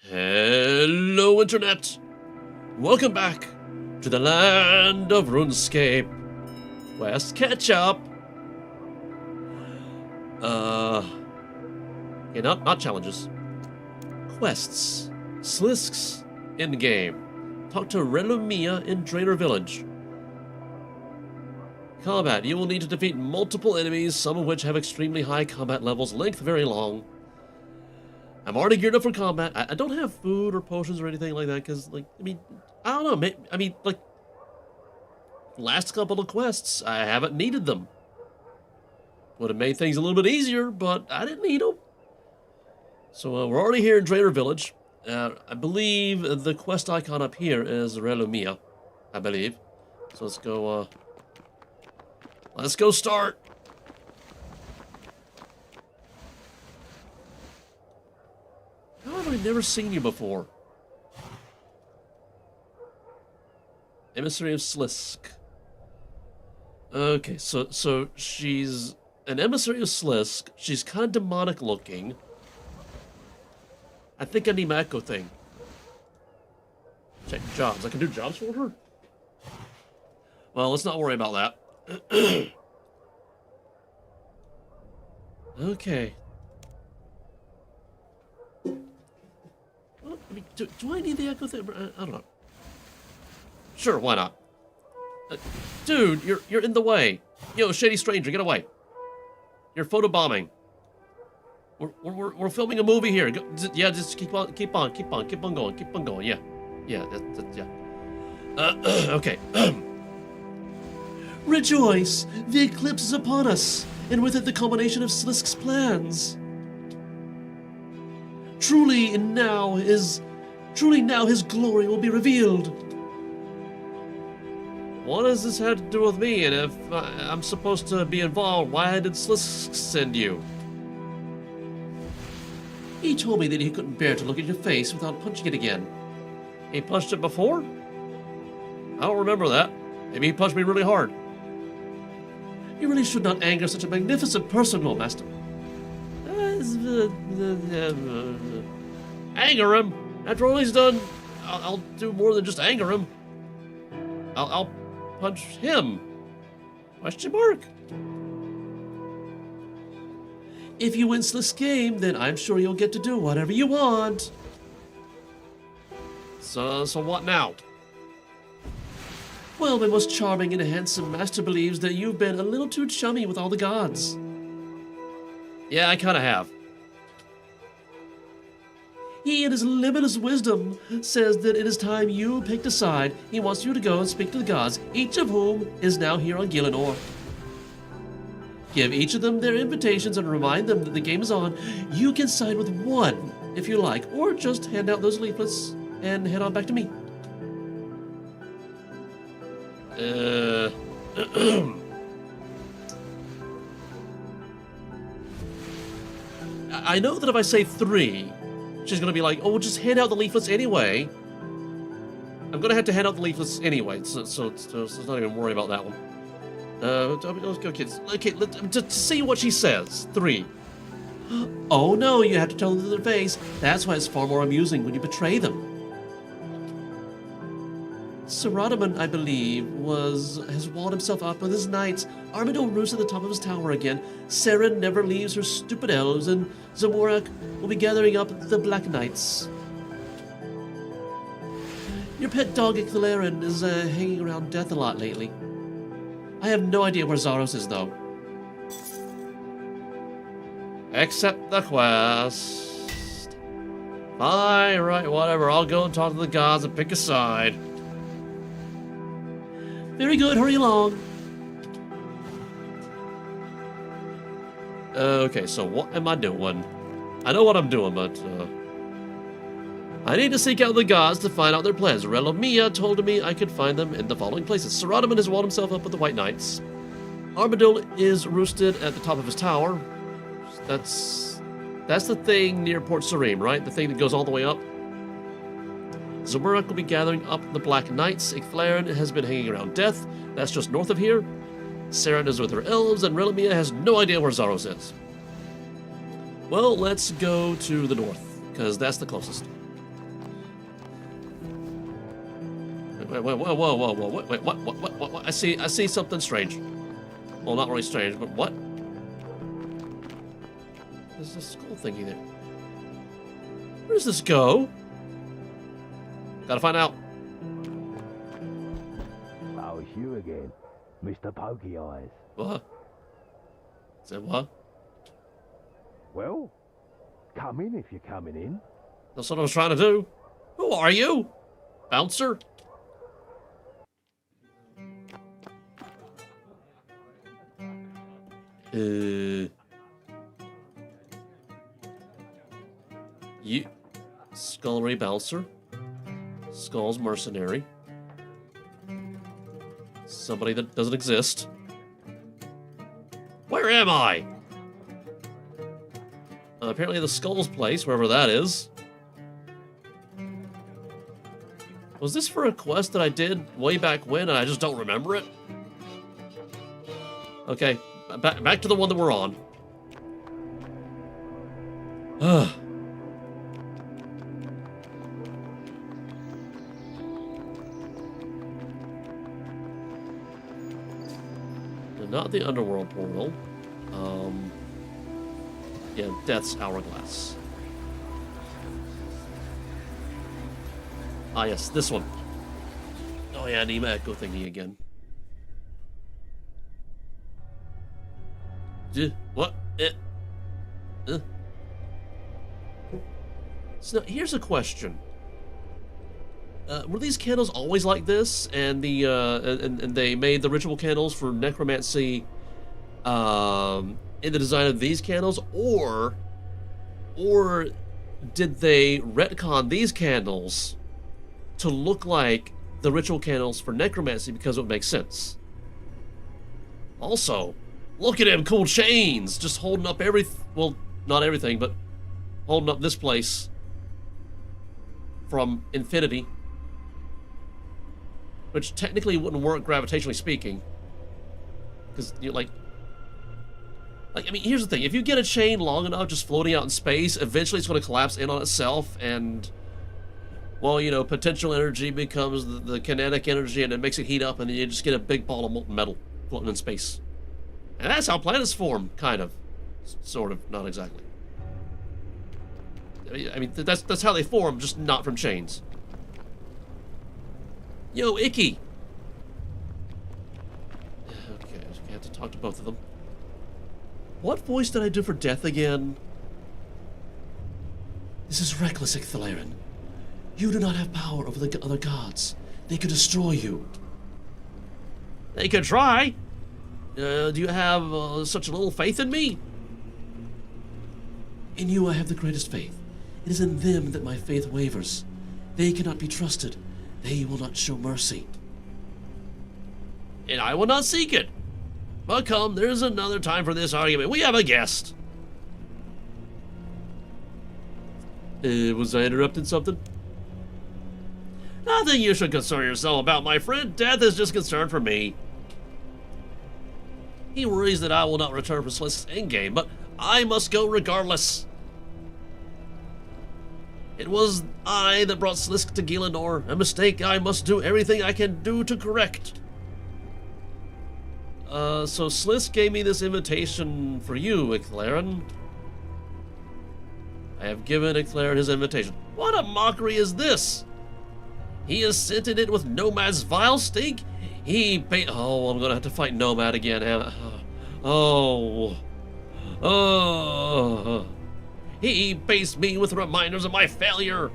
Hello, Internet! Welcome back to the land of Runescape. Where's Ketchup? Yeah, not challenges. Quests. Sliske's Endgame. Talk to Relumia in Drainer Village. Combat. You will need to defeat multiple enemies, some of which have extremely high combat levels, length very long. I'm already geared up for combat. I don't have food or potions or anything like that, because, like, I don't know. Last couple of quests, I haven't needed them. Would have made things a little bit easier, but I didn't need them. So we're already here in Drainer Village. I believe the quest icon up here is Relumia, I believe. So let's go start. How have I never seen you before? Emissary of Sliske. Okay, so she's an emissary of Sliske. She's kind of demonic looking. I think I need my echo thing. Check jobs. I can do jobs for her? Well, let's not worry about that. Okay. Well, do I need the echo thing? I don't know. Sure, why not? Dude, you're in the way. Yo, shady stranger, get away. You're photobombing. We're filming a movie here. Yeah, just keep on going. Yeah. Okay. Rejoice! The eclipse is upon us, and with it the culmination of Sliske's plans. Truly now his glory will be revealed. what does this have to do with me? And if I'm supposed to be involved, why did Sliske send you? He told me that he couldn't bear to look at your face without punching it again. He punched it before? I don't remember that. Maybe he punched me really hard. You really should not anger such a magnificent person, Loremaster. Anger him? After all he's done, I'll do more than just anger him. I'll punch him. Question mark? If you win Sliske, then I'm sure you'll get to do whatever you want. So what now? Well, my most charming and handsome master believes that you've been a little too chummy with all the gods. Yeah, I kinda have. He, in his limitless wisdom, says that it is time you picked a side. He wants you to go and speak to the gods, each of whom is now here on Gielinor. Give each of them their invitations and remind them that the game is on. You can side with one, if you like, or just hand out those leaflets and head on back to me. I know that if I say 3, she's gonna be like, oh, we'll just hand out the leaflets anyway. I'm gonna have to hand out the leaflets anyway, so let's not even worry about that one. Let's go, kids. Okay, let's just see what she says. 3. Oh no, you have to tell them to their face. That's why it's far more amusing when you betray them. Saradomin, I believe, has walled himself up with his knights. Armadillo roosts at the top of his tower again. Seren never leaves her stupid elves, and Zamorak will be gathering up the Black Knights. Your pet dog Icthalerin is hanging around death a lot lately. I have no idea where Zaros is, though. Accept the quest. Fine, right, whatever. I'll go and talk to the gods and pick a side. Very good, hurry along. Okay, so what am I doing? I know what I'm doing, but I need to seek out the gods to find out their plans. Relomia told me I could find them in the following places. Saradomin has walled himself up with the White Knights. Armadillo is roosted at the top of his tower. That's the thing near Port Sarim, right? The thing that goes all the way up. Zamorak will be gathering up the Black Knights. Icthalerin has been hanging around death. That's just north of here. Seren is with her elves, and Relomia has no idea where Zaros is. Well, let's go to the north, because that's the closest. Wait, what? I see something strange. Well, not really strange, but what? There's a skull thingy there. Where does this go? Gotta find out. Oh, it's you again, Mr. Pokey Eyes. What? Said what? Well, come in if you're coming in. That's what I was trying to do. Who are you? Bouncer? You... Scullery Bouncer? Skull's mercenary. Somebody that doesn't exist. Where am I? Apparently the Skull's place, wherever that is. Was this for a quest that I did way back when and I just don't remember it? Okay, back to the one that we're on. Ugh. Not the underworld portal. Yeah, Death's Hourglass. Ah, yes, this one. Oh yeah, Nima Echo thingy again. What? So now, here's a question. Were these candles always like this, and the and they made the ritual candles for necromancy in the design of these candles, or did they retcon these candles to look like the ritual candles for necromancy because it would make sense. Also, look at him, cool chains, just holding up well, not everything, but holding up this place from infinity, which technically wouldn't work gravitationally speaking, because you like, I mean, here's the thing: if you get a chain long enough, just floating out in space, eventually it's going to collapse in on itself, and well, you know, potential energy becomes the kinetic energy, and it makes it heat up, and then you just get a big ball of molten metal floating in space. And that's how planets form, kind of, sort of, not exactly. I mean, that's how they form, just not from chains. Yo, Icky! Okay, I have to talk to both of them. What voice did I do for death again? This is reckless, Icthalarin. You do not have power over the other gods. They could destroy you. They could try. Do you have such little faith in me? In you I have the greatest faith. It is in them that my faith wavers. They cannot be trusted. They will not show mercy. And I will not seek it. But come, there's another time for this argument. We have a guest. Was I interrupting something? Nothing you should concern yourself about, my friend. Death is just concern for me. He worries that I will not return for Sliske's endgame, but I must go regardless. It was I that brought Sliske to Gielinor, a mistake I must do everything I can do to correct. So Sliske gave me this invitation for you, Icthalarin. I have given Icthalarin his invitation. What a mockery is this? He has scented it with Nomad's vile stink. Oh, I'm gonna have to fight Nomad again. Oh. He based me with reminders of my failure.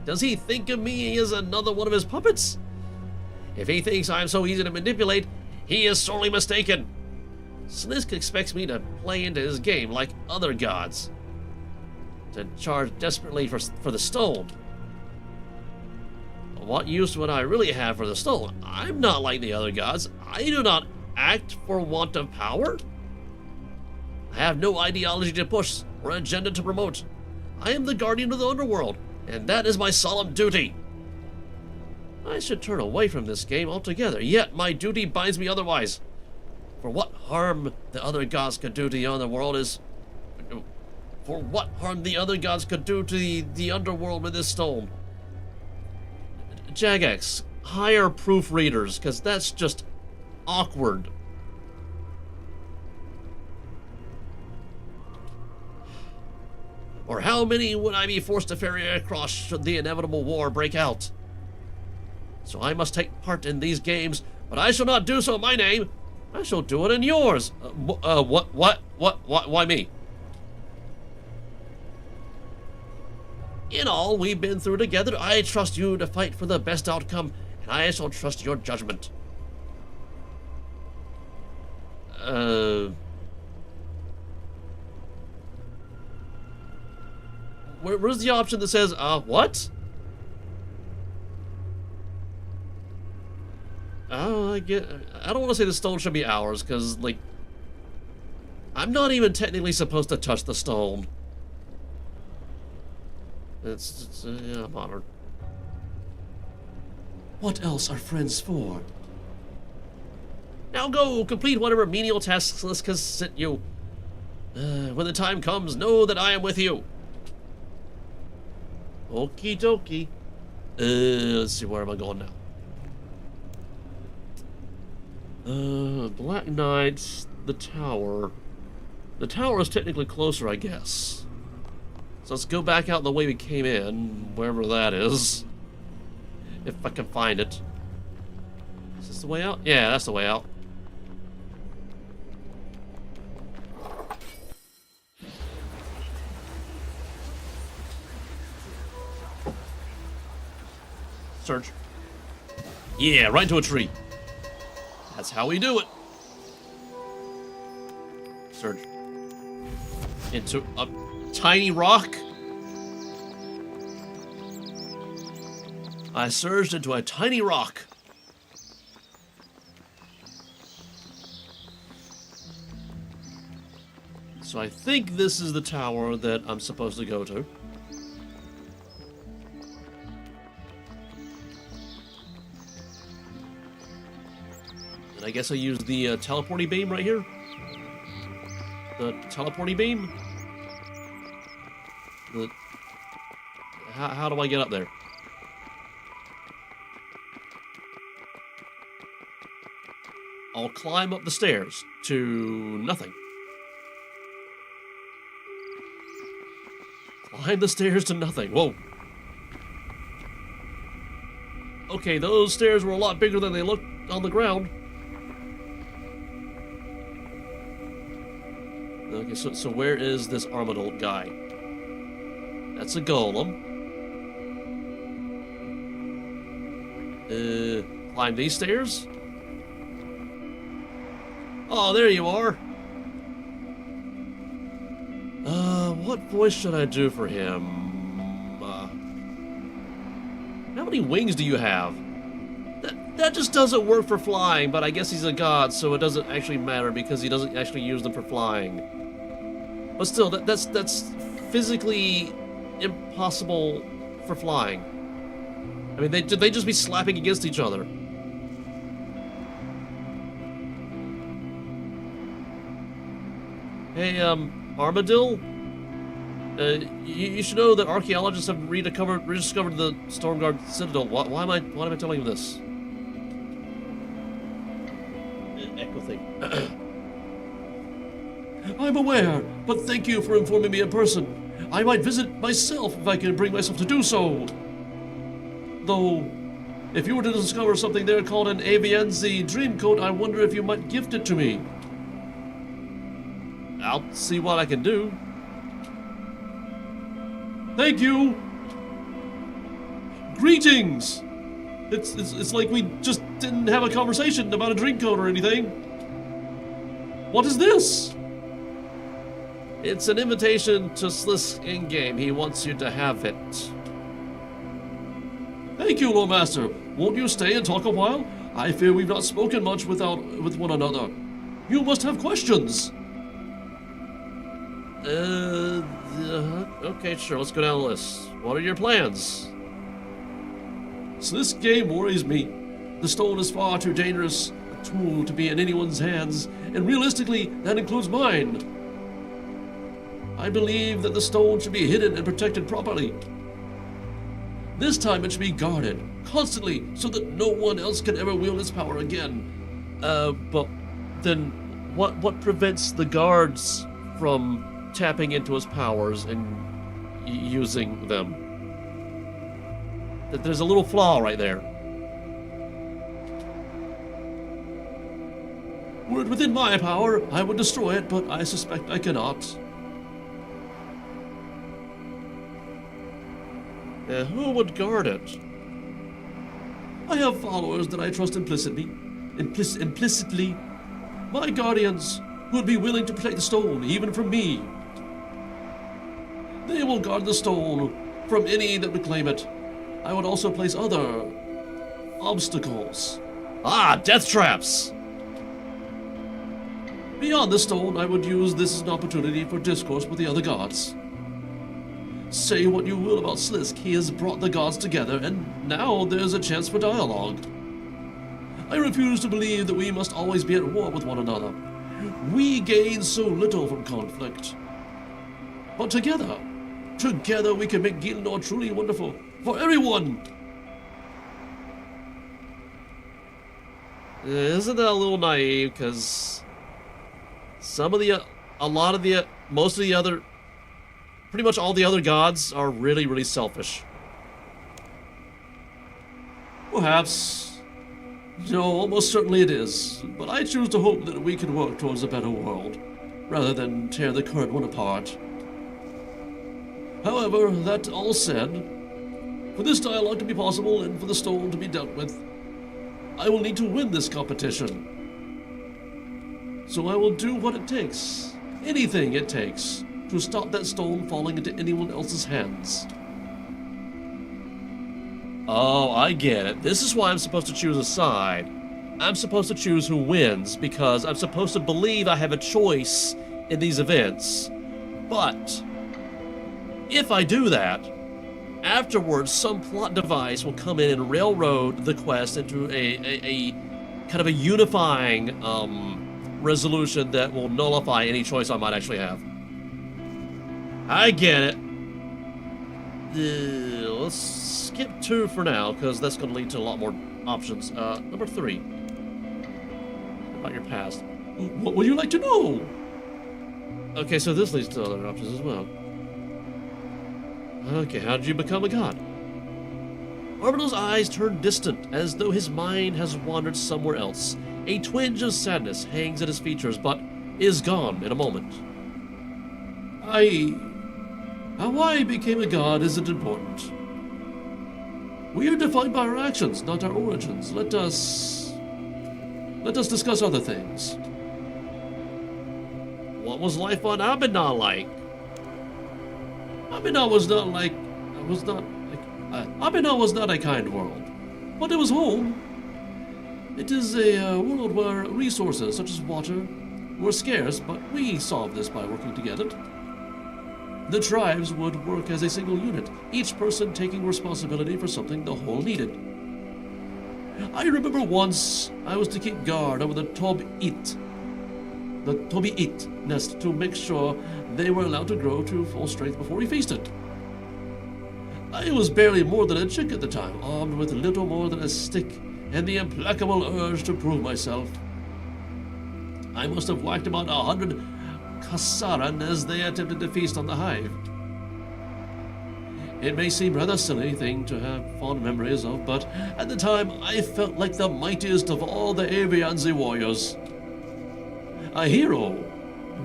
Does he think of me as another one of his puppets? If he thinks I'm so easy to manipulate, he is sorely mistaken. Sliske expects me to play into his game like other gods, to charge desperately for the stone. What use would I really have for the stone? I'm not like the other gods. I do not act for want of power. I have no ideology to push or agenda to promote. I am the guardian of the underworld, and that is my solemn duty. I should turn away from this game altogether, yet my duty binds me otherwise. For what harm the other gods could do to the underworld is... For what harm the other gods could do to the underworld with this stone? Jagex, hire proofreaders, because that's just awkward. Or how many would I be forced to ferry across should the inevitable war break out? So I must take part in these games, but I shall not do so in my name. I shall do it in yours. Why me? In all we've been through together, I trust you to fight for the best outcome, and I shall trust your judgment. Where's the option that says, what? Oh, I don't want to say the stone should be ours, because, like, I'm not even technically supposed to touch the stone. Yeah, I'm honored. What else are friends for? Now go, complete whatever menial tasks Sliske has sent you. When the time comes, know that I am with you. Okie dokie. Let's see, where am I going now? Black Knights, the tower. The tower is technically closer, I guess. So let's go back out the way we came in, wherever that is. If I can find it. Is this the way out? Yeah, that's the way out. Search. Yeah, right into a tree. That's how we do it. Search. Into a tiny rock. I surged into a tiny rock. So I think this is the tower that I'm supposed to go to. And I guess I use the teleporty beam right here. The teleporty beam? How do I get up there? I'll climb up the stairs to nothing. Climb the stairs to nothing. Whoa. Okay, those stairs were a lot bigger than they looked on the ground. Okay, so where is this armadillo guy? That's a golem. Climb these stairs? Oh, there you are. What voice should I do for him? How many wings do you have? That just doesn't work for flying, but I guess he's a god, so it doesn't actually matter because he doesn't actually use them for flying. But still, that's physically impossible for flying. I mean, they'd just be slapping against each other. Hey, Armadillo? You should know that archaeologists have rediscovered the Stormguard Citadel. Why am I telling you this? Echo thing. I'm aware, but thank you for informing me in person. I might visit myself if I can bring myself to do so. Though, if you were to discover something there called an Avienzi Dreamcoat, I wonder if you might gift it to me. I'll see what I can do. Thank you! Greetings! It's like we just didn't have a conversation about a drink code or anything. What is this? It's an invitation to Sliske in-game. He wants you to have it. Thank you, Loremaster. Won't you stay and talk a while? I fear we've not spoken much with one another. You must have questions. Okay, sure, let's go down the list. What are your plans? Sliske game worries me. The stone is far too dangerous a tool to be in anyone's hands, and realistically, that includes mine. I believe that the stone should be hidden and protected properly. This time it should be guarded, constantly, so that no one else can ever wield its power again. But then what prevents the guards from tapping into his powers and using them? There's a little flaw right there. Were it within my power, I would destroy it, but I suspect I cannot. Who would guard it? I have followers that I trust implicitly. Implicitly. My guardians, who would be willing to protect the stone, even from me. They will guard the stone from any that would claim it. I would also place other obstacles. Ah, death traps! Beyond the stone, I would use this as an opportunity for discourse with the other gods. Say what you will about Sliske, he has brought the gods together, and now there's a chance for dialogue. I refuse to believe that we must always be at war with one another. We gain so little from conflict. But together we can make Gilnor truly wonderful for everyone. Isn't that a little naive? Because pretty much all the other gods are really, really selfish. Perhaps. No, almost certainly it is. But I choose to hope that we can work towards a better world, rather than tear the current one apart. However, that all said, for this dialogue to be possible and for the stone to be dealt with, I will need to win this competition. So I will do what it takes, anything it takes, to stop that stone falling into anyone else's hands. Oh, I get it. This is why I'm supposed to choose a side. I'm supposed to choose who wins because I'm supposed to believe I have a choice in these events. But if I do that, afterwards some plot device will come in and railroad the quest into a kind of a unifying resolution that will nullify any choice I might actually have. I get it. Let's skip 2 for now, because that's going to lead to a lot more options. Number 3. About your past. What would you like to know? Okay, so this leads to other options as well. Okay, how did you become a god? Arbitle's eyes turn distant, as though his mind has wandered somewhere else. A twinge of sadness hangs at his features, but is gone in a moment. How I became a god isn't important. We are defined by our actions, not our origins. Let us discuss other things. What was life on Abinah like? Abinah was not a kind world, but it was home. It is a world where resources such as water were scarce, but we solved this by working together. The tribes would work as a single unit, each person taking responsibility for something the whole needed. I remember once I was to keep guard over the Tobi'it nest to make sure they were allowed to grow to full strength before we feasted. I was barely more than a chick at the time, armed with little more than a stick and the implacable urge to prove myself. I must have whacked about 100 Kasaran as they attempted to feast on the hive. It may seem rather silly thing to have fond memories of, but at the time I felt like the mightiest of all the Avianzi warriors. A hero,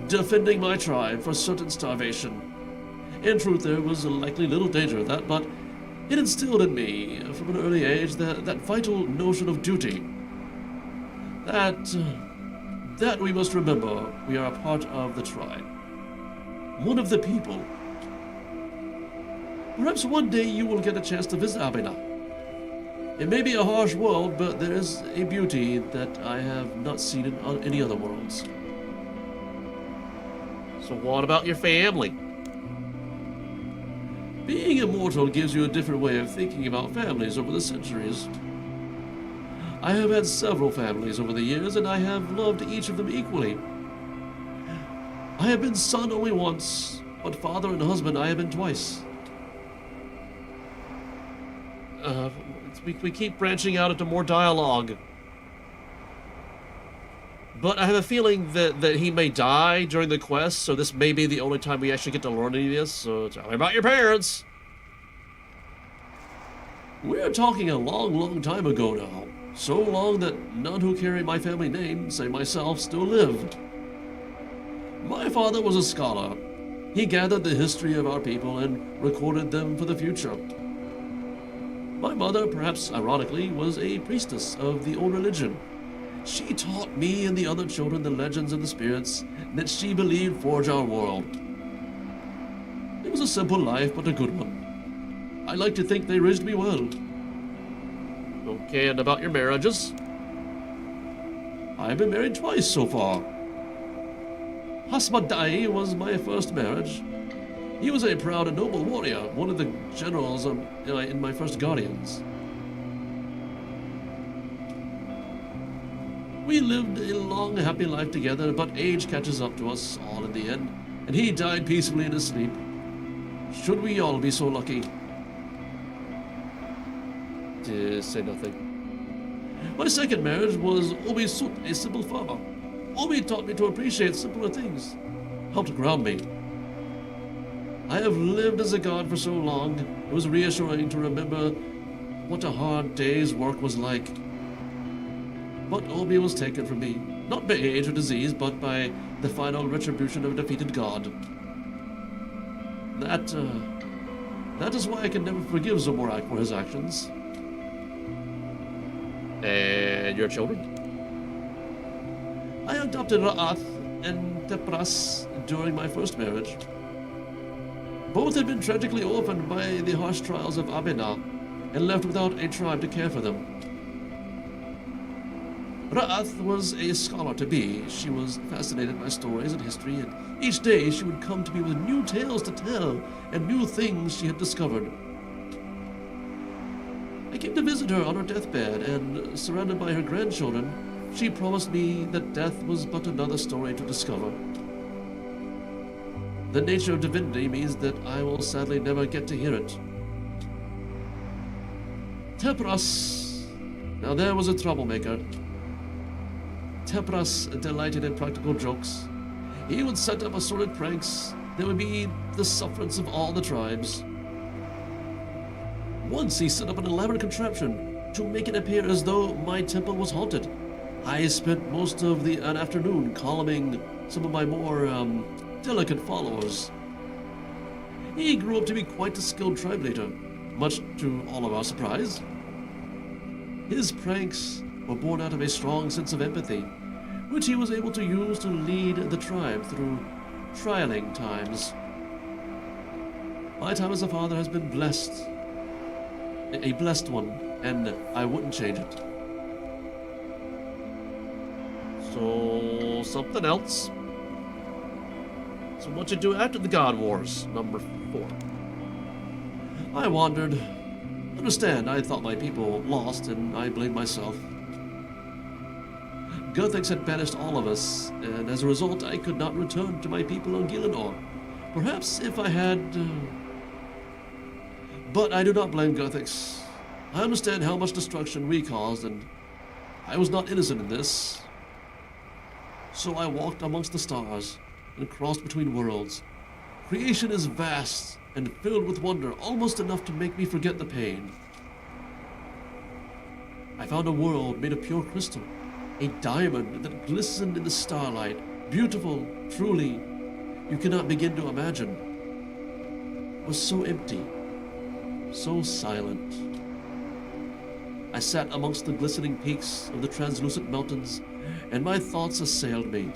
defending my tribe for certain starvation. In truth, there was likely little danger of that, but it instilled in me from an early age that vital notion of duty. That we must remember we are a part of the tribe. One of the people. Perhaps one day you will get a chance to visit Abinah. It may be a harsh world, but there is a beauty that I have not seen in any other worlds. So what about your family? Being immortal gives you a different way of thinking about families over the centuries. I have had several families over the years, and I have loved each of them equally. I have been son only once, but father and husband I have been twice. We keep branching out into more dialogue. But I have a feeling that he may die during the quest, so this may be the only time we actually get to learn any of this, so tell me about your parents! We're talking a long, long time ago now. So long that none who carry my family name, say myself, still lived. My father was a scholar. He gathered the history of our people and recorded them for the future. My mother, perhaps ironically, was a priestess of the old religion. She taught me and the other children the legends of the spirits that she believed forge our world. It was a simple life, but a good one. I like to think they raised me well. Okay, and about your marriages? I've been married twice so far. Hasmadai was my first marriage. He was a proud and noble warrior, one of the generals in my first Guardians. We lived a long, happy life together, but age catches up to us all in the end, and he died peacefully in his sleep. Should we all be so lucky? Say nothing. My second marriage was Obi Sut, a simple farmer. Obi taught me to appreciate simpler things, helped ground me. I have lived as a god for so long, it was reassuring to remember what a hard day's work was like. But Obi was taken from me, not by age or disease, but by the final retribution of a defeated god. That is why I can never forgive Zamorak for his actions. And your children? I adopted Ra'ath and Tepras during my first marriage. Both had been tragically orphaned by the harsh trials of Abinah. and left without a tribe to care for them. Ra'ath was a scholar to be. She was fascinated by stories and history, and each day she would come to me with new tales to tell and new things she had discovered. I came to visit her on her deathbed, and surrounded by her grandchildren, she promised me that death was but another story to discover. The nature of divinity means that I will sadly never get to hear it. Tepras. Now there was a troublemaker. Tepras delighted in practical jokes. He would set up assorted pranks that would be the sufferance of all the tribes. Once he set up an elaborate contraption to make it appear as though my temple was haunted. I spent most of an afternoon calming some of my more delicate followers. He grew up to be quite a skilled tribe leader, much to all of our surprise. His pranks were born out of a strong sense of empathy, which he was able to use to lead the tribe through trialing times. My time as a father has been blessed, a blessed one, and I wouldn't change it. So, something else. So what you do after the God Wars, number 4. I wandered. Understand, I thought my people lost, and I blamed myself. Guthix had banished all of us, and as a result, I could not return to my people on Gielinor. Perhaps if I had... But I do not blame Guthix. I understand how much destruction we caused, and I was not innocent in this. So I walked amongst the stars and crossed between worlds. Creation is vast and filled with wonder, almost enough to make me forget the pain. I found a world made of pure crystal, a diamond that glistened in the starlight, beautiful, truly, you cannot begin to imagine. It was so empty, so silent. I sat amongst the glistening peaks of the translucent mountains, and my thoughts assailed me.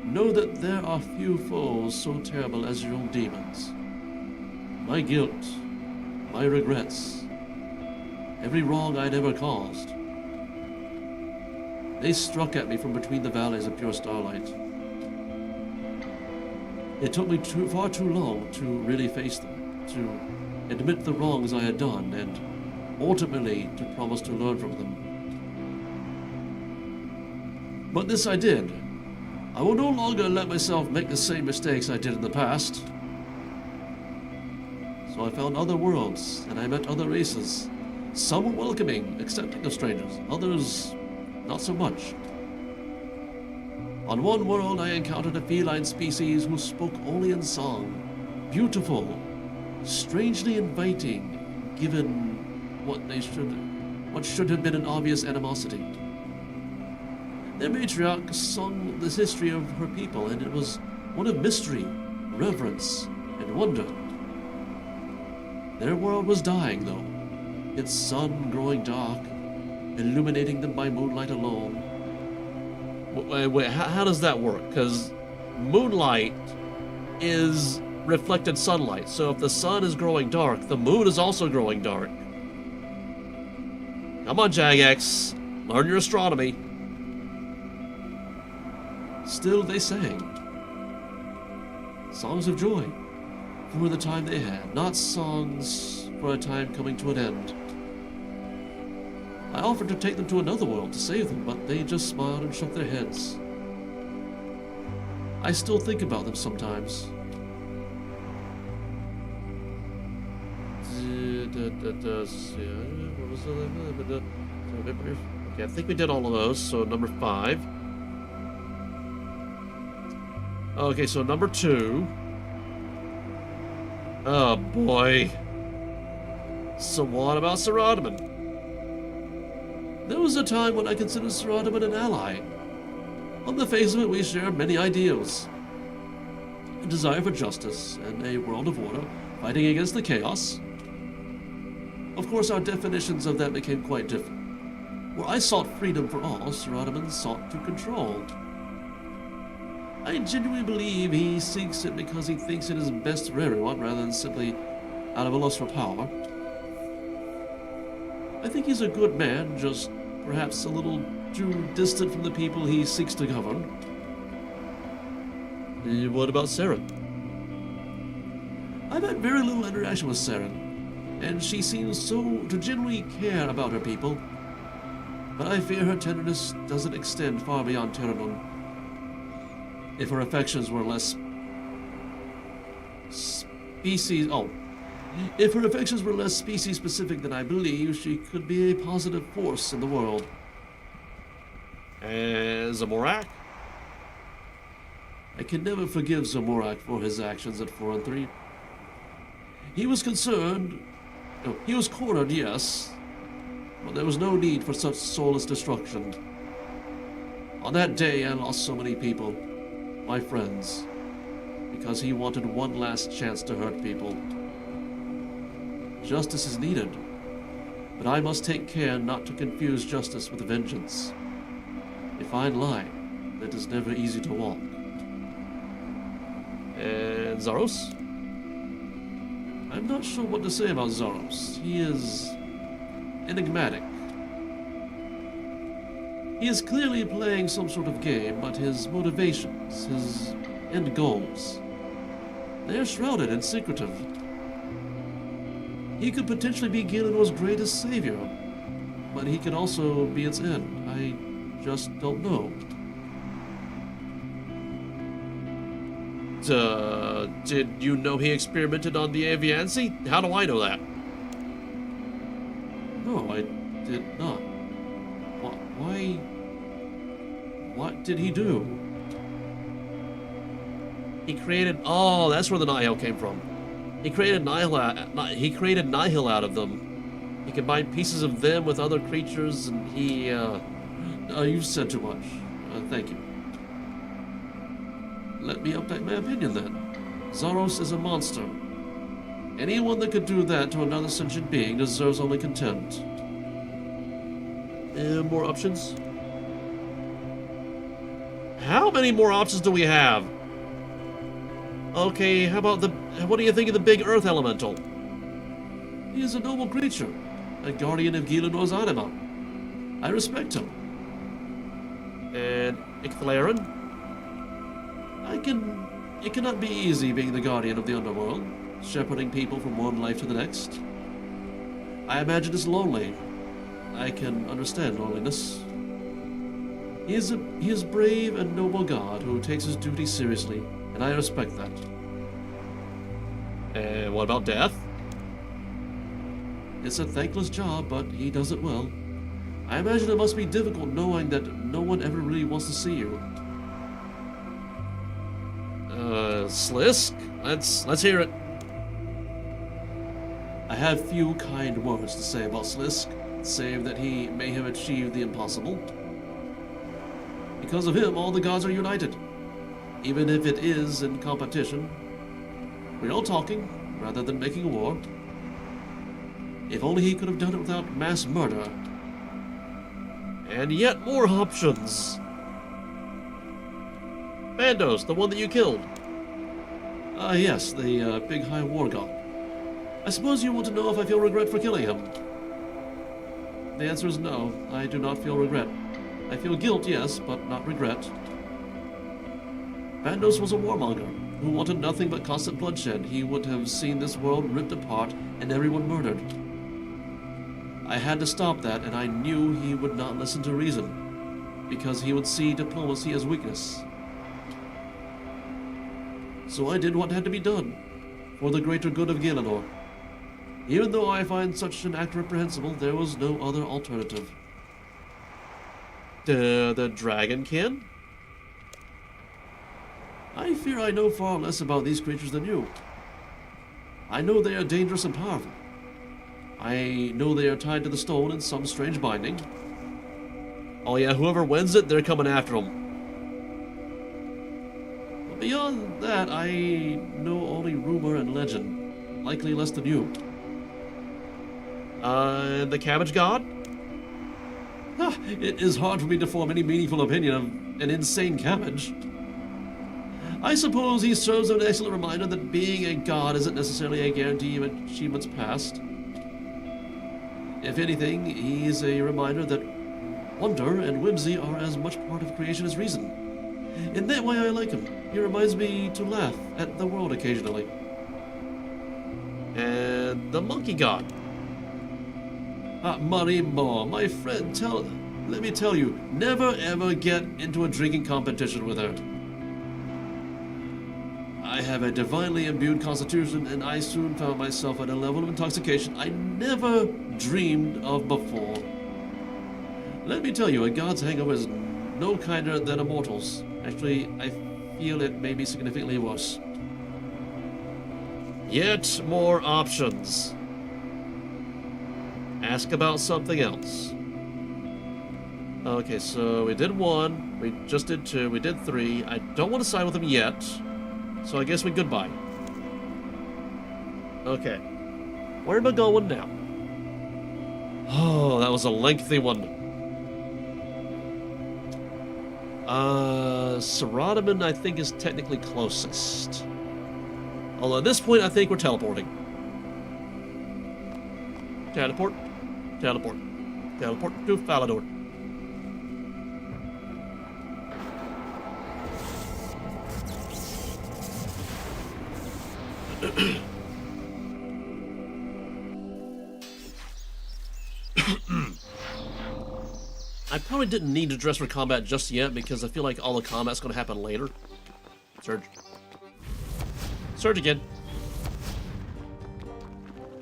Know that there are few foes so terrible as your own demons. My guilt, my regrets, every wrong I'd ever caused. They struck at me from between the valleys of pure starlight. It took me far too long to really face them, to admit the wrongs I had done, and ultimately to promise to learn from them. But this I did. I will no longer let myself make the same mistakes I did in the past. So I found other worlds, and I met other races. Some were welcoming, accepting of strangers, others not so much. On one world I encountered a feline species who spoke only in song. Beautiful, strangely inviting, given what should have been an obvious animosity. Their matriarch sung the history of her people, and it was one of mystery, reverence, and wonder. Their world was dying, though, its sun growing dark, illuminating them by moonlight alone. Wait, how does that work? Because moonlight is reflected sunlight, so if the sun is growing dark, the moon is also growing dark. Come on, Jagex, learn your astronomy. Still they sang. Songs of joy for the time they had, not songs for a time coming to an end. I offered to take them to another world to save them, but they just smiled and shook their heads. I still think about them sometimes. Okay, I think we did all of those, so number 5. Okay, so number 2. Oh boy. So what about Saradomin? There was a time when I considered Saradomin an ally. On the face of it, we share many ideals. A desire for justice and a world of order, fighting against the chaos. Of course, our definitions of that became quite different. Where I sought freedom for all, Saradomin sought to control. I genuinely believe he seeks it because he thinks it is best for everyone, rather than simply out of a lust for power. I think he's a good man, just perhaps a little too distant from the people he seeks to govern. What about Saren? I've had very little interaction with Saren, and she seems to genuinely care about her people. But I fear her tenderness doesn't extend far beyond Terranum. If her affections were less If her affections were less species-specific than I believe, she could be a positive force in the world. And Zamorak? I can never forgive Zamorak for his actions at 4 and 3. He was concerned. No, he was cornered, yes. But there was no need for such soulless destruction. On that day, I lost so many people. My friends. Because he wanted one last chance to hurt people. Justice is needed, but I must take care not to confuse justice with vengeance. A fine line that is never easy to walk. And Zaros? I'm not sure what to say about Zaros. He is enigmatic. He is clearly playing some sort of game, but his motivations, his end goals, they are shrouded and secretive. He could potentially be Gilenore's greatest savior, but he could also be its end. I just don't know. Did you know he experimented on the Aviansi? How do I know that? No, I did not. Why? What did he do? He created... Oh, that's where the Nihil came from. He created Nihil out of them. He combined pieces of them with other creatures, and he, you've said too much. Thank you. Let me update my opinion, then. Zaros is a monster. Anyone that could do that to another sentient being deserves only contempt. More options? How many more options do we have? Okay, how about what do you think of the big earth elemental? He is a noble creature, a guardian of Gilenore's anima. I respect him. And Icthalarin? It cannot be easy being the guardian of the underworld, shepherding people from one life to the next. I imagine it's lonely. I can understand loneliness. He is brave and noble god who takes his duty seriously, and I respect that. And what about death? It's a thankless job, but he does it well. I imagine it must be difficult knowing that no one ever really wants to see you. Sliske? Let's hear it. I have few kind words to say about Sliske, save that he may have achieved the impossible. Because of him, all the gods are united. Even if it is in competition. We're all talking, rather than making a war. If only he could have done it without mass murder. And yet more options. Bandos, the one that you killed. Yes, the big high war god. I suppose you want to know if I feel regret for killing him. The answer is no, I do not feel regret. I feel guilt, yes, but not regret. Bandos was a warmonger who wanted nothing but constant bloodshed. He would have seen this world ripped apart and everyone murdered. I had to stop that, and I knew he would not listen to reason, because he would see diplomacy as weakness. So I did what had to be done, for the greater good of Gillenore. Even though I find such an act reprehensible, there was no other alternative. The Dragonkin? I fear I know far less about these creatures than you. I know they are dangerous and powerful. I know they are tied to the stone in some strange binding. Oh yeah, whoever wins it, they're coming after them. But beyond that, I know only rumor and legend. Likely less than you. The Cabbage God? It is hard for me to form any meaningful opinion of an insane cabbage. I suppose he serves an excellent reminder that being a god isn't necessarily a guarantee of achievements past. If anything, he's a reminder that wonder and whimsy are as much part of creation as reason. In that way, I like him. He reminds me to laugh at the world occasionally. And the monkey god. Marimo, my friend, let me tell you, never ever get into a drinking competition with her. I have a divinely imbued constitution, and I soon found myself at a level of intoxication I never dreamed of before. Let me tell you, a god's hangover is no kinder than a mortal's. Actually, I feel it may be significantly worse. Yet more options. Ask about something else. Okay, so we did 1, we just did 2, we did 3. I don't want to side with him yet, so I guess we goodbye. Okay. Where am I going now? Oh, that was a lengthy one. Saradaman, I think, is technically closest. Although at this point, I think we're teleporting. Teleport. Teleport. Teleport to Falador. I probably didn't need to dress for combat just yet because I feel like all the combat's going to happen later. Surge. Surge again.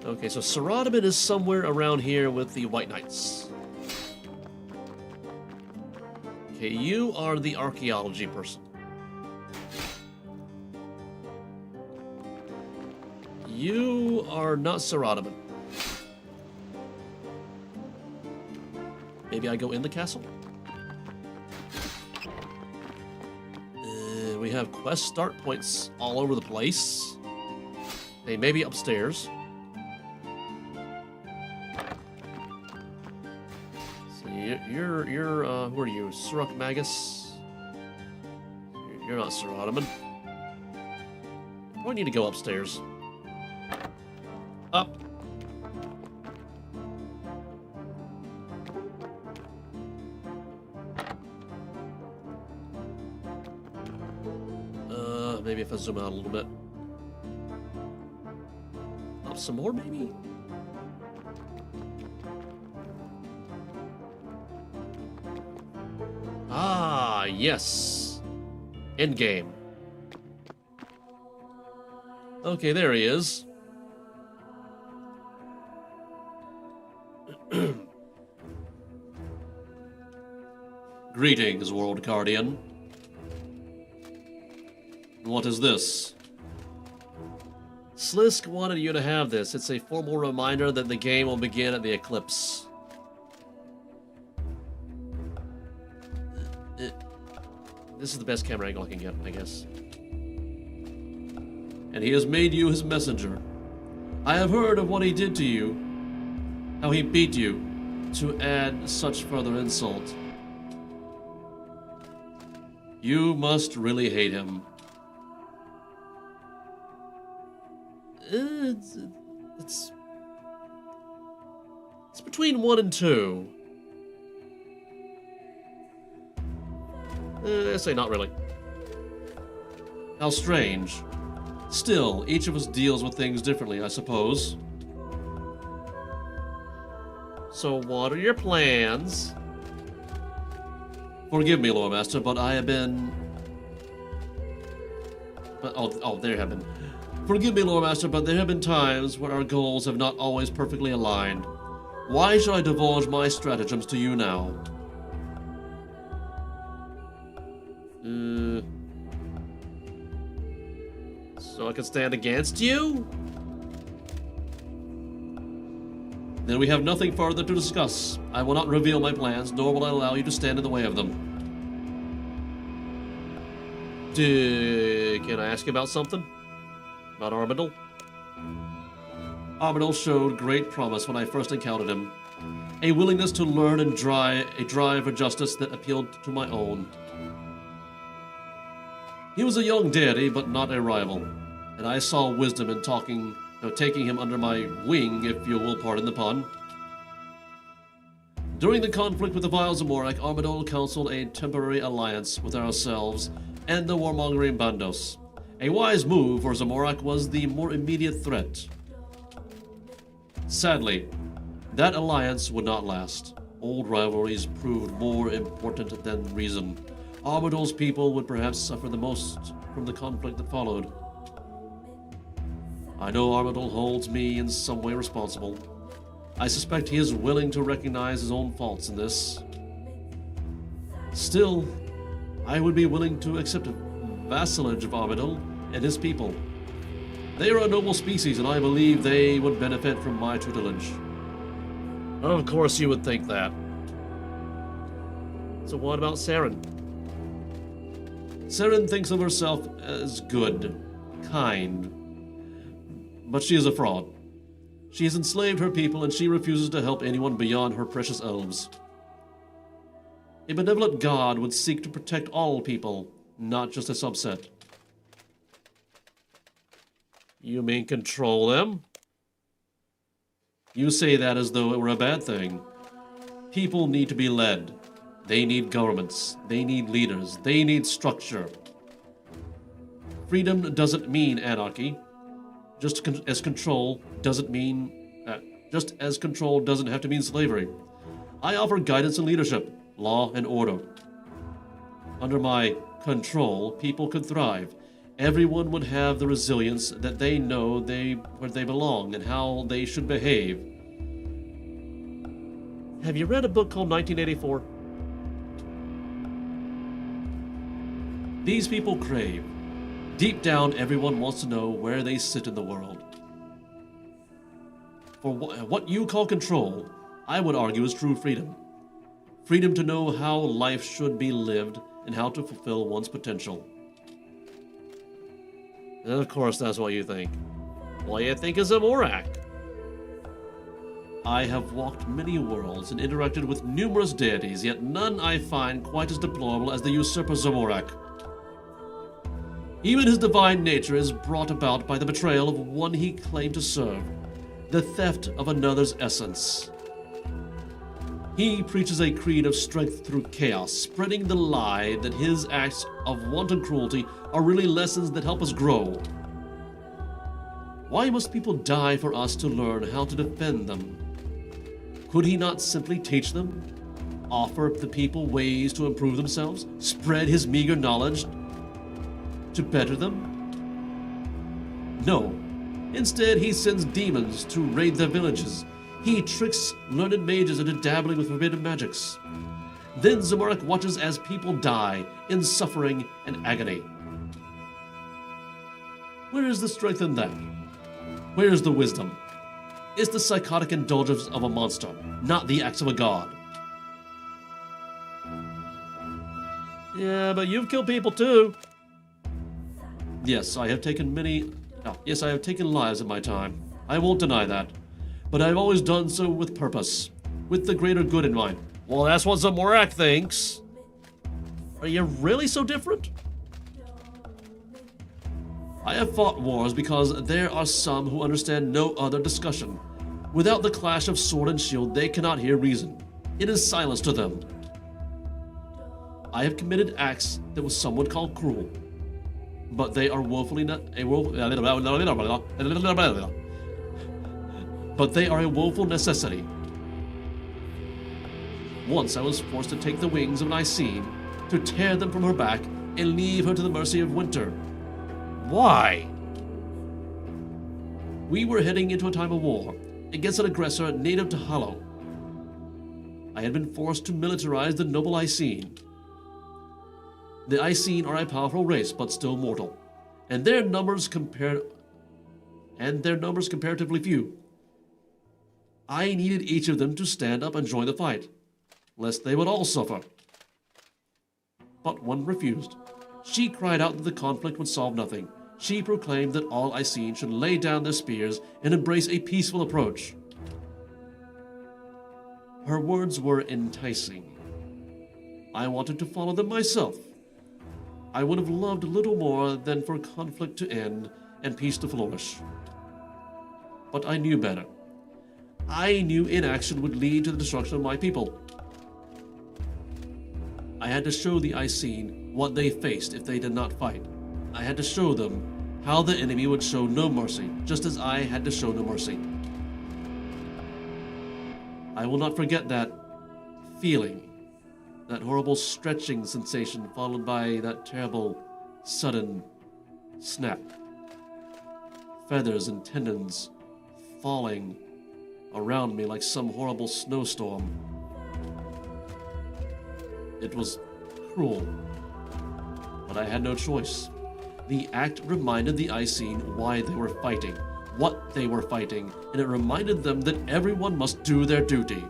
Okay, so Saradaman is somewhere around here with the White Knights. Okay, you are the archaeology person. You are not Saradaman. Maybe I go in the castle? We have quest start points all over the place. They may be upstairs. So you're who are you? Suruk Magus? You're not Saradaman. Probably need to go upstairs. Up. Maybe if I zoom out a little bit. Up some more, maybe? Ah, yes. Endgame. Okay, there he is. Greetings, World Guardian. What is this? Sliske wanted you to have this. It's a formal reminder that the game will begin at the eclipse. This is the best camera angle I can get, I guess. And he has made you his messenger. I have heard of what he did to you, how he beat you, to add such further insult. You must really hate him. It's between 1 and 2. I say not really. How strange. Still, each of us deals with things differently, I suppose. So what are your plans? Forgive me, Loremaster, but I have been... there have been... Forgive me, Loremaster, but there have been times where our goals have not always perfectly aligned. Why should I divulge my stratagems to you now? So I can stand against you? Then we have nothing further to discuss. I will not reveal my plans, nor will I allow you to stand in the way of them. Can I ask you about something? About Armadil? Armadil showed great promise when I first encountered him. A willingness to learn and a drive for justice that appealed to my own. He was a young deity, but not a rival, and I saw wisdom in taking him under my wing, if you will pardon the pun. During the conflict with the vile Zamorak, Armadol counseled a temporary alliance with ourselves and the warmongering Bandos. A wise move, for Zamorak was the more immediate threat. Sadly, that alliance would not last. Old rivalries proved more important than reason. Armadol's people would perhaps suffer the most from the conflict that followed. I know Armadol holds me in some way responsible. I suspect he is willing to recognize his own faults in this. Still, I would be willing to accept vassalage of Armadol and his people. They are a noble species, and I believe they would benefit from my tutelage. Of course you would think that. So what about Saren? Saren thinks of herself as good, kind, but she is a fraud. She has enslaved her people, and she refuses to help anyone beyond her precious elves. A benevolent god would seek to protect all people, not just a subset. You mean control them? You say that as though it were a bad thing. People need to be led. They need governments. They need leaders. They need structure. Freedom doesn't mean anarchy. Just as control doesn't have to mean slavery. I offer guidance and leadership, law and order. Under my control, people could thrive. Everyone would have the resilience that they know where they belong and how they should behave. Have you read a book called 1984? These people crave. Deep down, everyone wants to know where they sit in the world. For what you call control, I would argue is true freedom. Freedom to know how life should be lived and how to fulfill one's potential. And of course that's what you think. Well, you think is Zamorak. I have walked many worlds and interacted with numerous deities, yet none I find quite as deplorable as the usurper Zamorak. Even his divine nature is brought about by the betrayal of one he claimed to serve, the theft of another's essence. He preaches a creed of strength through chaos, spreading the lie that his acts of wanton cruelty are really lessons that help us grow. Why must people die for us to learn how to defend them? Could he not simply teach them? Offer the people ways to improve themselves? Spread his meager knowledge to better them? No. Instead, he sends demons to raid their villages. He tricks learned mages into dabbling with forbidden magics. Then Zamorak watches as people die in suffering and agony. Where is the strength in that? Where is the wisdom? It's the psychotic indulgence of a monster, not the acts of a god. Yeah, but you've killed people too. Yes, I have taken lives in my time. I won't deny that. But I've always done so with purpose, with the greater good in mind. Well, that's what Zamorak thinks. Are you really so different? I have fought wars because there are some who understand no other discussion. Without the clash of sword and shield, they cannot hear reason. It is silence to them. I have committed acts that some would call cruel, but they are but they are a woeful necessity. Once I was forced to take the wings of an Icene, to tear them from her back and leave her to the mercy of winter. Why? We were heading into a time of war against an aggressor native to Hollow. I had been forced to militarize the noble Icene. The Icene are a powerful race, but still mortal, and their numbers comparatively few. I needed each of them to stand up and join the fight, lest they would all suffer. But one refused. She cried out that the conflict would solve nothing. She proclaimed that all Icene should lay down their spears and embrace a peaceful approach. Her words were enticing. I wanted to follow them myself. I would have loved little more than for conflict to end and peace to flourish. But I knew better. I knew inaction would lead to the destruction of my people. I had to show the Icene what they faced if they did not fight. I had to show them how the enemy would show no mercy, just as I had to show no mercy. I will not forget that feeling, that horrible stretching sensation followed by that terrible, sudden snap. Feathers and tendons falling around me like some horrible snowstorm. It was cruel, but I had no choice. The act reminded the Icene why they were fighting, what they were fighting, and it reminded them that everyone must do their duty.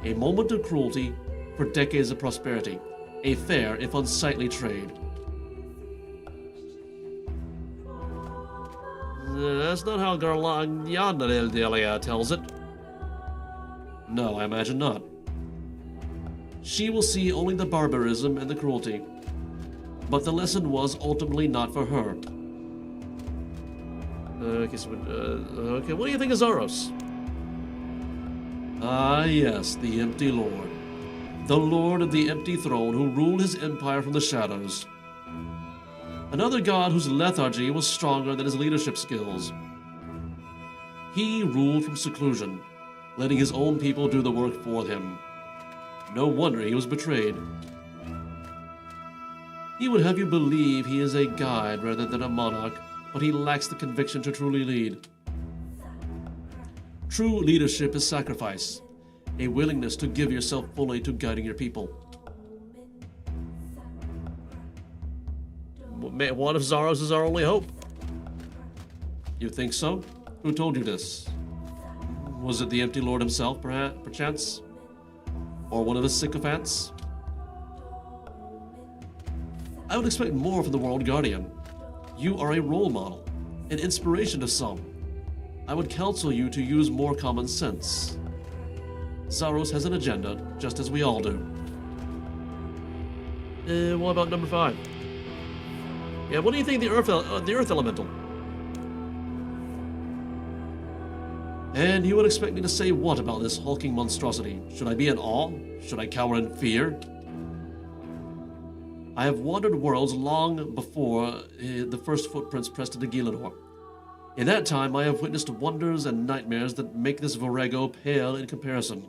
A moment of cruelty for decades of prosperity, a fair if unsightly trade. That's not how Garlanyandelia tells it. No, I imagine not. She will see only the barbarism and the cruelty. But the lesson was ultimately not for her. Okay, what do you think of Zaros? Ah, yes, the Empty Lord. The Lord of the Empty Throne who ruled his empire from the shadows. Another god whose lethargy was stronger than his leadership skills. He ruled from seclusion, letting his own people do the work for him. No wonder he was betrayed. He would have you believe he is a guide rather than a monarch, but he lacks the conviction to truly lead. True leadership is sacrifice, a willingness to give yourself fully to guiding your people. What if Zaros is our only hope? You think so? Who told you this? Was it the Empty Lord himself, perchance? Or one of his sycophants? I would expect more from the World Guardian. You are a role model, an inspiration to some. I would counsel you to use more common sense. Zaros has an agenda, just as we all do. What about number 5? Yeah, what do you think of the Earth Elemental? And you would expect me to say what about this hulking monstrosity? Should I be in awe? Should I cower in fear? I have wandered worlds long before the first footprints pressed into Gilanor. In that time, I have witnessed wonders and nightmares that make this Vorego pale in comparison.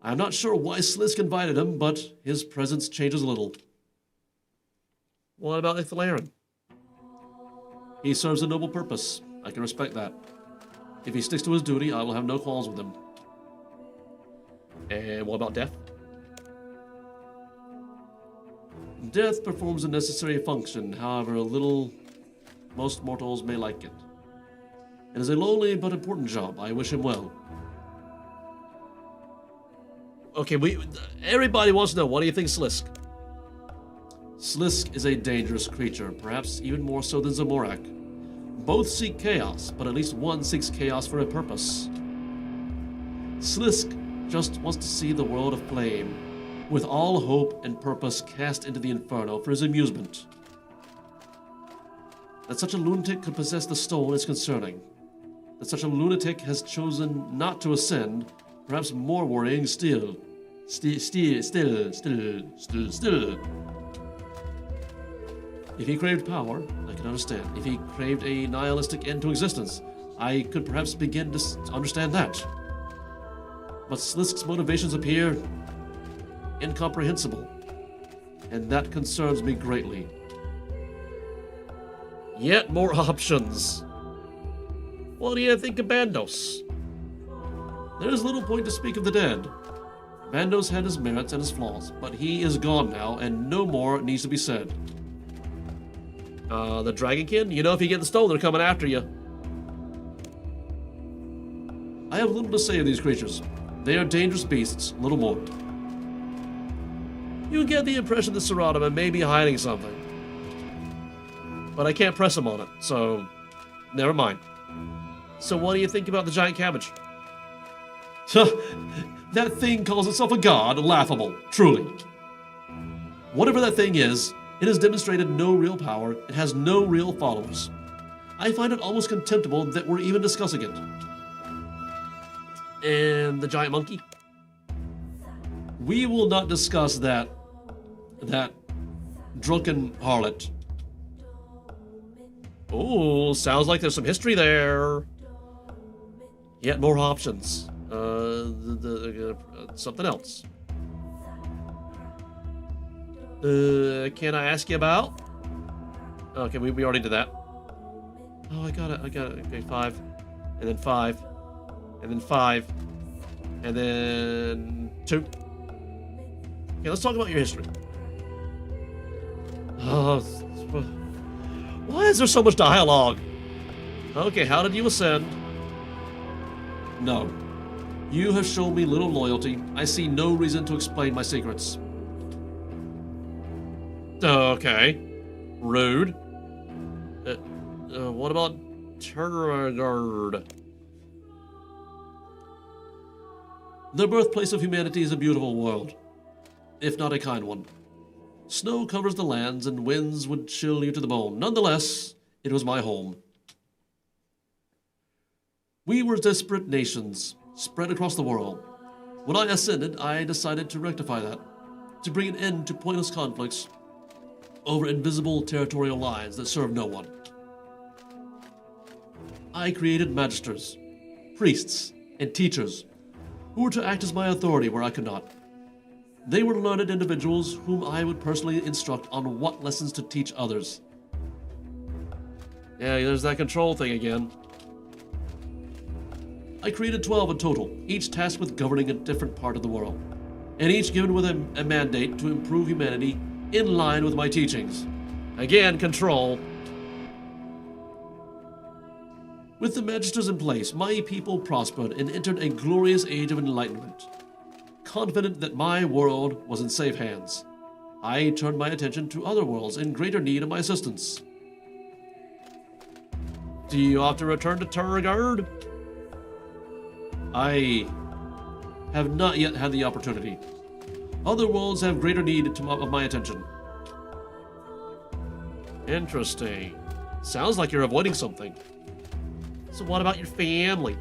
I am not sure why Sliske invited him, but his presence changes little. What about Ithalaran? He serves a noble purpose. I can respect that. If he sticks to his duty, I will have no quarrels with him. And what about Death? Death performs a necessary function, however little most mortals may like it. It is a lonely but important job. I wish him well. Okay, everybody wants to know, what do you think Sliske? Sliske is a dangerous creature, perhaps even more so than Zamorak. Both seek chaos, but at least one seeks chaos for a purpose. Sliske just wants to see the world aflame, with all hope and purpose cast into the inferno for his amusement. That such a lunatic could possess the stone is concerning. That such a lunatic has chosen not to ascend, perhaps more worrying still. Still. If he craved power, I can understand. If he craved a nihilistic end to existence, I could perhaps begin to understand that. But Sliske's motivations appear incomprehensible, and that concerns me greatly. Yet more options. What do you think of Bandos? There is little point to speak of the dead. Bandos had his merits and his flaws, but he is gone now, and no more needs to be said. The Dragonkin? You know, if you get the stone, they're coming after you. I have little to say of these creatures. They are dangerous beasts, little more. You get the impression that Saradaman may be hiding something. But I can't press him on it, so never mind. So what do you think about the giant cabbage? That thing calls itself a god? Laughable, truly. Whatever that thing is, it has demonstrated no real power, it has no real followers. I find it almost contemptible that we're even discussing it. And the giant monkey? We will not discuss that drunken harlot. Oh, sounds like there's some history there. Yet more options. Something else. Can I ask you about? Okay, we already did that. Oh, I got it. Okay, 5. And then 5. And then 5. And then 2. Okay, let's talk about your history. Oh, why is there so much dialogue? Okay, how did you ascend? No. You have shown me little loyalty. I see no reason to explain my secrets. Okay. Rude. What about Turgard? The birthplace of humanity is a beautiful world, if not a kind one. Snow covers the lands and winds would chill you to the bone. Nonetheless, it was my home. We were disparate nations, spread across the world. When I ascended, I decided to rectify that, to bring an end to pointless conflicts over invisible territorial lines that serve no one. I created magisters, priests, and teachers who were to act as my authority where I could not. They were learned individuals whom I would personally instruct on what lessons to teach others. Yeah, there's that control thing again. I created 12 in total, each tasked with governing a different part of the world, and each given with a mandate to improve humanity in line with my teachings. Again, control. With the magisters in place, my people prospered and entered a glorious age of enlightenment. Confident that my world was in safe hands, I turned my attention to other worlds in greater need of my assistance. Do you often return to Turgard? I have not yet had the opportunity. Other worlds have greater need of my attention. Interesting. Sounds like you're avoiding something. So what about your family?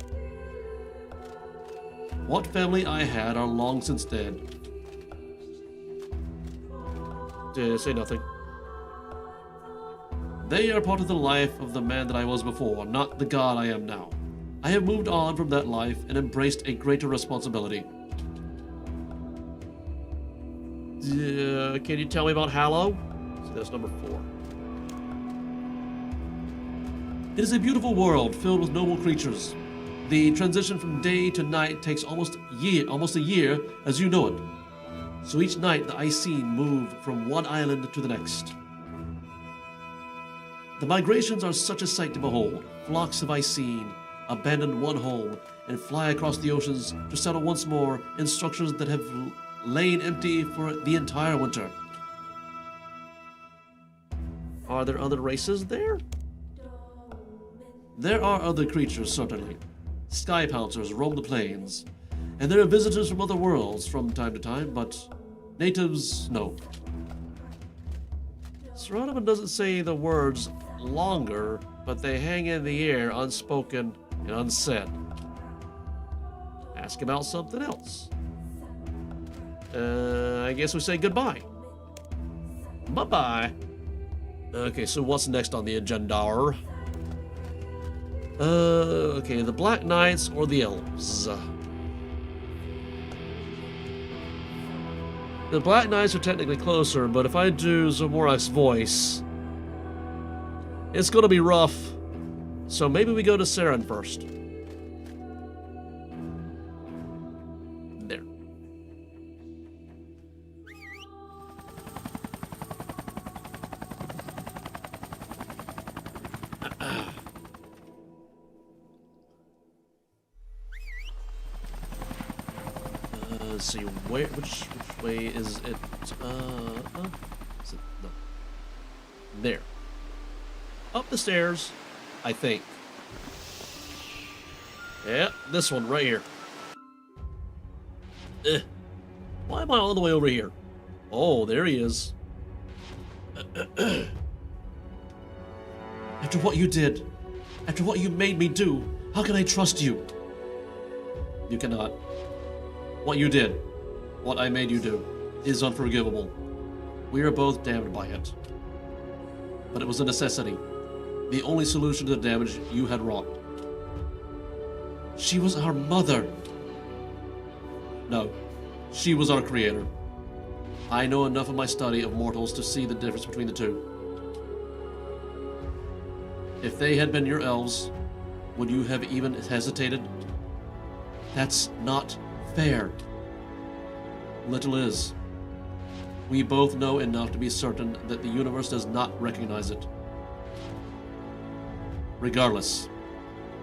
What family I had are long since dead. Say nothing. They are part of the life of the man that I was before, not the god I am now. I have moved on from that life and embraced a greater responsibility. Can you tell me about Hallow? So that's number 4. It is a beautiful world filled with noble creatures. The transition from day to night takes almost a year as you know it. So each night the Icene move from one island to the next. The migrations are such a sight to behold. Flocks of Icene abandon one home and fly across the oceans to settle once more in structures that have lain empty for the entire winter. Are there other races there? There are other creatures, certainly. Sky pouncers roam the plains, and there are visitors from other worlds from time to time, but natives, no. Seratoman doesn't say the words longer, but they hang in the air unspoken and unsaid. Ask about something else. I guess we say goodbye. Bye-bye. Okay, so what's next on the agenda? Okay, the Black Knights or the Elves? The Black Knights are technically closer, but if I do Zamorak's voice, it's gonna be rough. So maybe we go to Saren first. There. Let's see, which way is it? Is it no. There. Up the stairs, I think. Yeah, this one right here. Why am I all the way over here? Oh, there he is. After what you did, after what you made me do, how can I trust you? You cannot. What you did, what I made you do, is unforgivable. We are both damned by it. But it was a necessity. The only solution to the damage you had wrought. She was our mother. No, she was our creator. I know enough of my study of mortals to see the difference between the two. If they had been your elves, would you have even hesitated? That's not fair. Little is. We both know enough to be certain that the universe does not recognize it. Regardless,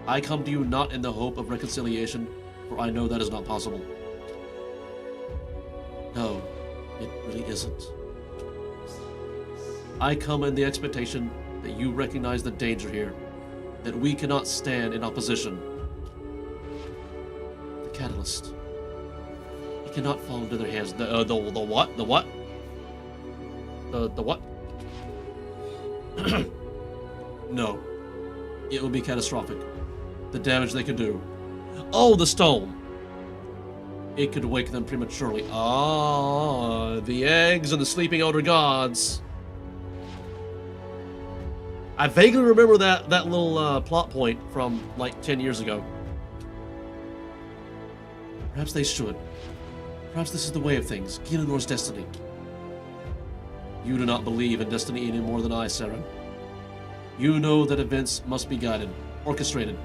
I come to you not in the hope of reconciliation, for I know that is not possible. No, it really isn't. I come in the expectation that you recognize the danger here, that we cannot stand in opposition. The catalyst. It cannot fall into their hands. The what? The what? The what? No. It would be catastrophic. The damage they could do. Oh, the stone! It could wake them prematurely. Ah, the eggs and the sleeping elder gods. I vaguely remember that little plot point from like 10 years ago. Perhaps they should. Perhaps this is the way of things. Gielinnor's destiny. You do not believe in destiny any more than I, Saren. You know that events must be guided, orchestrated.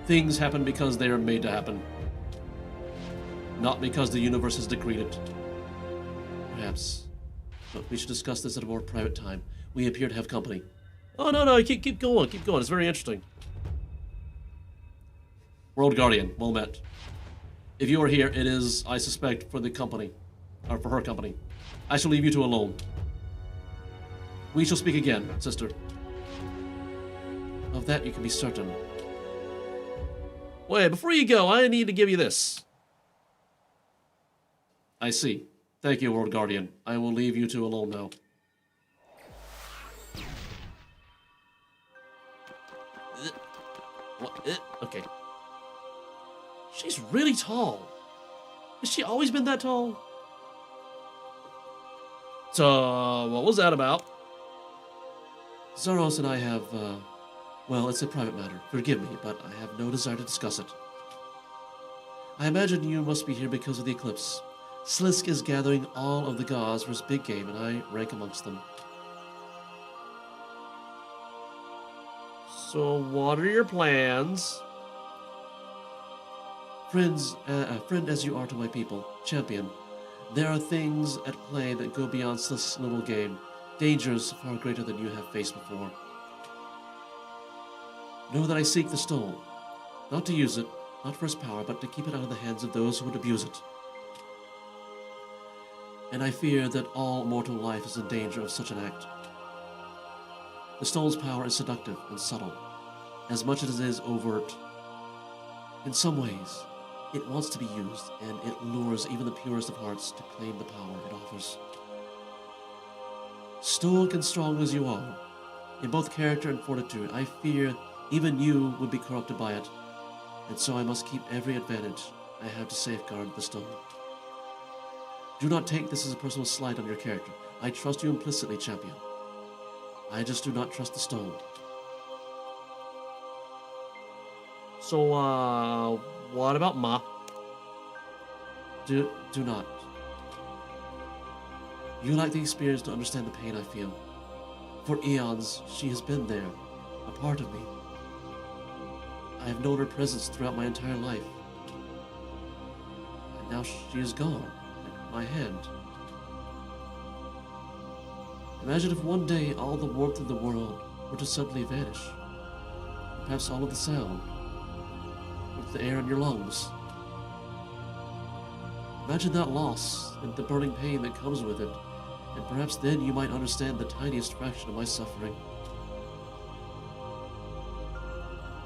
Things happen because they are made to happen. Not because the universe has decreed it. Perhaps. But we should discuss this at a more private time. We appear to have company. Oh, no, keep going, keep going. It's very interesting. World Guardian, well met. If you are here, it is, I suspect, for the company. Or for her company. I shall leave you two alone. We shall speak again, sister. Of that you can be certain. Wait, before you go, I need to give you this. I see. Thank you, World Guardian. I will leave you two alone now. What? Okay. She's really tall. Has she always been that tall? So, what was that about? Zaros and I have, well, it's a private matter. Forgive me, but I have no desire to discuss it. I imagine you must be here because of the eclipse. Sliske is gathering all of the gods for his big game, and I rank amongst them. So, what are your plans? Friend as you are to my people, champion, there are things at play that go beyond Sliske's little game. Dangers far greater than you have faced before. Know that I seek the stone, not to use it, not for its power, but to keep it out of the hands of those who would abuse it. And I fear that all mortal life is in danger of such an act. The stone's power is seductive and subtle, as much as it is overt. In some ways, it wants to be used, and it lures even the purest of hearts to claim the power it offers. Stoic and strong as you are, in both character and fortitude, I fear even you would be corrupted by it, and so I must keep every advantage I have to safeguard the stone. Do not take this as a personal slight on your character. I trust you implicitly, champion. I just do not trust the stone. So, what about Ma? Do not. You lack the experience to understand the pain I feel. For eons, she has been there, a part of me. I have known her presence throughout my entire life. And now she is gone, like my hand. Imagine if one day all the warmth of the world were to suddenly vanish. Perhaps all of the sound, with the air in your lungs. Imagine that loss and the burning pain that comes with it, and perhaps then you might understand the tiniest fraction of my suffering.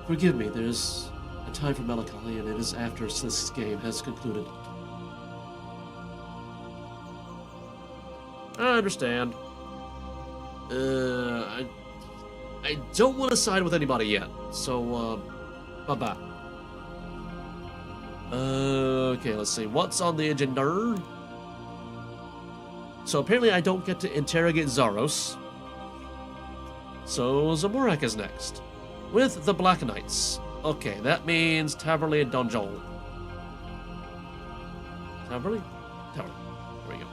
Forgive me, there is a time for melancholy, and it is after Sliske's game has concluded. I understand. I don't want to side with anybody yet, so, bye-bye. Okay, let's see. What's on the agenda? So apparently I don't get to interrogate Zaros. So Zamorak is next. With the Black Knights. Okay, that means Taverley Donjon. Taverley? Taverley. There we go.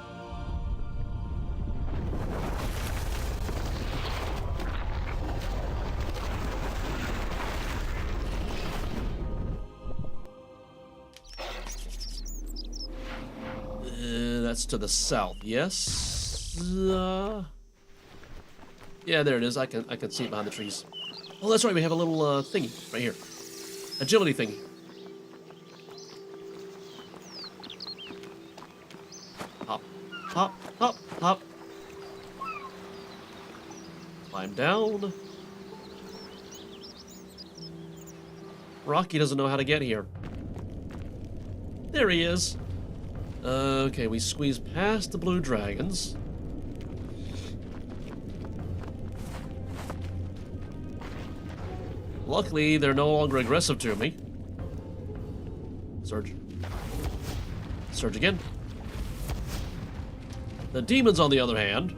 That's to the south, yes? Yeah, there it is. I can see it behind the trees. Oh, that's right. We have a little thingy right here. Agility thingy. Hop, hop, hop, hop. Climb down. Rocky doesn't know how to get here. There he is. Okay, we squeeze past the blue dragons. Luckily, they're no longer aggressive to me. Surge. Surge again. The demons, on the other hand,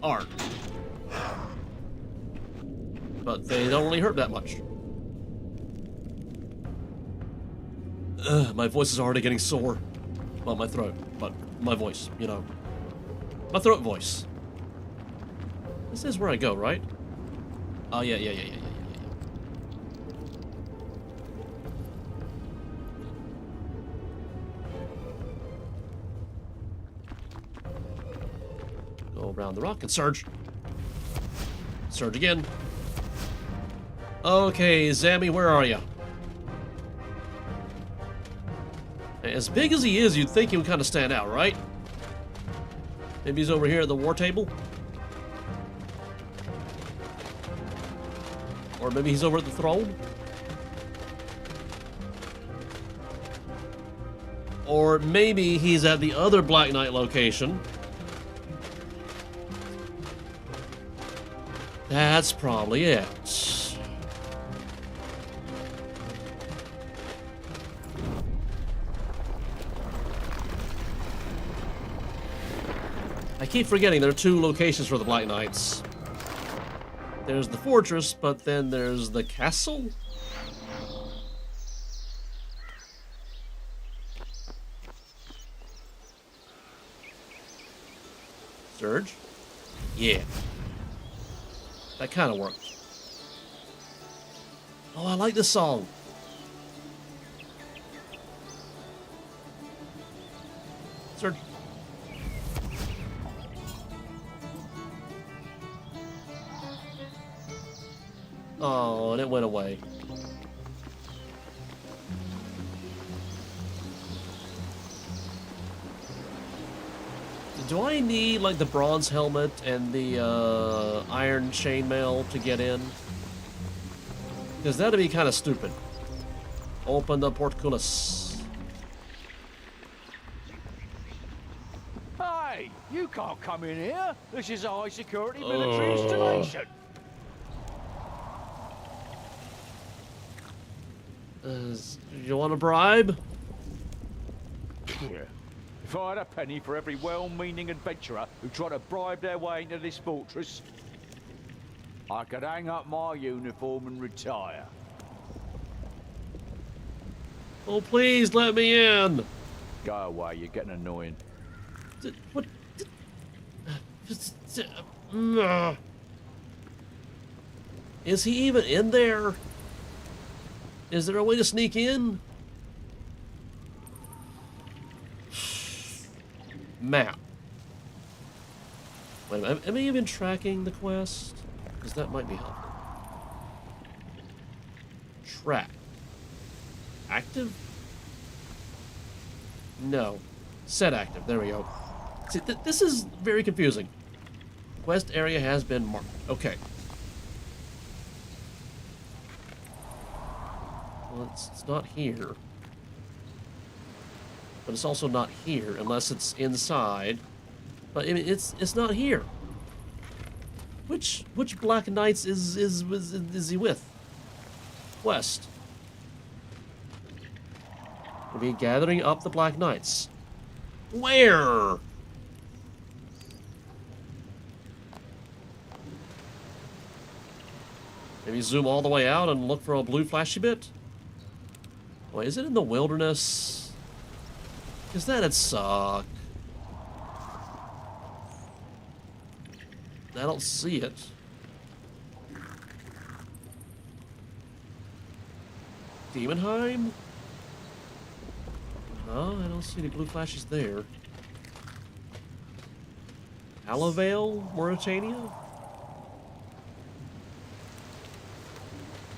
aren't. But they don't really hurt that much. My voice is already getting sore. Well, my throat, but my voice, you know. My throat voice. This is where I go, right? Oh, yeah. Go around the rock and surge. Surge again. Okay, Zammy, where are you? As big as he is, you'd think he would kind of stand out, right? Maybe he's over here at the war table? Or maybe he's over at the throne? Or maybe he's at the other Black Knight location. That's probably it. I keep forgetting there are two locations for the Black Knights. There's the fortress, but then there's the castle? Surge? Yeah. That kind of worked. Oh, I like this song. Surge. Oh, and it went away. Do I need, like, the bronze helmet and the iron chainmail to get in? Because that'd be kind of stupid. Open the portcullis. Hey, you can't come in here. This is a high security military installation. You want a bribe? If I had a penny for every well-meaning adventurer who tried to bribe their way into this fortress, I could hang up my uniform and retire. Oh, please let me in. Go away, you're getting annoying. What? Is he even in there? Is there a way to sneak in? Map. Wait a minute, am I even tracking the quest? Because that might be helpful. Track. Active? No. Set active, there we go. See, this is very confusing. Quest area has been marked. Okay. Well, it's not here. But it's also not here, unless it's inside. But I mean, it's not here. Which Black Knights is he with? West. We'll be gathering up the Black Knights. Where? Maybe zoom all the way out and look for a blue flashy bit? Wait, is it in the wilderness? Because that'd suck. I don't see it. Demonheim? No, I don't see any blue flashes there. Alavale, Mauritania?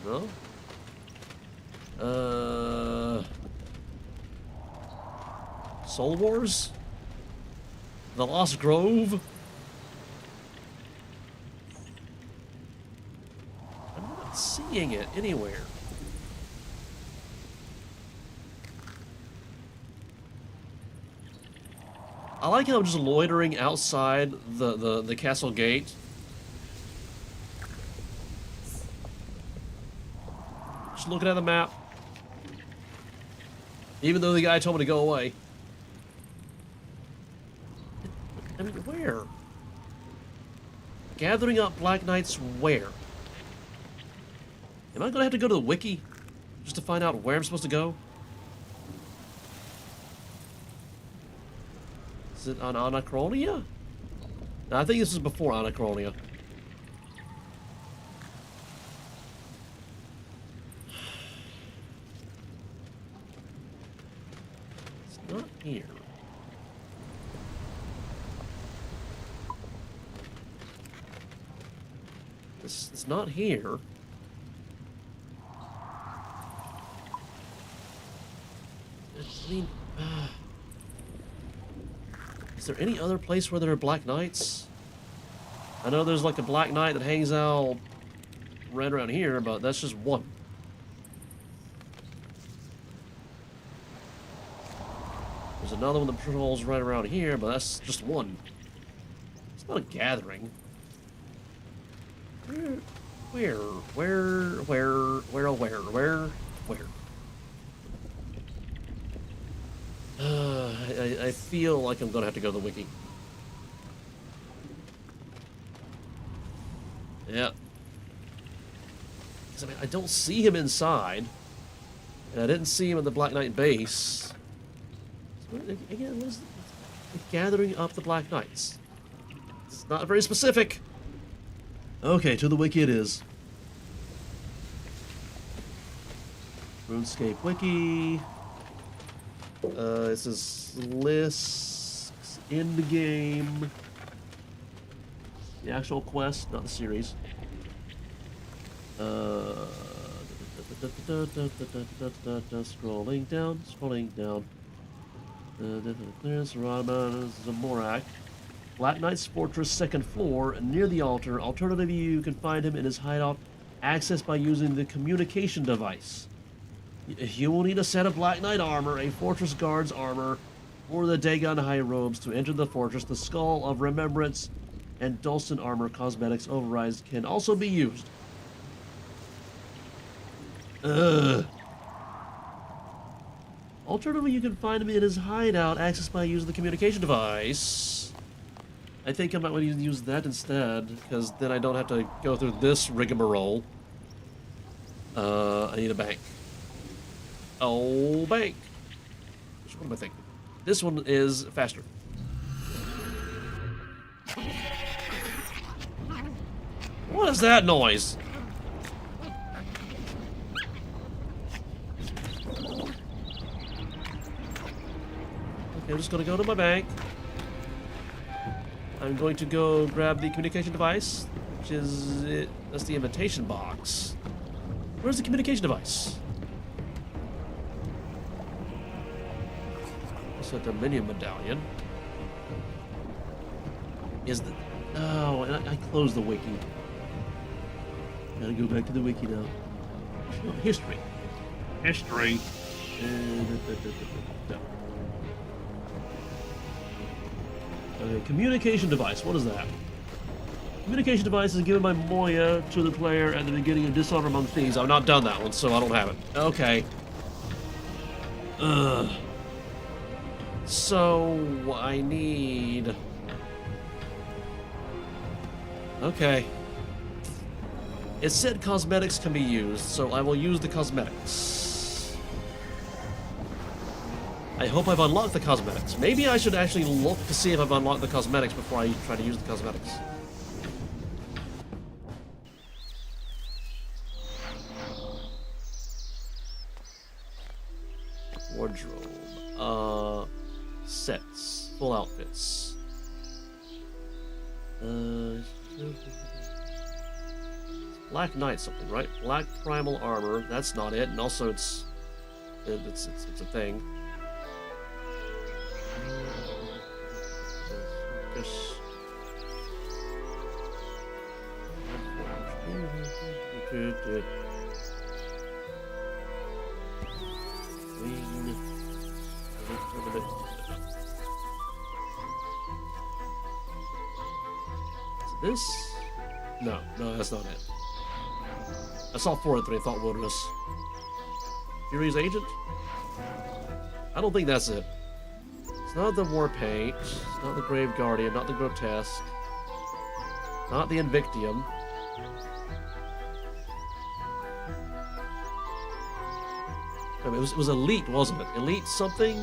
No? Soul Wars? The Lost Grove? I'm not seeing it anywhere. I like how I'm just loitering outside the castle gate. Just looking at the map. Even though the guy told me to go away. I mean, where? Gathering up Black Knights where? Am I gonna have to go to the wiki just to find out where I'm supposed to go? Is it on Anachronia? No, I think this is before Anachronia. It's not here. It's not here. I mean, is there any other place where there are Black Knights? I know there's like a Black Knight that hangs out right around here, but that's just one. There's another one that patrols right around here, but that's just one. It's not a gathering. Where? I feel like I'm gonna have to go to the wiki. Yeah. Because I mean, I don't see him inside, and I didn't see him at the Black Knight base. So, again, what is the gathering up the Black Knights? It's not very specific. Okay, to the wiki it is. Runescape wiki. This is Sliske Endgame. The actual quest, not the series. Scrolling down. Clearance, Rama, Zamorak. Black Knight's Fortress, second floor, near the altar. Alternatively, you can find him in his hideout, accessed by using the communication device. You will need a set of Black Knight armor, a Fortress Guard's armor, or the Dagon High robes to enter the fortress. The Skull of Remembrance and Dulcin armor cosmetics overrides can also be used. Alternatively, you can find him in his hideout, accessed by using the communication device. I think I might want to use that instead, because then I don't have to go through this rigmarole. I need a bank. Oh, bank. Which one am I thinking? This one is faster. What is that noise? Okay, I'm just gonna go to my bank. I'm going to go grab the communication device, which is it. That's the invitation box. Where's the communication device? It's a Dominion medallion. Is the... Oh, and I closed the wiki. Gotta go back to the wiki now. Oh, history. History. Okay, communication device. What is that? Communication device is given by Moya to the player at the beginning of Dishonor Among Thieves. I've not done that one, so I don't have it. Okay. Ugh. So, I need... Okay. It said cosmetics can be used, so I will use the cosmetics. I hope I've unlocked the cosmetics. Maybe I should actually look to see if I've unlocked the cosmetics before I try to use the cosmetics. Wardrobe. Sets. Full outfits. Black Knight something, right? Black Primal Armor. That's not it. And also it's a thing. This? No, that's not it. I saw 4 and 3 and thought Wilderness. Fury's Agent? I don't think that's it. It's not the War Paint. It's not the Grave Guardian. Not the Grotesque. Not the Invictium. I mean, it was Elite, wasn't it? Elite something?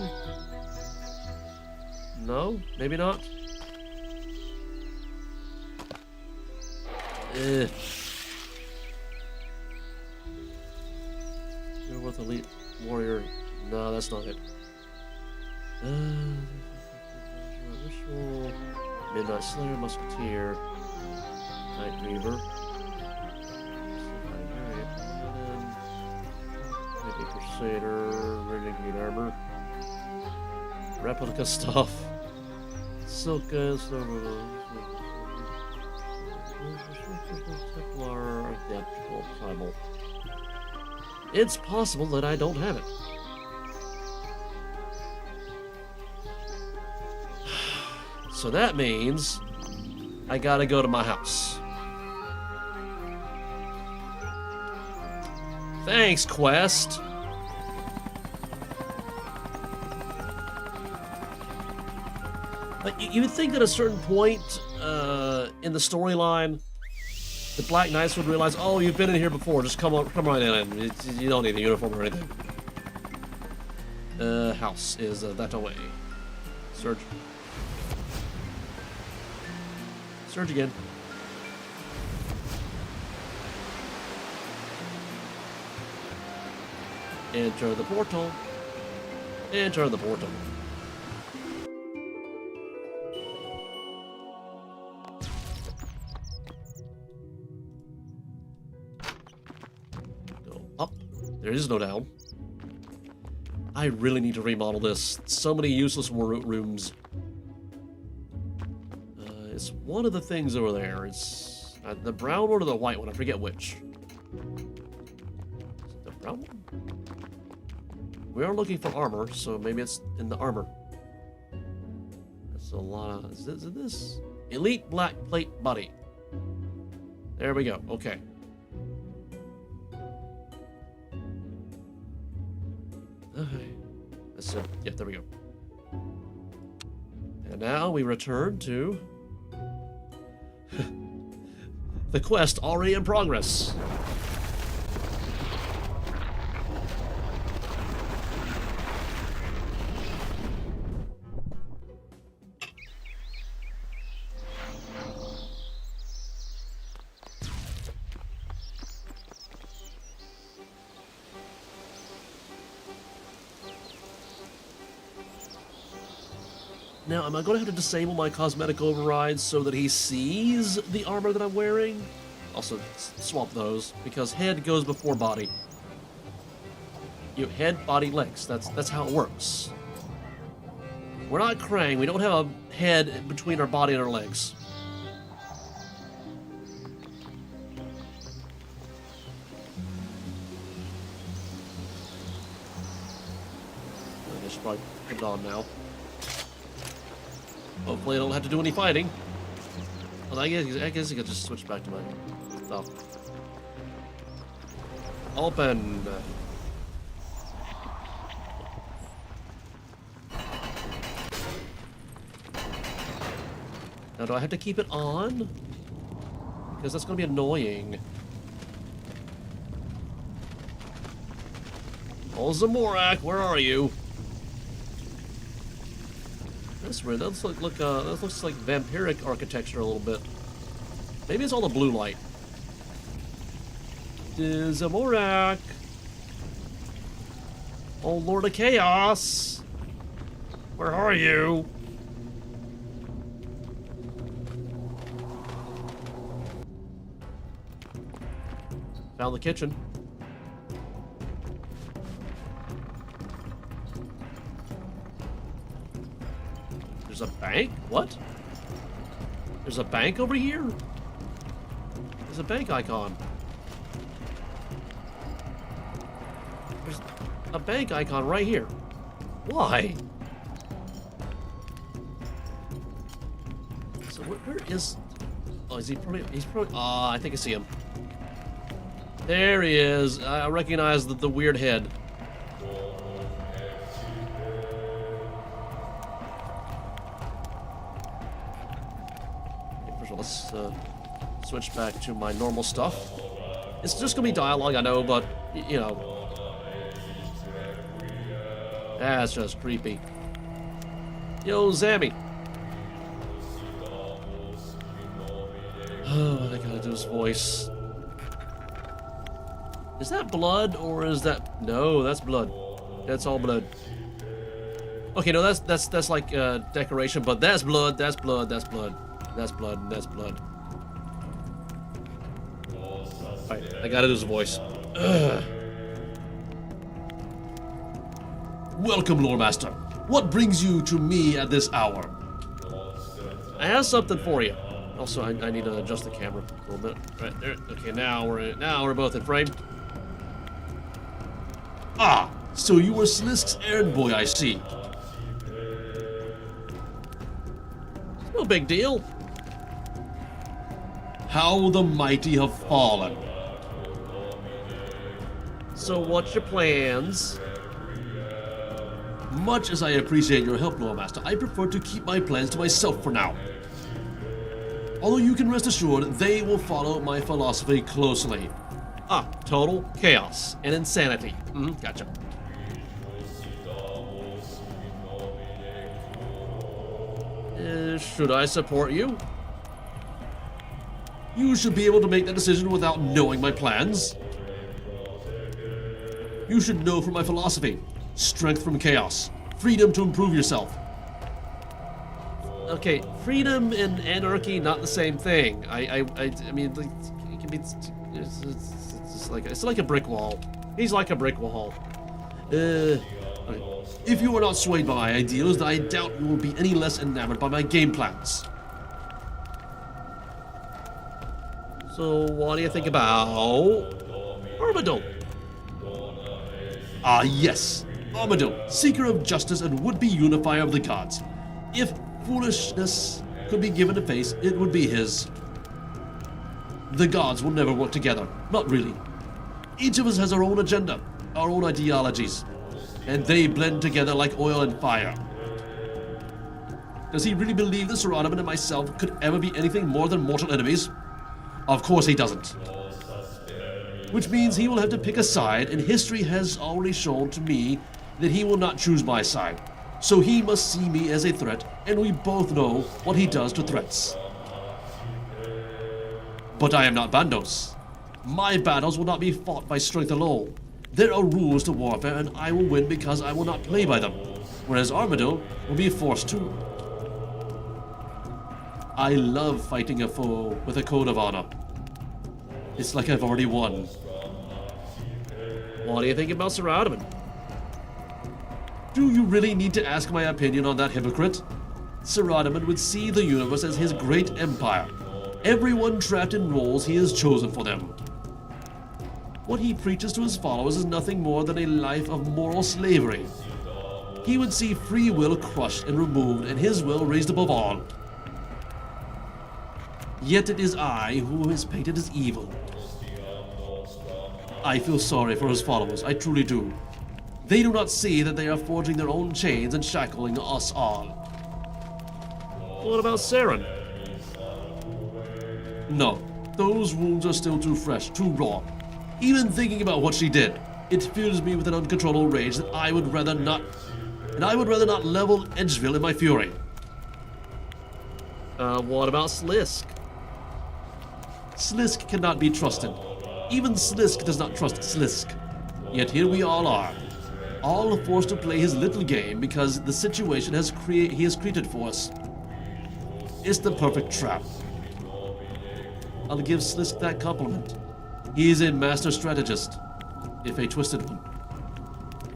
No? Maybe not? You're with Elite Warrior. No, that's not it. Ritual. Midnight Slayer, Musketeer. Night Reaver. Mighty Crusader. Renegade Armor. Replica stuff. Silka, Templar, Theatrical, Primal. It's possible that I don't have it. So that means I gotta go to my house. Thanks, Quest. Like, you would think that at a certain point in the storyline, the Black Knights would realize, oh, you've been in here before, just come right in. You don't need a uniform or anything. House is that away. Surge. Surge again. Enter the portal. Enter the portal. Go up. There is no down. I really need to remodel this. So many useless rooms. It's one of the things over there. It's the brown one or the white one. I forget which. Is it the brown one? We are looking for armor, so maybe it's in the armor. That's a lot of... Is it this? Elite Black Plate Body. There we go. Okay. Okay. That's it. Yeah, there we go. And now we return to... the quest already in progress. Now, am I going to have to disable my cosmetic overrides so that he sees the armor that I'm wearing? Also, swap those, because head goes before body. You head, body, legs. That's how it works. We're not Krang. We don't have a head between our body and our legs. I should probably put it on now. Hopefully I don't have to do any fighting. Well, I guess I could just switch back to my stuff. Open. Now, do I have to keep it on? Because that's going to be annoying. Oh, Zamorak, where are you? That's weird. That looks like vampiric architecture a little bit. Maybe it's all the blue light. Zamorak. Oh, Lord of Chaos. Where are you? Found the kitchen. There's a bank? What? There's a bank over here? There's a bank icon. There's a bank icon right here. Why? So where is... Oh, is he probably... He's probably... I think I see him. There he is. I recognize the weird head. Okay, first of all, let's switch back to my normal stuff. It's just gonna be dialogue, I know, but you know, that's just creepy. Yo, Zammy. Oh, I gotta do his voice. Is that blood or is that... No, that's blood. That's all blood. Okay, no, that's like decoration, but that's blood, that's blood, that's blood. That's blood, that's blood. Alright, I gotta do his voice. Ugh. Welcome, Loremaster. What brings you to me at this hour? I have something for you. Also, I need to adjust the camera a little bit. Right there. Okay, now we're both in frame. Ah, so you were Sliske's errand boy, I see. No big deal. How the mighty have fallen. So what's your plans? Much as I appreciate your help, Loremaster, I prefer to keep my plans to myself for now. Although you can rest assured, they will follow my philosophy closely. Ah, total chaos and insanity. Gotcha. Should I support you? You should be able to make that decision without knowing my plans. You should know from my philosophy. Strength from chaos. Freedom to improve yourself. Okay, freedom and anarchy, not the same thing. I mean, it can be... It's like a brick wall. He's like a brick wall. Okay. If you are not swayed by my ideals, then I doubt you will be any less enamored by my game plans. So, what do you think about Armadillo? Ah, yes. Armadillo, seeker of justice and would-be unifier of the gods. If foolishness could be given a face, it would be his. The gods will never work together. Not really. Each of us has our own agenda, our own ideologies, and they blend together like oil and fire. Does he really believe that Sir Ottoman and myself could ever be anything more than mortal enemies? Of course he doesn't. Which means he will have to pick a side, and history has already shown to me that he will not choose my side. So he must see me as a threat, and we both know what he does to threats. But I am not Bandos. My battles will not be fought by strength alone. There are rules to warfare, and I will win because I will not play by them, whereas Armadillo will be forced to. I love fighting a foe with a code of honor. It's like I've already won. What do you think about Sir Ottoman? Do you really need to ask my opinion on that hypocrite? Sir Ottoman would see the universe as his great empire. Everyone trapped in roles he has chosen for them. What he preaches to his followers is nothing more than a life of moral slavery. He would see free will crushed and removed, and his will raised above all. Yet it is I who is painted as evil. I feel sorry for his followers, I truly do. They do not see that they are forging their own chains and shackling us all. What about Saren? No, those wounds are still too fresh, too raw. Even thinking about what she did, it fills me with an uncontrollable rage that I would rather not level Edgeville in my fury. What about Sliske? Sliske cannot be trusted. Even Sliske does not trust Sliske. Yet here we all are, all forced to play his little game because the situation he has created for us. It's the perfect trap. I'll give Sliske that compliment. He is a master strategist, if a twisted one.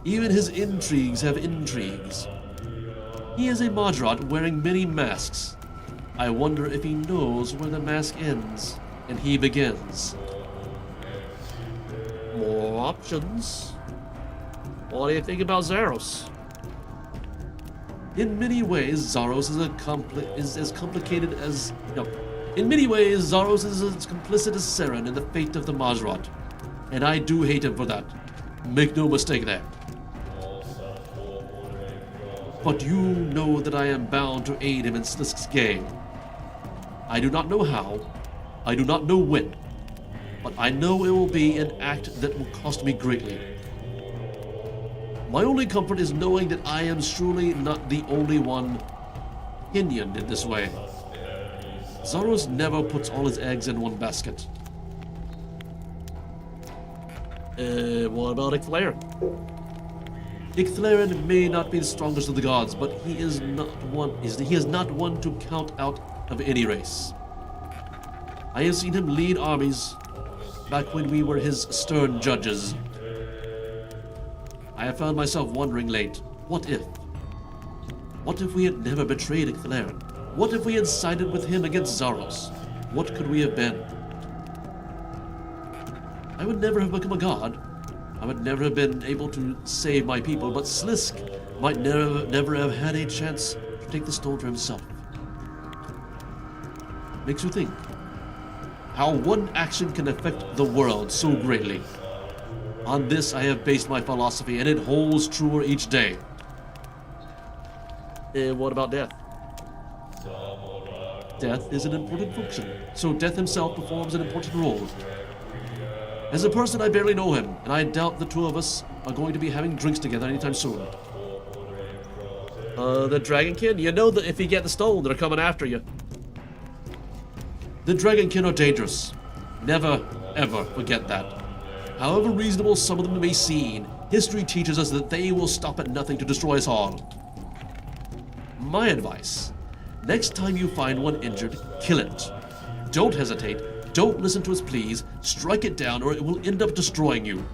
Even his intrigues have intrigues. He is a Modrot wearing many masks. I wonder if he knows where the mask ends and he begins. More options. What do you think about Zaros? In many ways, Zaros is as complicated as... No. In many ways, Zaros is as complicit as Saren in the fate of the Modrot. And I do hate him for that. Make no mistake there. But you know that I am bound to aid him in Sliske's game. I do not know how, I do not know when, but I know it will be an act that will cost me greatly. My only comfort is knowing that I am surely not the only one pinioned in this way. Zaros never puts all his eggs in one basket. What about Icthlaren? Icthlaren may not be the strongest of the gods, but he is not one to count out of any race. I have seen him lead armies back when we were his stern judges. I have found myself wondering late, what if? What if we had never betrayed Icthlaren? What if we had sided with him against Zaros? What could we have been? I would never have become a god. I would never have been able to save my people, but Sliske might never have had a chance to take the stone for himself. Makes you think how one action can affect the world so greatly. On this I have based my philosophy, and it holds truer each day. What about death? Death is an important function, so Death himself performs an important role. As a person, I barely know him, and I doubt the two of us are going to be having drinks together anytime soon. The Dragonkin? You know that if you get the stone, they're coming after you. The Dragonkin are dangerous. Never, ever forget that. However reasonable some of them may seem, history teaches us that they will stop at nothing to destroy us all. My advice, next time you find one injured, kill it. Don't hesitate. Don't listen to his pleas, strike it down, or it will end up destroying you.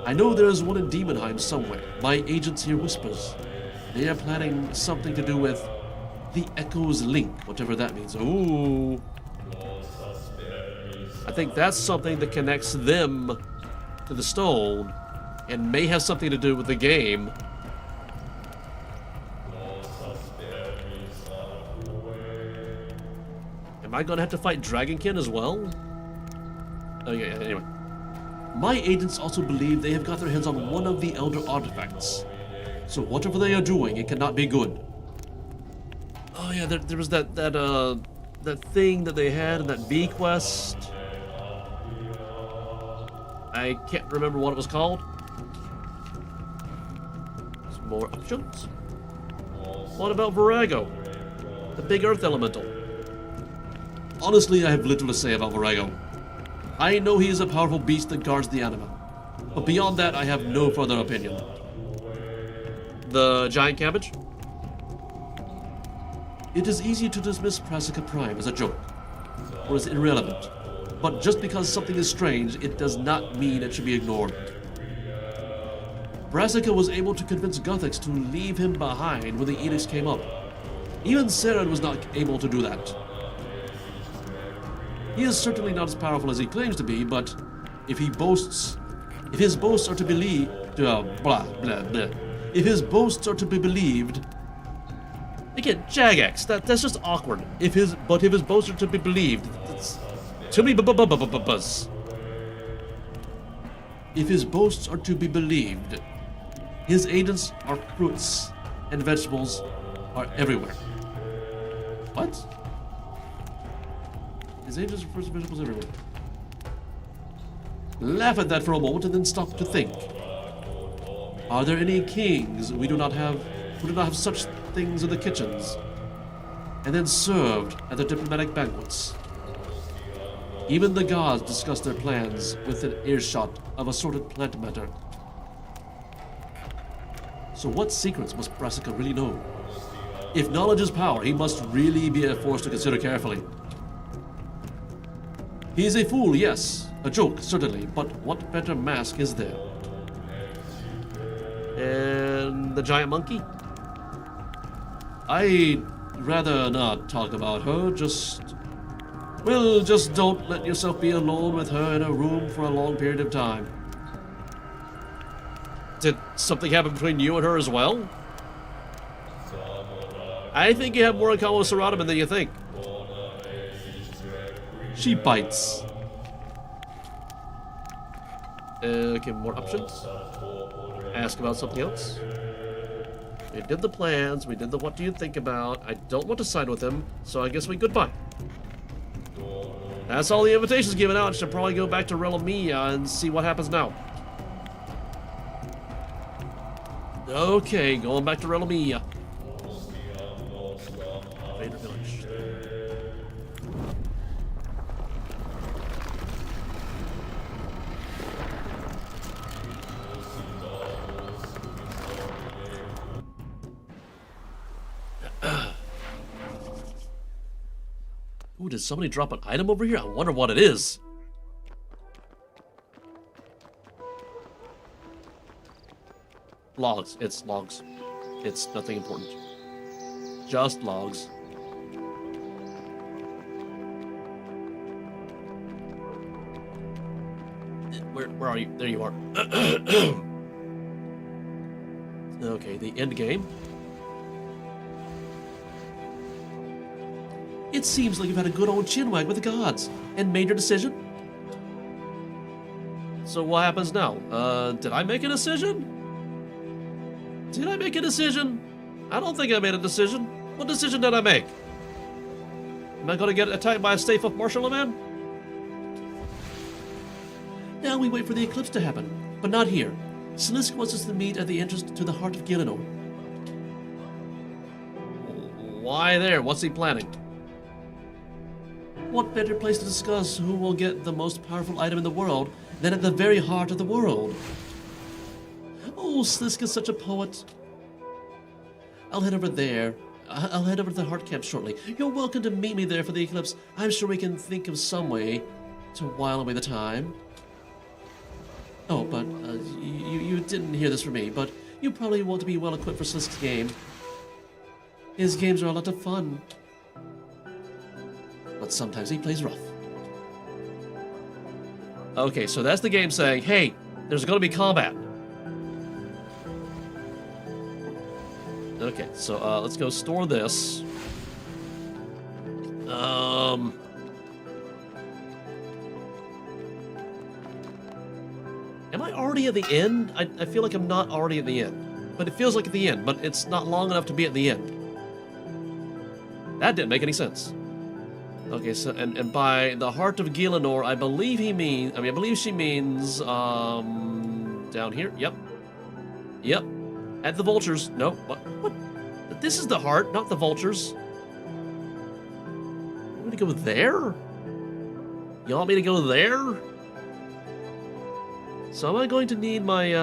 I know there is one in Demonheim somewhere. My agents hear whispers. They are planning something to do with the Echo's Link, whatever that means. Ooh. I think that's something that connects them to the stone and may have something to do with the game. Am I gonna have to fight Dragonkin as well? Okay, anyway. My agents also believe they have got their hands on one of the Elder Artifacts. So whatever they are doing, it cannot be good. Oh yeah, there was that thing that they had in that B quest. I can't remember what it was called. Some more options. What about Virago? The big earth elemental. Honestly, I have little to say about Virago. I know he is a powerful beast that guards the anima. But beyond that, I have no further opinion. The giant cabbage? It is easy to dismiss Brassica Prime as a joke, or as irrelevant. But just because something is strange, it does not mean it should be ignored. Brassica was able to convince Guthix to leave him behind when the edicts came up. Even Saren was not able to do that. He is certainly not as powerful as he claims to be, but if his boasts are to believe, if his boasts are to be believed, Again, Jagex, that's just awkward. If his boasts are to be believed, that's to be buzz. If his boasts are to be believed, his agents are fruits and vegetables are everywhere. What? His agents are fruits and vegetables everywhere. Laugh at that for a moment and then stop to think. Are there any kings who do not have such things in the kitchens and then served at their diplomatic banquets? Even the gods discuss their plans within earshot of assorted plant matter. So what secrets must Brassica really know? If knowledge is power, he must really be a force to consider carefully. He is a fool, yes. A joke, certainly. But what better mask is there? And the giant monkey? I'd rather not talk about her, just don't let yourself be alone with her in a room for a long period of time. Did something happen between you and her as well? I think you have more in common with Saradaman than you think. She bites. Okay, more options. Ask about something else. We did the plans, we did the what do you think about. I don't want to side with him, so I guess we goodbye. That's all the invitations given out. Should probably go back to Relamia and see what happens now. Okay, going back to Relamia. Vader Village. Ooh, did somebody drop an item over here? I wonder what it is. Logs. It's logs. It's nothing important. Just logs. Where are you? There you are. Okay, the end game. It seems like you've had a good old chinwag with the gods and made your decision. So what happens now? Did I make a decision? Did I make a decision? I don't think I made a decision. What decision did I make? Am I gonna get attacked by a Staff of Marshal Man? Now we wait for the eclipse to happen, but not here. Sliske wants us to meet at the entrance to the heart of Gielinor. Why there? What's he planning? What better place to discuss who will get the most powerful item in the world than at the very heart of the world? Oh, Sliske is such a poet. I'll head over there. I'll head over to the Heart Camp shortly. You're welcome to meet me there for the eclipse. I'm sure we can think of some way to while away the time. Oh, but you didn't hear this from me, but you probably want to be well equipped for Sliske's game. His games are a lot of fun. But sometimes he plays rough. Okay, so that's the game saying, hey, there's going to be combat. Okay, so let's go store this. Am I already at the end? I feel like I'm not already at the end. But it feels like at the end, but it's not long enough to be at the end. That didn't make any sense. Okay, so and by the heart of Gielinor, I believe she means down here. Yep. At the vultures. No, what? This is the heart, not the vultures. You want me to go there? You want me to go there? So am I going to need my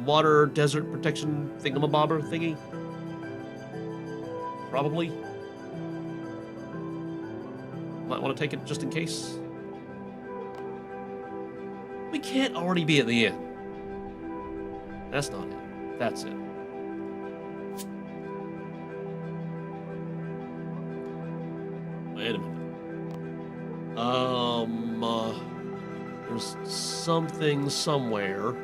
water desert protection thingamabobber thingy? Probably. Might want to take it just in case. We can't already be at the end. That's not it. That's it. Wait a minute. There's something somewhere.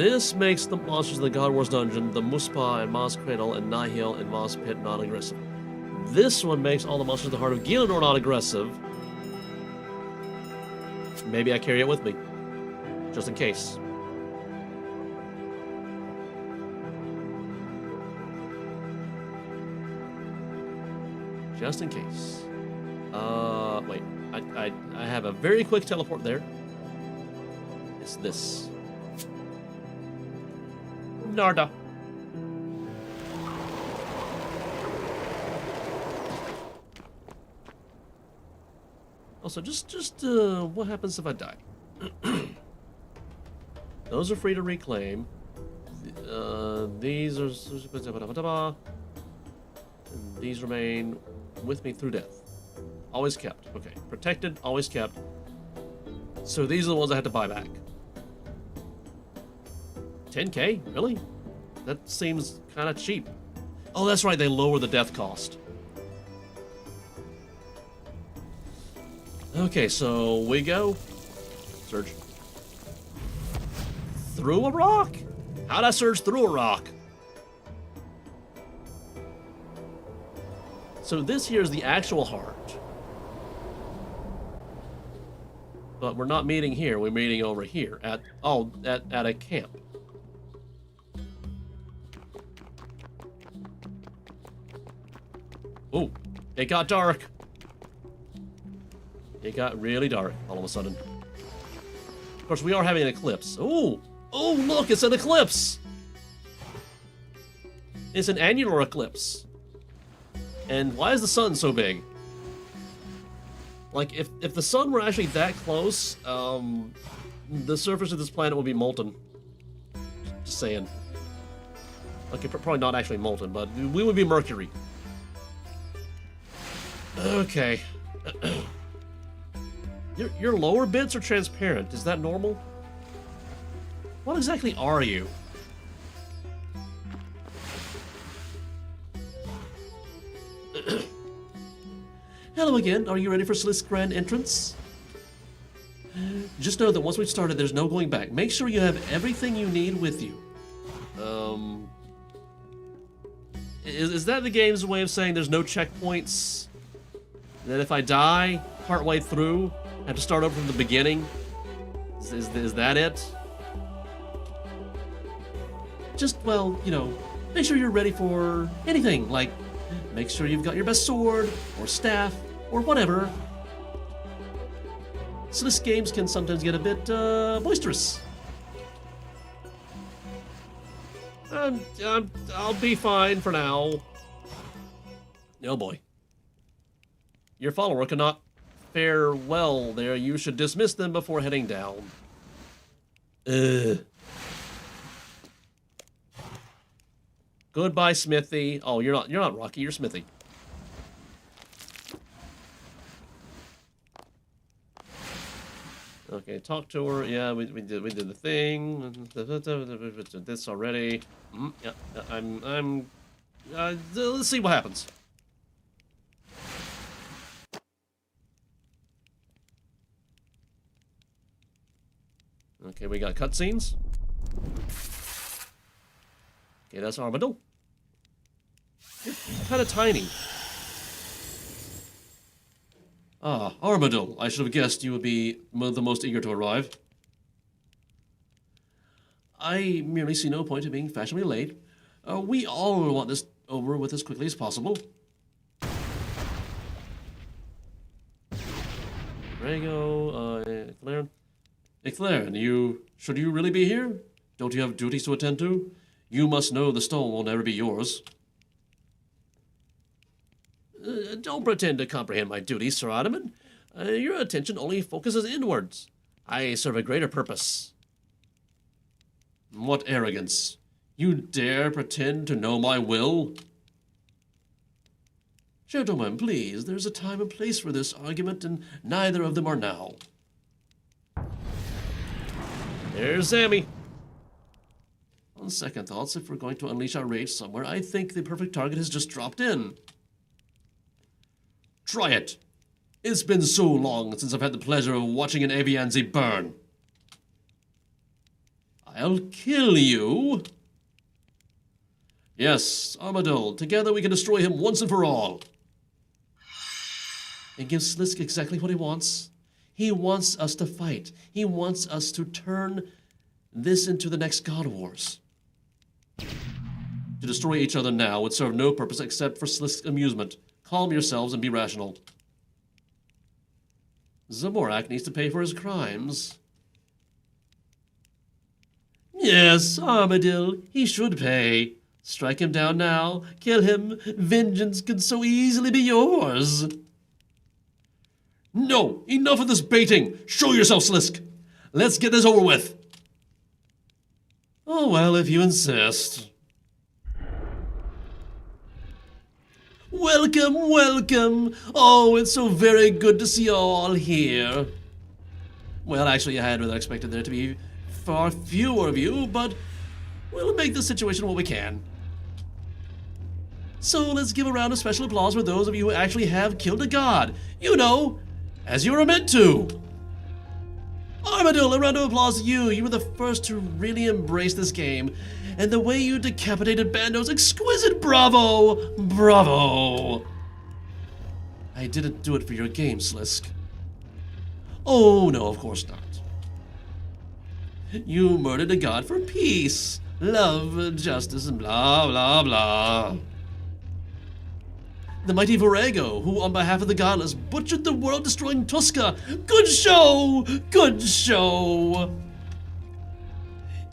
This makes the monsters in the God Wars dungeon, the Muspa and Maz Cradle and Nihil and Maz Pit non-aggressive. This one makes all the monsters in the Heart of Gielinor non-aggressive. Maybe I carry it with me, just in case. Just in case. Wait. I have a very quick teleport there. It's this. Narda. Also, just what happens if I die? Those are free to reclaim. These are... And these remain with me through death. Always kept. Okay. Protected, always kept. So these are the ones I had to buy back. 10k? Really? That seems kind of cheap. Oh, that's right. They lower the death cost. Okay, so we go. Surge. Through a rock? How'd I surge through a rock? So this here is the actual heart. But we're not meeting here, we're meeting over here at a camp. Ooh, it got dark. It got really dark all of a sudden. Of course, we are having an eclipse. Ooh, oh look, it's an eclipse. It's an annular eclipse. And why is the sun so big? Like, if the sun were actually that close, the surface of this planet would be molten. Just saying. Okay, probably not actually molten, but we would be Mercury. Okay. Your lower bits are transparent. Is that normal? What exactly are you? Hello again. Are you ready for Sliske grand entrance? Just know that once we've started, there's no going back. Make sure you have everything you need with you. Is that the game's way of saying there's no checkpoints? That if I die partway through, I have to start over from the beginning? Is that it? Just, well, you know, make sure you're ready for anything. Like, make sure you've got your best sword, or staff, or whatever. Sliske games can sometimes get a bit boisterous. I'll be fine for now. Oh boy. Your follower cannot fare well there. You should dismiss them before heading down. Goodbye, Smithy. Oh, you're not Rocky, you're Smithy. Okay, talk to her. Yeah, we did the thing. This already. Yeah, let's see what happens. Okay, we got cutscenes. Okay, that's Armadillo. You're kind of tiny. Ah, Armadillo. I should have guessed you would be the most eager to arrive. I merely see no point in being fashionably late. We all want this over with as quickly as possible. Rego, Eclairen. Eclairen, should you really be here? Don't you have duties to attend to? You must know the stone will never be yours. Don't pretend to comprehend my duties, Sir Ottoman. Your attention only focuses inwards. I serve a greater purpose. What arrogance! You dare pretend to know my will? Gentlemen, please, there's a time and place for this argument, and neither of them are now. There's Sammy. On second thoughts, if we're going to unleash our rage somewhere, I think the perfect target has just dropped in. Try it. It's been so long since I've had the pleasure of watching an Avianzi burn. I I'll kill you. Yes, Armadillo, together we can destroy him once and for all. And give Sliske exactly what he wants. He wants us to fight. He wants us to turn this into the next God Wars. To destroy each other now would serve no purpose except for Sliske's amusement. Calm yourselves and be rational. Zamorak needs to pay for his crimes. Yes, Armadillo, he should pay. Strike him down now. Kill him. Vengeance can so easily be yours. No, enough of this baiting. Show yourself, Sliske. Let's get this over with. Oh, well, if you insist. Welcome, welcome. Oh, it's so very good to see you all here. Well, actually, I had rather expected there to be far fewer of you, but we'll make the situation what we can. So let's give a round of special applause for those of you who actually have killed a god. You know, as you were meant to. Armadillo, a round of applause to you. You were the first to really embrace this game. And the way you decapitated Bando's exquisite. Bravo! Bravo! I didn't do it for your game, Sliske. Oh, no, of course not. You murdered a god for peace, love, justice, and blah, blah, blah. The mighty Vorego, who on behalf of the godless butchered the world-destroying Tuska. Good show! Good show!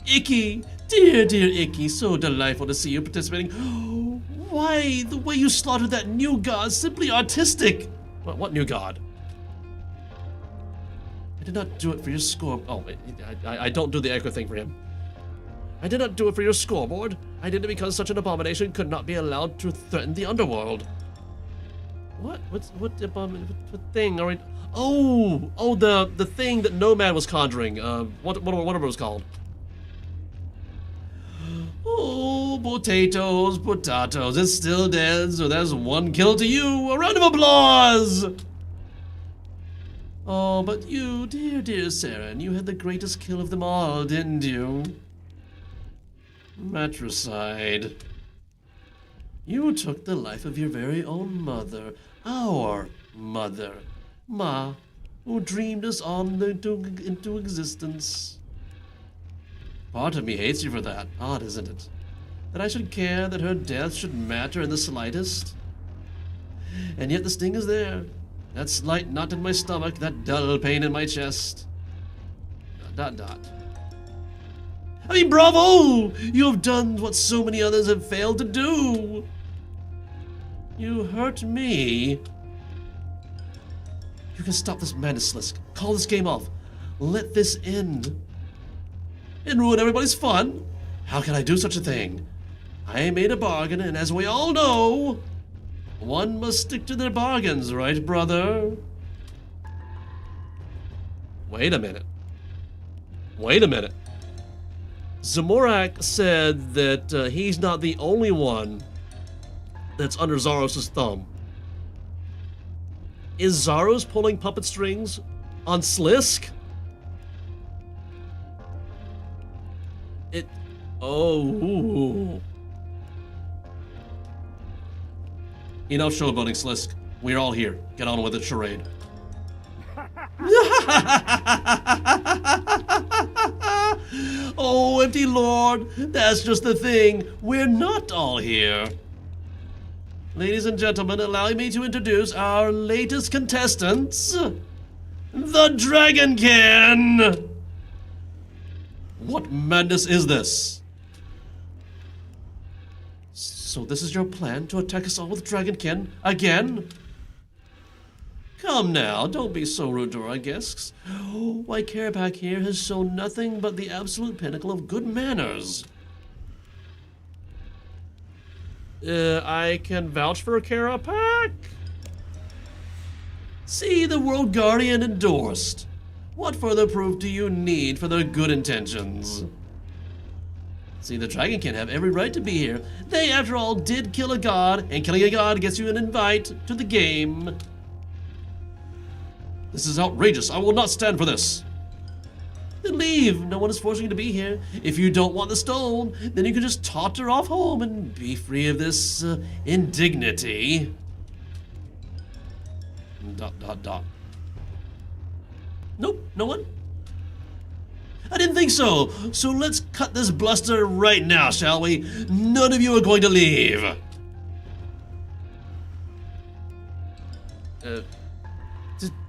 Icky, dear, dear Icky, so delightful to see you participating. Why, the way you slaughtered that new god, simply artistic. What new god? I did not do it for your score. Oh, I don't do the echo thing for him. I did not do it for your scoreboard. I did it because such an abomination could not be allowed to threaten the underworld. What thing are we? Oh, the thing that Nomad was conjuring. Whatever it was called. Oh, potatoes, it's still dead, so there's one kill to you. A round of applause! Oh, but you, dear, dear Saren, you had the greatest kill of them all, didn't you? Matricide. You took the life of your very own mother, our mother, Ma, who dreamed us on into existence. Part of me hates you for that. Odd, isn't it? That I should care that her death should matter in the slightest. And yet the sting is there. That slight knot in my stomach, that dull pain in my chest. ... I mean, bravo! You have done what so many others have failed to do. You hurt me. You can stop this madness, Sliske. Call this game off. Let this end. And ruin everybody's fun? How can I do such a thing? I made a bargain, and as we all know, one must stick to their bargains, right, brother? Wait a minute. Wait a minute. Zamorak said that he's not the only one that's under Zaros' thumb. Is Zaros pulling puppet strings on Sliske? Oh. Enough showboating, Sliske. We're all here. Get on with it, charade. Oh, empty lord, that's just the thing. We're not all here. Ladies and gentlemen, allow me to introduce our latest contestants, the Dragonkin. What madness is this? So this is your plan, to attack us all with Dragonkin again? Come now, don't be so rude to our guests. Why, Carapac here has shown nothing but the absolute pinnacle of good manners. I can vouch for Carapac. See, the World Guardian endorsed. What further proof do you need for their good intentions? See, the Dragonkin have every right to be here. They, after all, did kill a god, and killing a god gets you an invite to the game. This is outrageous. I will not stand for this. then leave. No one is forcing you to be here. If you don't want the stone, then you can just totter off home and be free of this indignity. ... Nope, no one? I didn't think so. So let's cut this bluster right now, shall we? None of you are going to leave.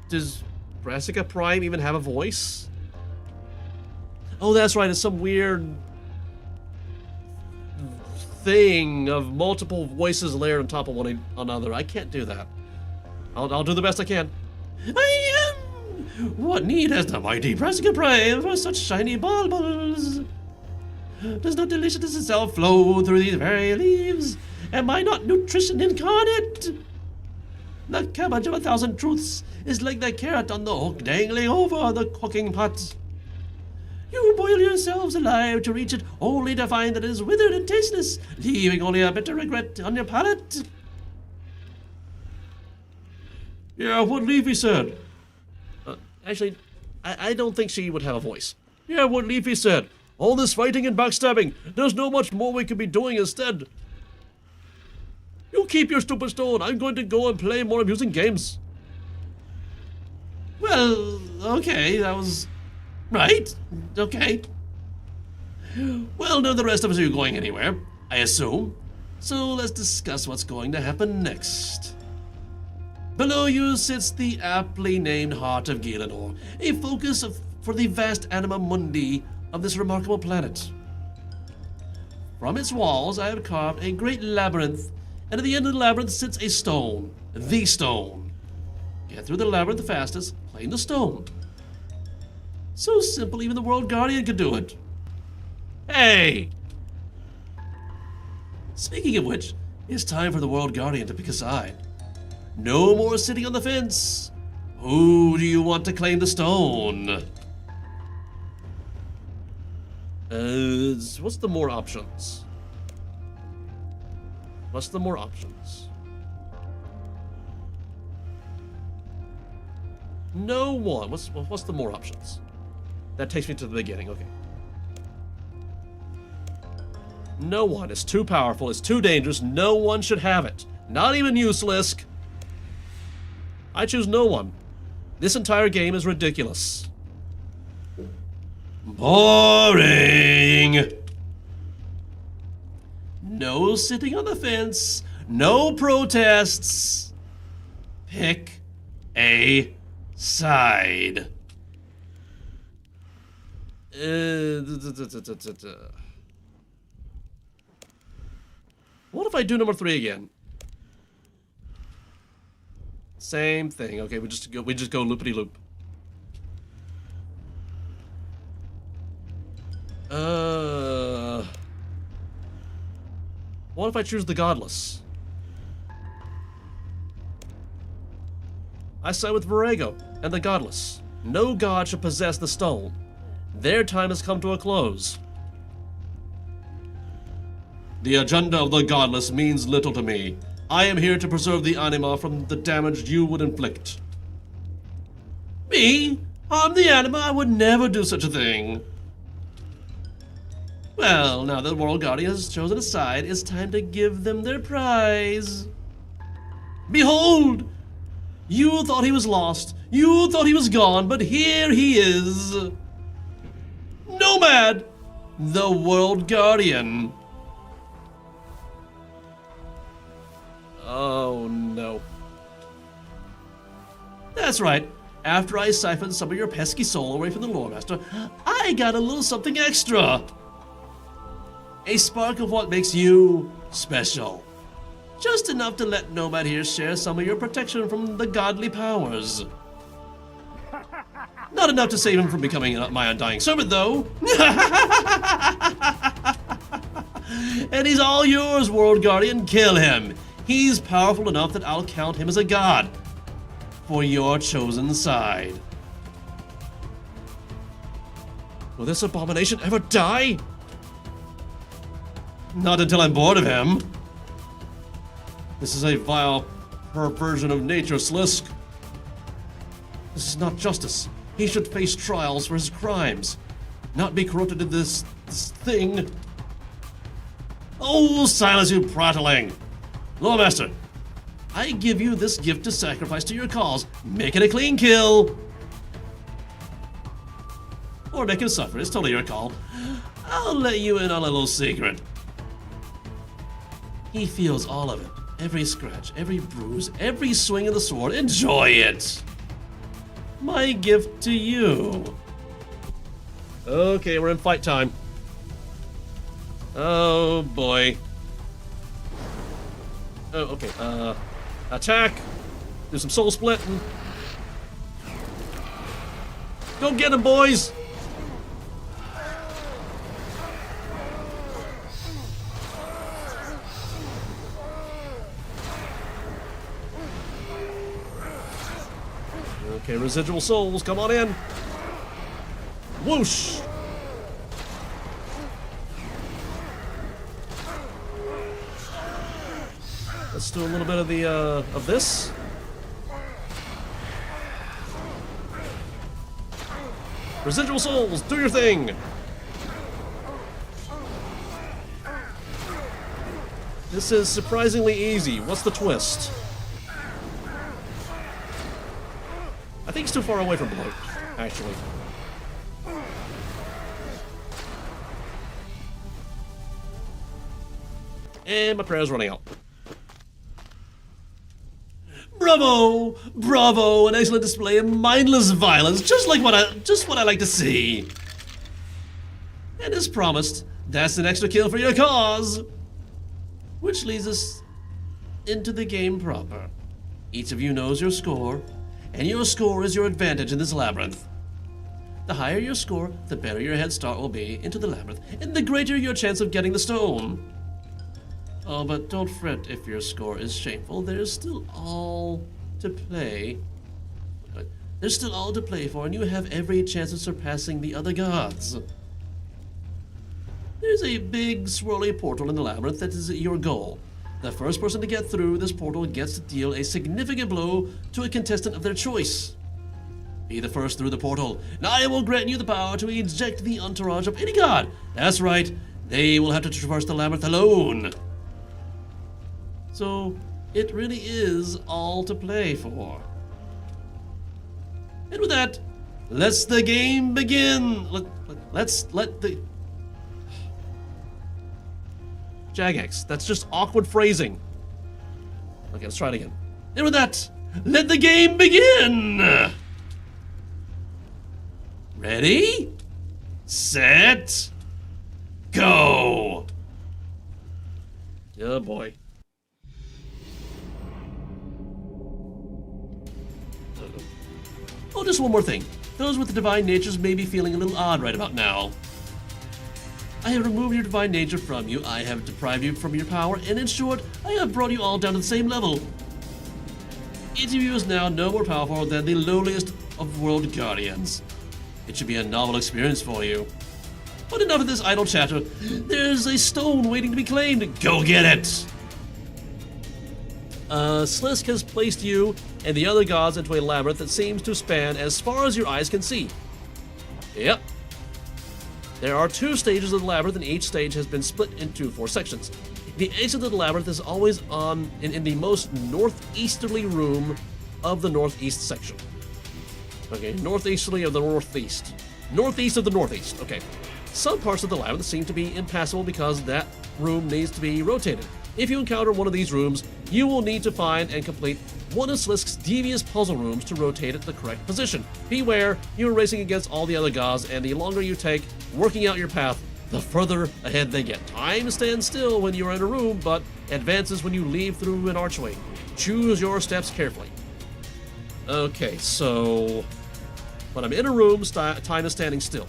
Does Brassica Prime even have a voice? Oh, that's right. It's some weird thing of multiple voices layered on top of one another. I can't do that. I'll do the best I can. I am. What need has the mighty Brassica Prime for such shiny baubles? Does not deliciousness itself flow through these very leaves? Am I not nutrition incarnate? The cabbage of 1,000 truths is like the carrot on the hook dangling over the cooking pot. You boil yourselves alive to reach it, only to find that it is withered and tasteless, leaving only a bitter regret on your palate. Yeah, what Leafy said. Actually, I don't think she would have a voice. Yeah, what Leafy said. All this fighting and backstabbing, there's no much more we could be doing instead. You keep your stupid stone. I'm going to go and play more amusing games. Well, okay, that was right. Okay. Well, none of the rest of us are going anywhere, I assume. So let's discuss what's going to happen next. Below you sits the aptly named Heart of Galenor, a focus for the vast anima mundi of this remarkable planet. From its walls, I have carved a great labyrinth, and at the end of the labyrinth sits a stone, the stone. Get through the labyrinth the fastest, playing the stone. So simple, even the World Guardian could do it. Hey! Speaking of which, it's time for the World Guardian to pick a side. No more sitting on the fence. Who do you want to claim the stone? What's the more options? What's the more options? No one. What's the more options? That takes me to the beginning. Okay. No one. It's too powerful. It's too dangerous. No one should have it. Not even you, Sliske. I choose no one. This entire game is ridiculous. Boring. No sitting on the fence. No protests. Pick a side. What if I do number 3 again? Same thing. Okay, we just go loopity loop. What if I choose the godless? I side with Virago and the godless. No god should possess the stone. Their time has come to a close. The agenda of the godless means little to me. I am here to preserve the anima from the damage you would inflict. Me? Harm the anima? I would never do such a thing. Well, now that the World Guardian has chosen a side, it's time to give them their prize. Behold! You thought he was lost. You thought he was gone, but here he is. Nomad! The World Guardian. Oh, no. That's right. After I siphoned some of your pesky soul away from the Loremaster, I got a little something extra. A spark of what makes you special. Just enough to let Nomad here share some of your protection from the godly powers. Not enough to save him from becoming my undying servant, though. And he's all yours, World Guardian. Kill him. He's powerful enough that I'll count him as a god for your chosen side. Will this abomination ever die? Not until I'm bored of him. This is a vile perversion of nature, Sliske. This is not justice. He should face trials for his crimes, not be corrupted in this thing. Oh, silence, you prattling! Loremaster, I give you this gift to sacrifice to your cause. Make it a clean kill. Or make him suffer. It's totally your call. I'll let you in on a little secret. He feels all of it. Every scratch, every bruise, every swing of the sword. Enjoy it. My gift to you. Okay, we're in fight time. Oh boy. Oh, okay. Attack. Do some soul splitting. Go get him, boys. Okay, residual souls, come on in. Whoosh. Let's do a little bit of the of this. Residual souls, do your thing. This is surprisingly easy. What's the twist? I think it's too far away from bloat, actually. And my prayer's running out. Bravo! Bravo! An excellent display of mindless violence, just what I like to see. And as promised, that's an extra kill for your cause. Which leads us into the game proper. Each of you knows your score, and your score is your advantage in this labyrinth. The higher your score, the better your head start will be into the labyrinth, and the greater your chance of getting the stone. Oh, but don't fret if your score is shameful. There's still all to play. There's still all to play for, and you have every chance of surpassing the other gods. There's a big, swirly portal in the labyrinth that is your goal. The first person to get through this portal gets to deal a significant blow to a contestant of their choice. Be the first through the portal, and I will grant you the power to eject the entourage of any god. That's right, they will have to traverse the labyrinth alone. So, it really is all to play for. And with that, let's the game begin. Let's let the... Jagex, that's just awkward phrasing. Okay, let's try it again. And with that, let the game begin! Ready? Set? Go! Oh boy. Oh, just one more thing. Those with the divine natures may be feeling a little odd right about now. I have removed your divine nature from you, I have deprived you from your power, and in short, I have brought you all down to the same level. Each of you is now no more powerful than the lowliest of world guardians. It should be a novel experience for you. But enough of this idle chatter. There's a stone waiting to be claimed. Go get it! Sliske has placed you and the other gods into a labyrinth that seems to span as far as your eyes can see. Yep. There are 2 stages of the labyrinth, and each stage has been split into 4 sections. The exit of the labyrinth is always in the most northeasterly room of the northeast section. Okay, northeasterly of the northeast. Northeast of the northeast, okay. Some parts of the labyrinth seem to be impassable because that room needs to be rotated. If you encounter one of these rooms, you will need to find and complete one of Sliske's devious puzzle rooms to rotate it the correct position. Beware, you're racing against all the other gods, and the longer you take working out your path, the further ahead they get. Time stands still when you're in a room, but advances when you leave through an archway. Choose your steps carefully. Okay, so when I'm in a room, time is standing still.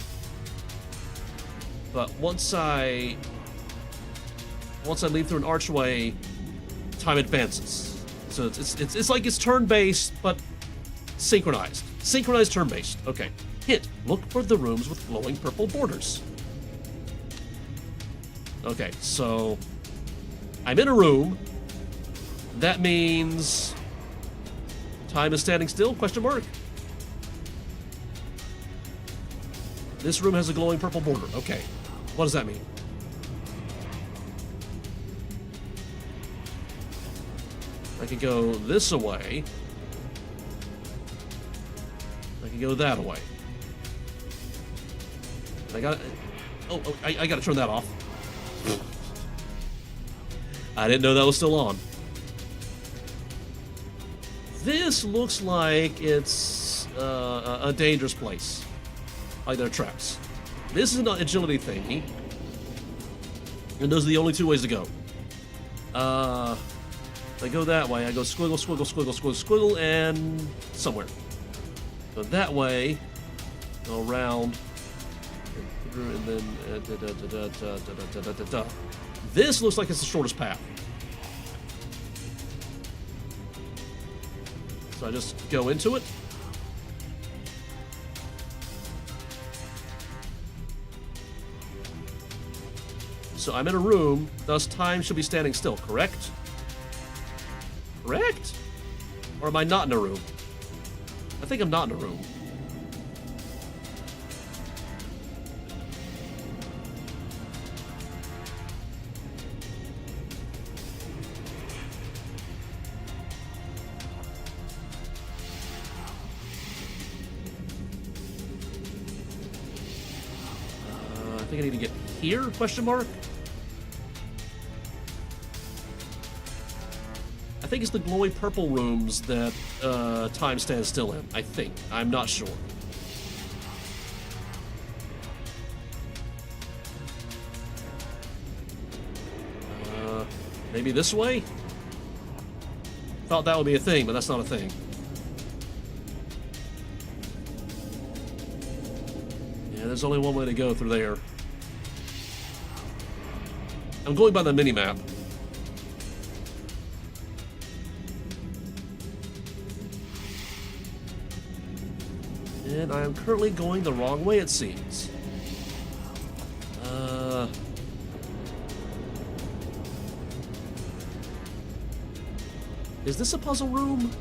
But once I leave through an archway, time advances. So it's like it's turn-based, but synchronized. Synchronized turn-based. Okay. Hint, look for the rooms with glowing purple borders. Okay, so I'm in a room. That means time is standing still, question mark. This room has a glowing purple border. Okay. What does that mean? I could go this away. I can go that away. I got. I got to turn that off. I didn't know that was still on. This looks like it's a dangerous place. Like there are traps. This is an agility thingy. And those are the only two ways to go. If I go that way, I go squiggle, squiggle, squiggle, squiggle, squiggle, and somewhere. Go that way, go around, and then This looks like it's the shortest path. So I just go into it. So I'm in a room, thus time should be standing still, correct? Correct? Or am I not in a room? I think I'm not in a room. I think I need to get here, question mark? I think it's the glowy purple rooms that time stands still in. I think. I'm not sure. Maybe this way? Thought that would be a thing, but that's not a thing. Yeah, there's only one way to go through there. I'm going by the mini-map. And I am currently going the wrong way, it seems. Is this a puzzle room?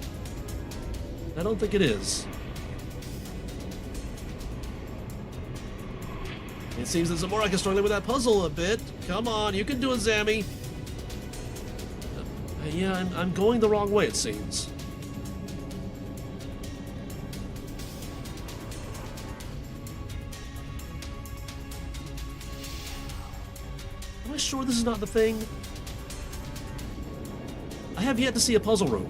I don't think it is. It seems that Zamora is struggling with that puzzle a bit. Come on, you can do it, Zammy. Yeah, I'm going the wrong way, it seems. Am I sure this is not the thing? I have yet to see a puzzle room.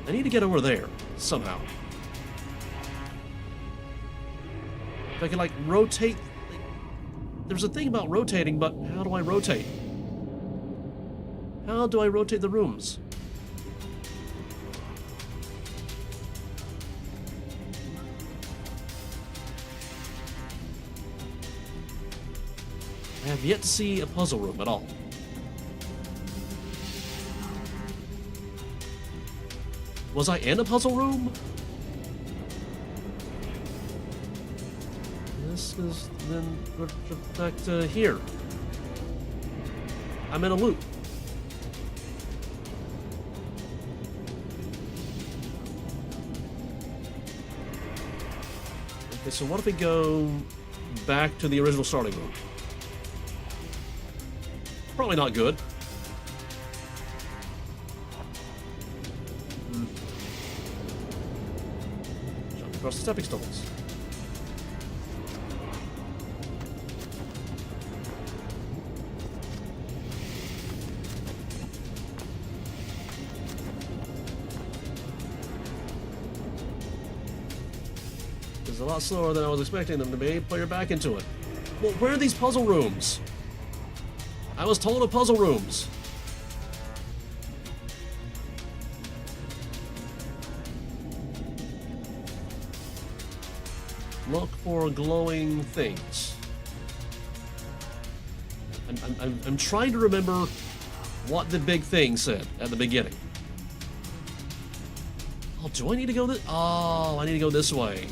I need to get over there, somehow. If I can, like, rotate... There's a thing about rotating, but how do I rotate? How do I rotate the rooms? I have yet to see a puzzle room at all. Was I in a puzzle room? This is then back to here. I'm in a loop. Okay, so what if we go back to the original starting room? Probably not good. Jump across the stepping stones. It's a lot slower than I was expecting them to be. Put your back into it. Well, where are these puzzle rooms? I was told of puzzle rooms. Look for glowing things. I'm trying to remember what the big thing said at the beginning. Oh, do I need to go this? Oh, I need to go this way.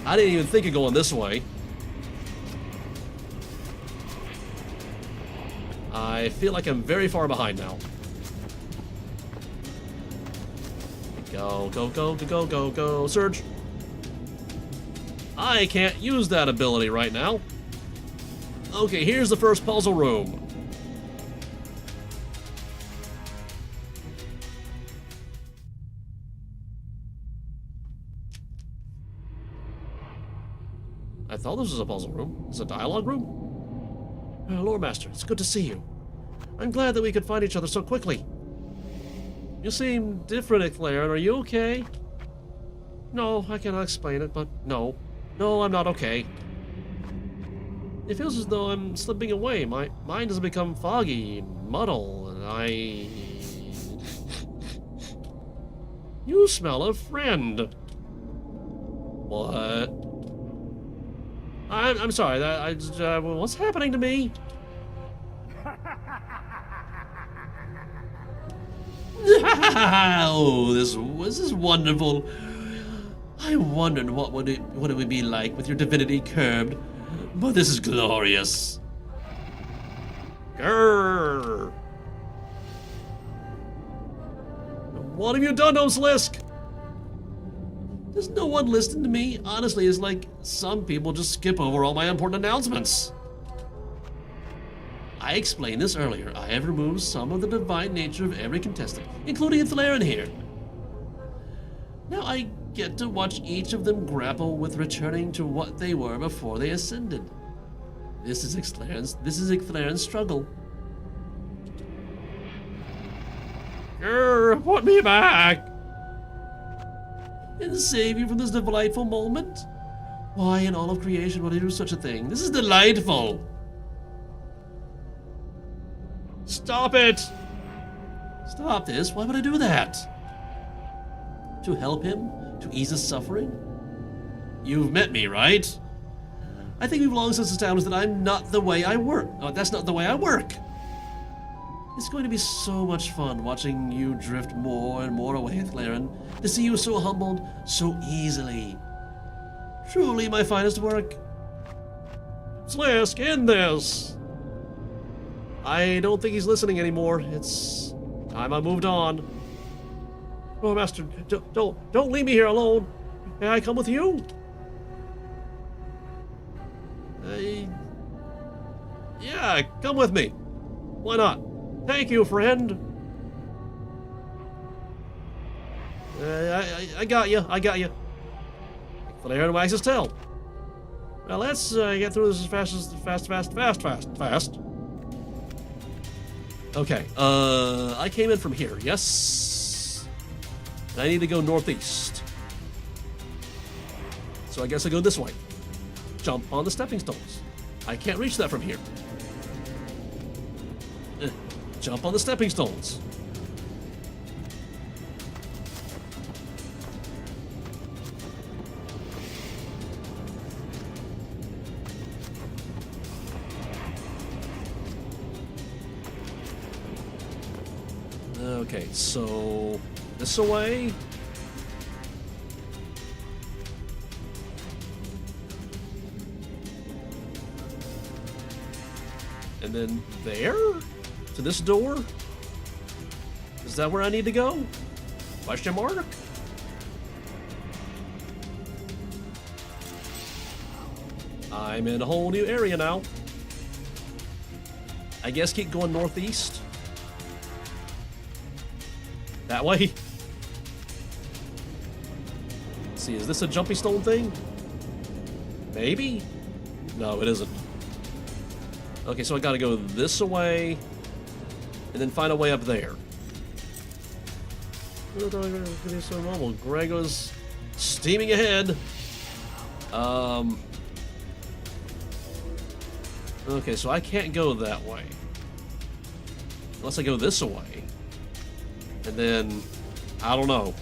I didn't even think of going this way. I feel like I'm very far behind now. Go, go, go, go, go, go, go. Surge. I can't use that ability right now. Okay, here's the first puzzle room. I thought this was a puzzle room. It's a dialogue room? Loremaster, it's good to see you. I'm glad that we could find each other so quickly. You seem different, Eclair. Are you okay? No, I cannot explain it, but no. No, I'm not okay. It feels as though I'm slipping away. My mind has become foggy, muddle, and I... You smell a friend. What? I'm sorry. What's happening to me? Oh, this is wonderful. I wondered what it would be like with your divinity curbed, but this is glorious. Grrr. What have you done, Sliske? Does no one listen to me? Honestly, it's like some people just skip over all my important announcements. I explained this earlier. I have removed some of the divine nature of every contestant, including Ithalarin here. Now I get to watch each of them grapple with returning to what they were before they ascended. This is Ithalarin's struggle. Grr, put me back! And save you from this delightful moment? Why in all of creation would I do such a thing? This is delightful! Stop it! Stop this? Why would I do that? To help him? To ease his suffering? You've met me, right? I think we've long since established that I'm not the way I work. Oh, that's not the way I work. It's going to be so much fun watching you drift more and more away, Ithalarin, to see you so humbled so easily. Truly my finest work. Sliske, end this! I don't think he's listening anymore. It's time I moved on. Oh, Master, don't leave me here alone. May I come with you? Yeah, come with me. Why not? Thank you, friend. I got you. I got you. Flare and wax his tail. Well, let's get through this as fast. Okay. I came in from here. Yes. And I need to go northeast. So I guess I go this way. Jump on the stepping stones. I can't reach that from here. Jump on the stepping stones. Okay, so this away. And then there? To this door? Is that where I need to go? Question mark? I'm in a whole new area now. I guess keep going northeast. That way. Let's see, is this a jumping stone thing? Maybe? No, it isn't. Okay, so I gotta go this way, and then find a way up there. So normal. Grego's steaming ahead. Okay, so I can't go that way. Unless I go this way. And then, I don't know.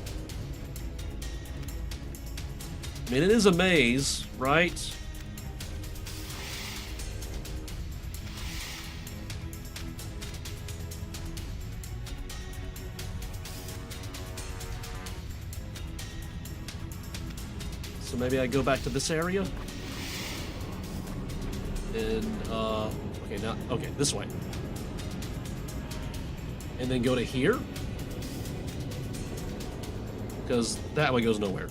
I mean, it is a maze, right? So maybe I go back to this area? And, okay, now, okay, this way. And then go to here? because that way goes nowhere.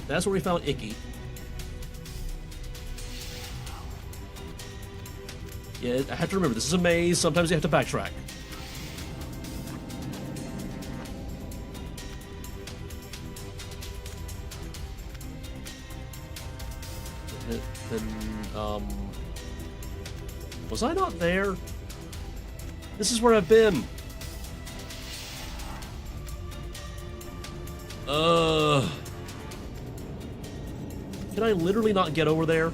That's where we found Icky. Yeah, I have to remember, this is a maze. Sometimes you have to backtrack. Then, was I not there? This is where I've been. Can I literally not get over there?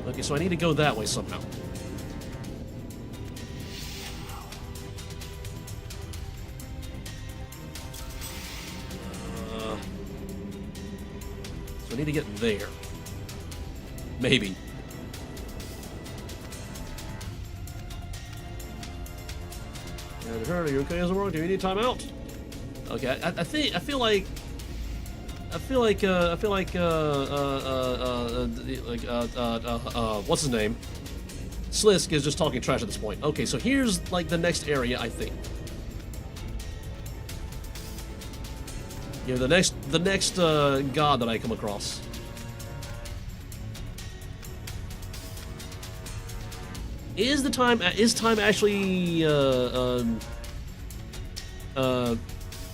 Okay, so I need to go that way somehow. So I need to get there. Maybe. And her, are you okay as a world? Do you need time out? Okay, I feel like what's his name? Sliske is just talking trash at this point. Okay, so here's like the next area, I think. You know, the next god that I come across. Is time actually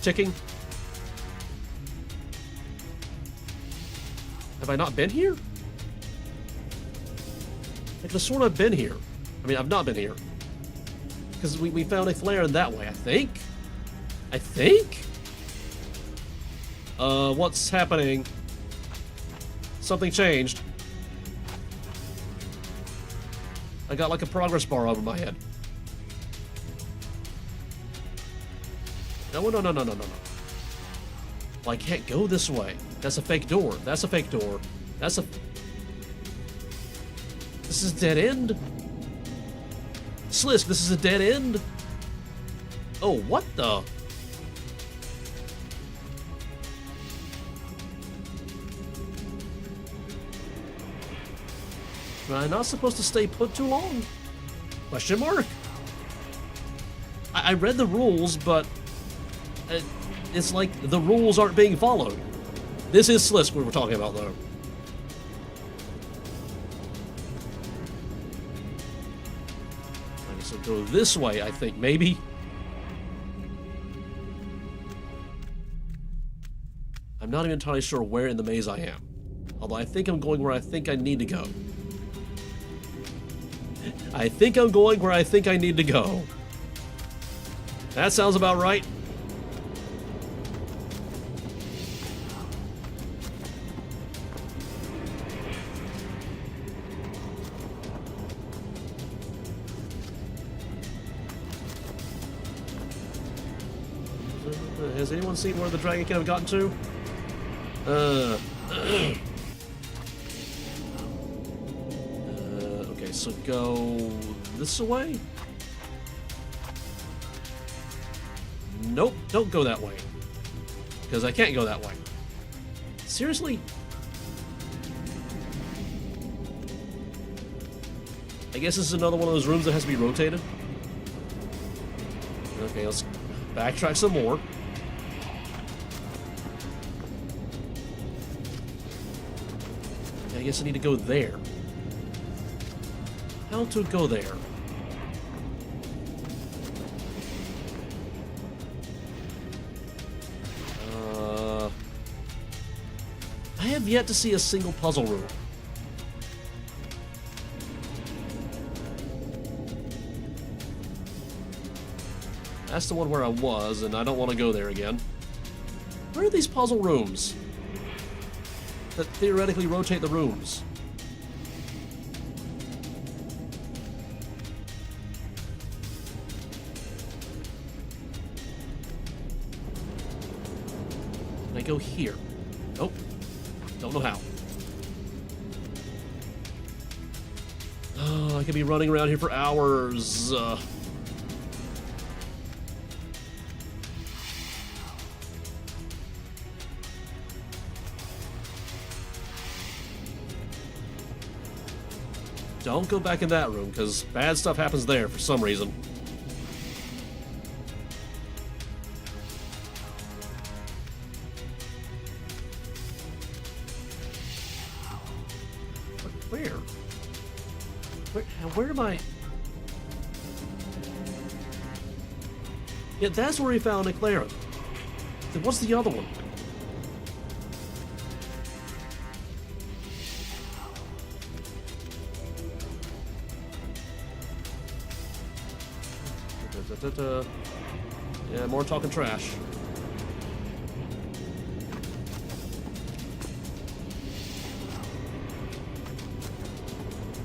ticking? Have I not been here? I could have sworn I've been here. I mean, I've not been here. Because we found a flare in that way, I think? What's happening? Something changed. I got like a progress bar over my head. No. Well, I can't go this way. That's a fake door. This is a dead end? Sliske, this is a dead end? Oh, what the? Am I not supposed to stay put too long? Question mark? I read the rules, but it's like the rules aren't being followed. This is Sliske we were talking about, though. Okay, so go this way, I think, maybe. I'm not even entirely sure where in the maze I am. Although I think I'm going where I think I need to go. I think I'm going where I think I need to go. That sounds about right. Has anyone seen where the dragon can have gotten to? Okay, so go this way? Nope, don't go that way. Because I can't go that way. Seriously? I guess this is another one of those rooms that has to be rotated. Okay, let's backtrack some more. I guess I need to go there. How to go there? I have yet to see a single puzzle room. That's the one where I was, and I don't want to go there again. Where are these puzzle rooms that theoretically rotate the rooms? Can I go here? Nope. Don't know how. Oh, I could be running around here for hours. Don't go back in that room, because bad stuff happens there for some reason. Where? Where am I? Yeah, that's where he found a McLaren. Then what's the other one? Yeah, more talking trash.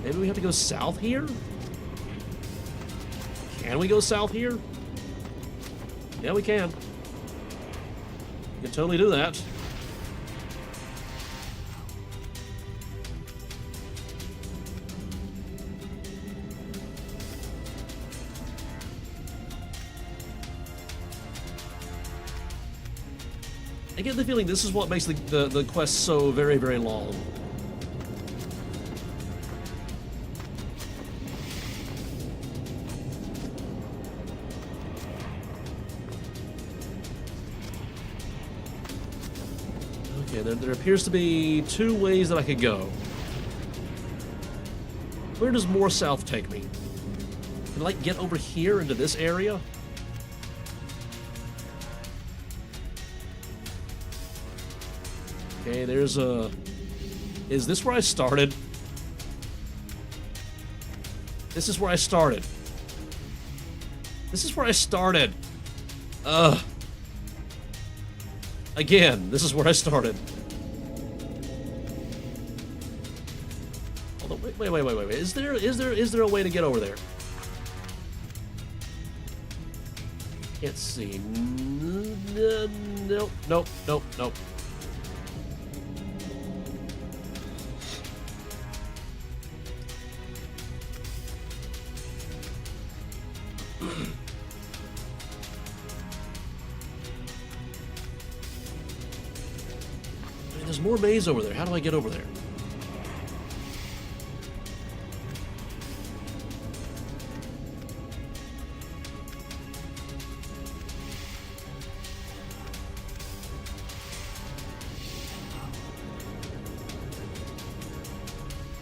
Maybe we have to go south here? Can we go south here? Yeah, we can. We can totally do that. I get the feeling this is what makes the quest so very, very long. Okay, there appears to be two ways that I could go. Where does more south take me? Can I, like, get over here into this area? Okay, there's a... Is this where I started? This is where I started. This is where I started. Again, this is where I started. Hold on, wait. Is there a way to get over there? Can't see. Nope. There's more maze over there. How do I get over there?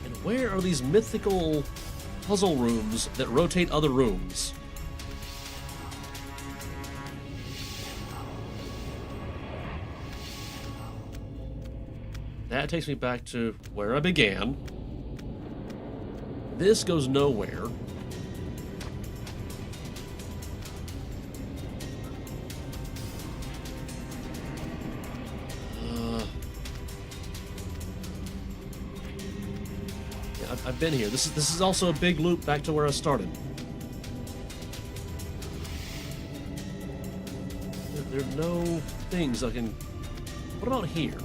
And where are these mythical puzzle rooms that rotate other rooms? That takes me back to where I began. This goes nowhere. Yeah, I've been here. This is also a big loop back to where I started. There are no things I can... What about here?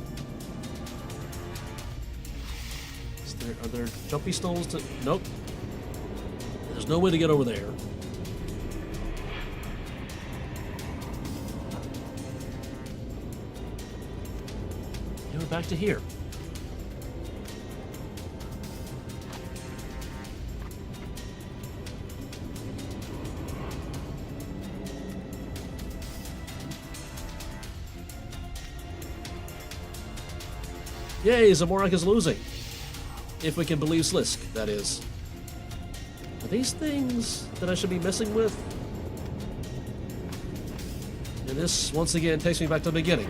Are there jumpy stones to... Nope. There's no way to get over there. And we're back to here. Yay, Zamorak is losing. If we can believe Sliske, that is. Are these things that I should be messing with? And this, once again, takes me back to the beginning.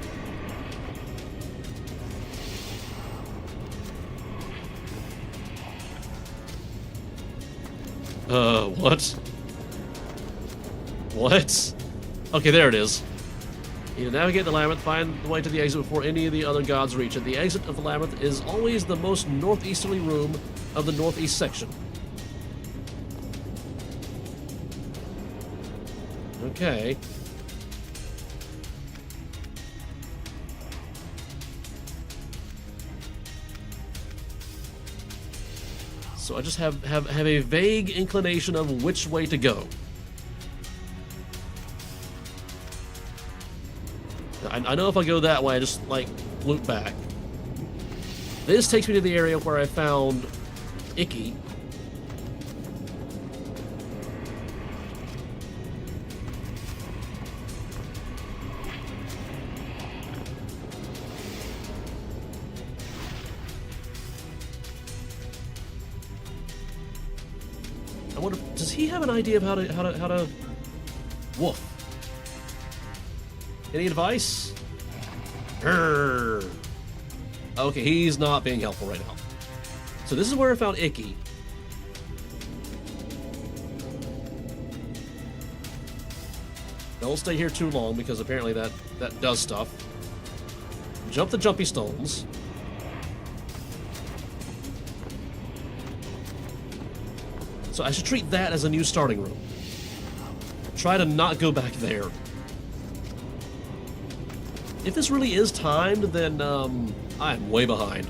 What? What? Okay, there it is. You need to navigate the labyrinth, find the way to the exit before any of the other gods reach it. The exit of the labyrinth is always the most northeasterly room of the northeast section. Okay. So I just have a vague inclination of which way to go. I know if I go that way, I just, like, loop back. This takes me to the area where I found Icky. wonder, does he have an idea of how to... Woof. Any advice? Grrr. Okay, he's not being helpful right now. So this is where I found Icky. Don't stay here too long because apparently that does stuff. Jump the jumpy stones. So I should treat that as a new starting room. Try to not go back there. If this really is timed, then I'm way behind.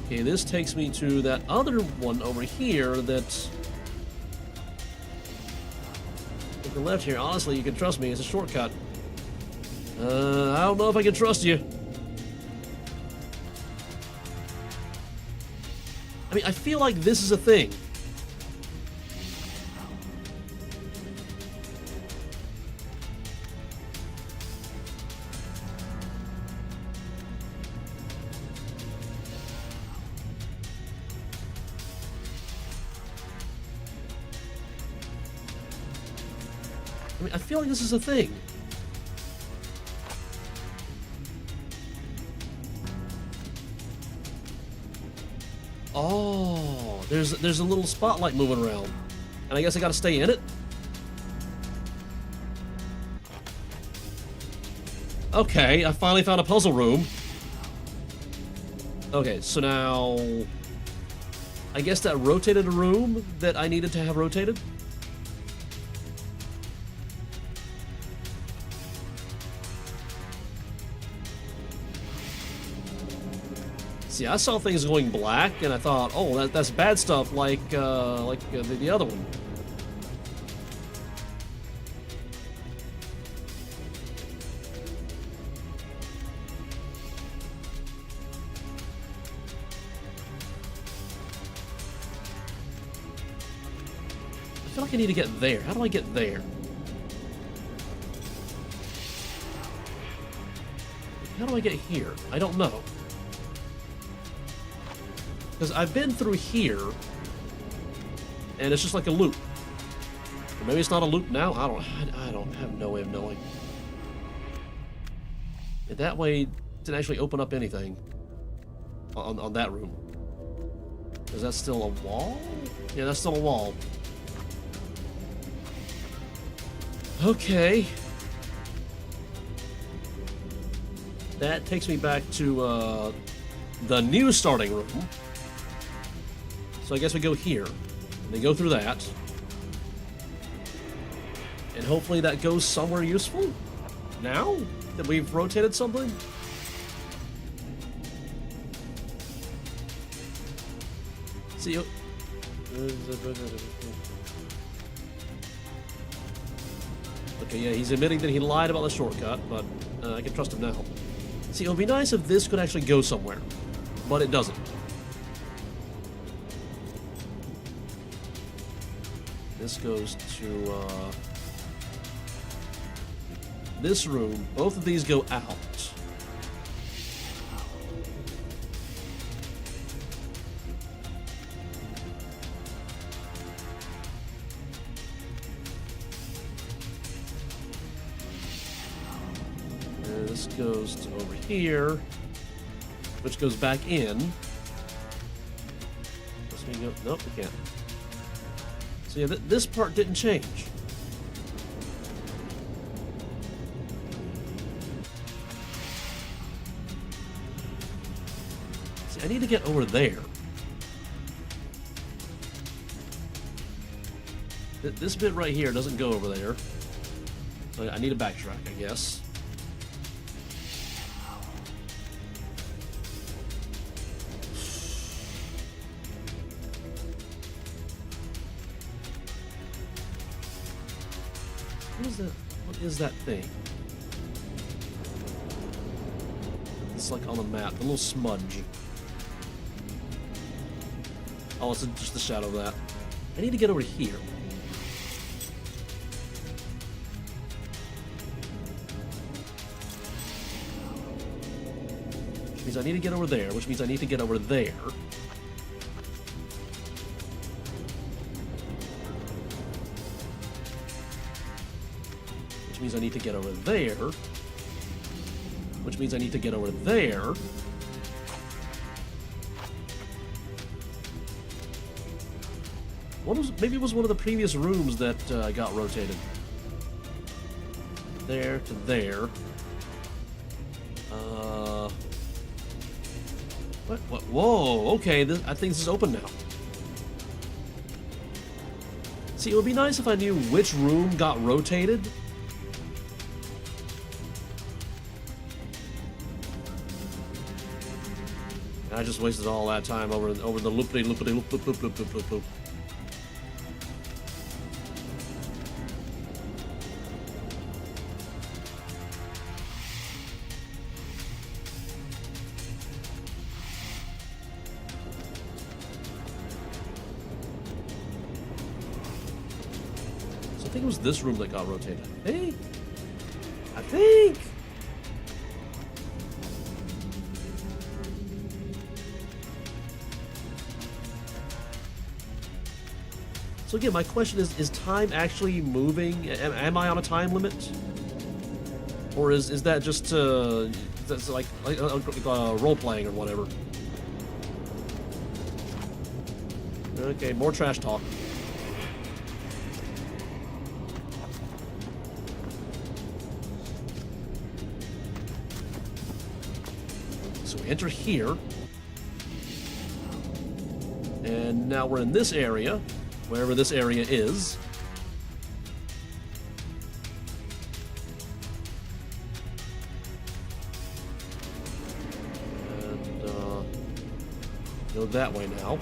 Okay, this takes me to that other one over here that... Take the left here. Honestly, you can trust me. It's a shortcut. I don't know if I can trust you. I mean, I feel like this is a thing. I mean, I feel like this is a thing. Oh, there's a little spotlight moving around. And I guess I gotta stay in it? Okay, I finally found a puzzle room. Okay, so now... I guess that rotated a room that I needed to have rotated? See, I saw things going black, and I thought, oh, that's bad stuff, like the other one. I feel like I need to get there. How do I get there? How do I get here? I don't know. Because I've been through here, and it's just like a loop. Or maybe it's not a loop now. I don't have no way of knowing. And that way didn't actually open up anything on that room. Is that still a wall? Yeah, that's still a wall. Okay. That takes me back to the new starting room. So I guess we go here, and then go through that. And hopefully that goes somewhere useful? Now? That we've rotated something? See, okay, yeah, he's admitting that he lied about the shortcut, but I can trust him now. See, it would be nice if this could actually go somewhere, but it doesn't. This goes to this room. Both of these go out. And this goes to over here, which goes back in. This we go. Nope, we can't. So yeah, this part didn't change. See, I need to get over there. This bit right here doesn't go over there. So I need to backtrack, I guess. What is that thing? It's like on the map, a little smudge. Oh, it's just the shadow of that. I need to get over here. means I need to get over there, which means I need to get over there. Which means I need to get over there. Which means I need to get over there. Maybe it was one of the previous rooms that got rotated. There to there. What? Whoa, okay, I think this is open now. See, it would be nice if I knew which room got rotated. I just wasted all that time over the loop-de-loop-de-loop-loop-loop-loop-loop-loop. I think it was this room that got rotated. I think. So again, my question is time actually moving? Am I on a time limit? Or is that just that's like role-playing or whatever? Okay, more trash talk. So we enter here. And now we're in this area. Wherever this area is. And, go that way now.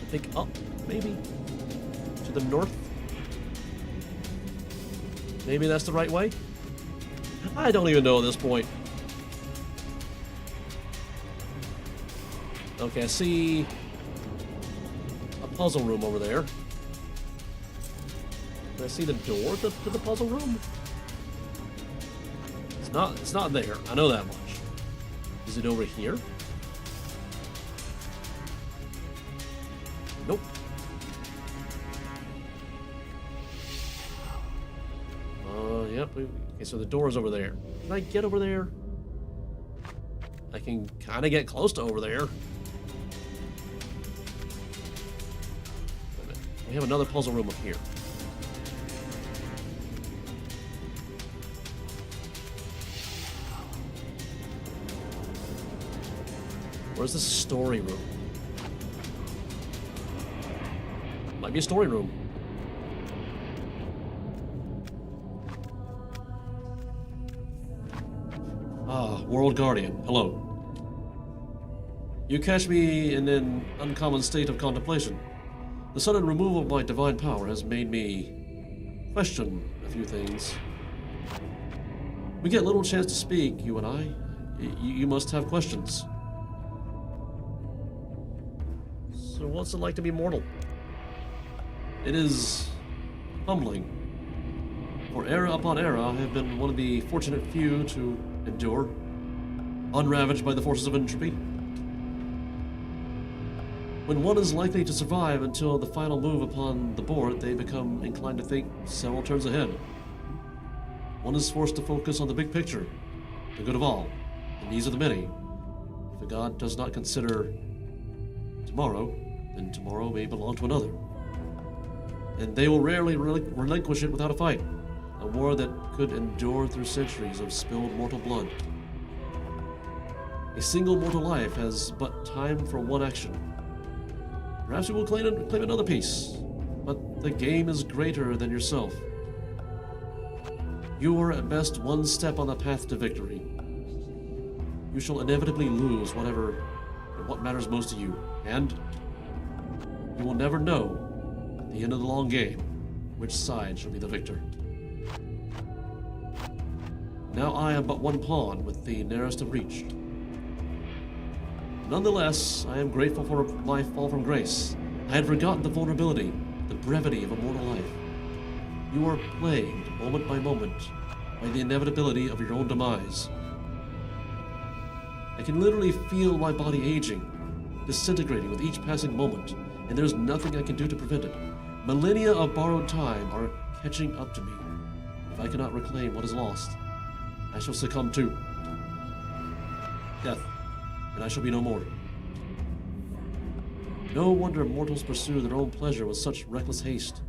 I think up, maybe? To the north? Maybe that's the right way? I don't even know at this point. Okay, I see a puzzle room over there. Can I see the door to the puzzle room? It's not there. I know that much. Is it over here? Nope. Yep. Okay, so the door's over there. Can I get over there? I can kind of get close to over there. We have another puzzle room up here. Where's the story room? Might be a story room. Ah, World Guardian. Hello. You catch me in an uncommon state of contemplation. The sudden removal of my divine power has made me question a few things. We get little chance to speak, you and I. You must have questions. So what's it like to be mortal? It is humbling. For era upon era, I have been one of the fortunate few to endure, unravaged by the forces of entropy. When one is likely to survive until the final move upon the board, they become inclined to think several turns ahead. One is forced to focus on the big picture, the good of all, the needs of the many. If a god does not consider tomorrow, then tomorrow may belong to another. And they will rarely relinquish it without a fight, a war that could endure through centuries of spilled mortal blood. A single mortal life has but time for one action. Perhaps you will claim another piece, but the game is greater than yourself. You are at best one step on the path to victory. You shall inevitably lose what matters most to you, and you will never know, at the end of the long game, which side shall be the victor. Now I am but one pawn with the nearest of reach. Nonetheless, I am grateful for my fall from grace. I had forgotten the vulnerability, the brevity of a mortal life. You are plagued, moment by moment, by the inevitability of your own demise. I can literally feel my body aging, disintegrating with each passing moment, and there's nothing I can do to prevent it. Millennia of borrowed time are catching up to me. If I cannot reclaim what is lost, I shall succumb to death, and I shall be no more. No wonder mortals pursue their own pleasure with such reckless haste.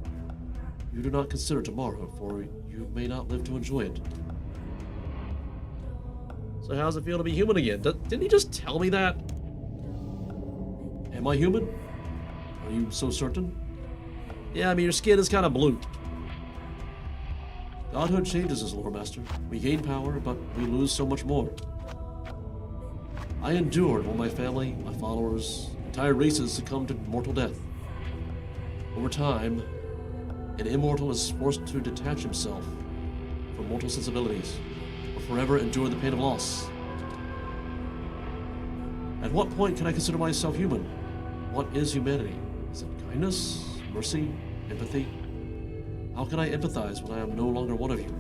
You do not consider tomorrow, for you may not live to enjoy it. So how does it feel to be human again? Didn't he just tell me that? Am I human? Are you so certain? Yeah, I mean, your skin is kind of blue. Godhood changes us, Loremaster. We gain power, but we lose so much more. I endured while my family, my followers, entire races succumbed to mortal death. Over time, an immortal is forced to detach himself from mortal sensibilities, or forever endure the pain of loss. At what point can I consider myself human? What is humanity? Is it kindness, mercy, empathy? How can I empathize when I am no longer one of you?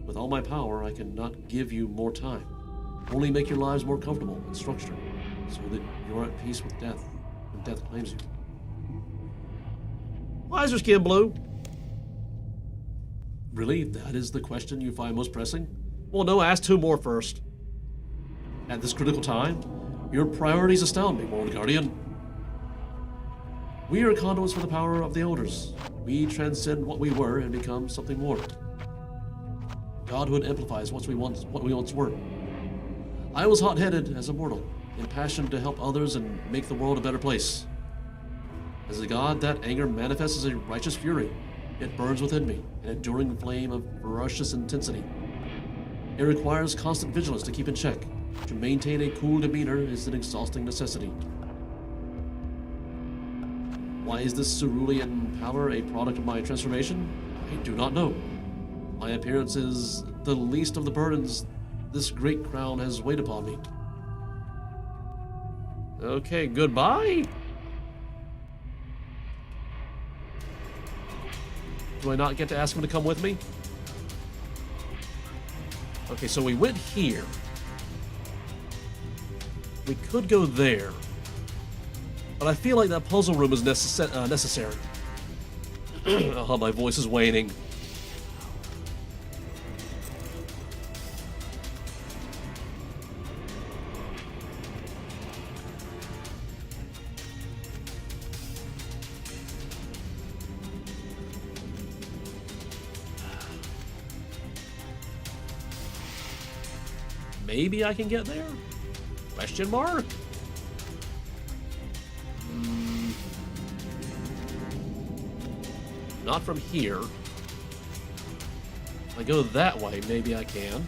With all my power, I cannot give you more time, only make your lives more comfortable and structured, so that you're at peace with death when death claims you. Why is your skin blue? Really? That is the question you find most pressing? Well, no, ask 2 more first. At this critical time? Your priorities astound me, World Guardian. We are conduits for the power of the Elders. We transcend what we were and become something more. Godhood amplifies what we once were. I was hot-headed as a mortal, impassioned to help others and make the world a better place. As a god, that anger manifests as a righteous fury. It burns within me, an enduring flame of ferocious intensity. It requires constant vigilance to keep in check. To maintain a cool demeanor is an exhausting necessity. Why is this cerulean pallor a product of my transformation? I do not know. My appearance is the least of the burdens this great crown has weighed upon me. Okay, goodbye. Do I not get to ask him to come with me? Okay, so we went here. We could go there. But I feel like that puzzle room is necessary. Oh, my voice is waning. Maybe I can get there? Question mark? Not from here. If I go that way, maybe I can.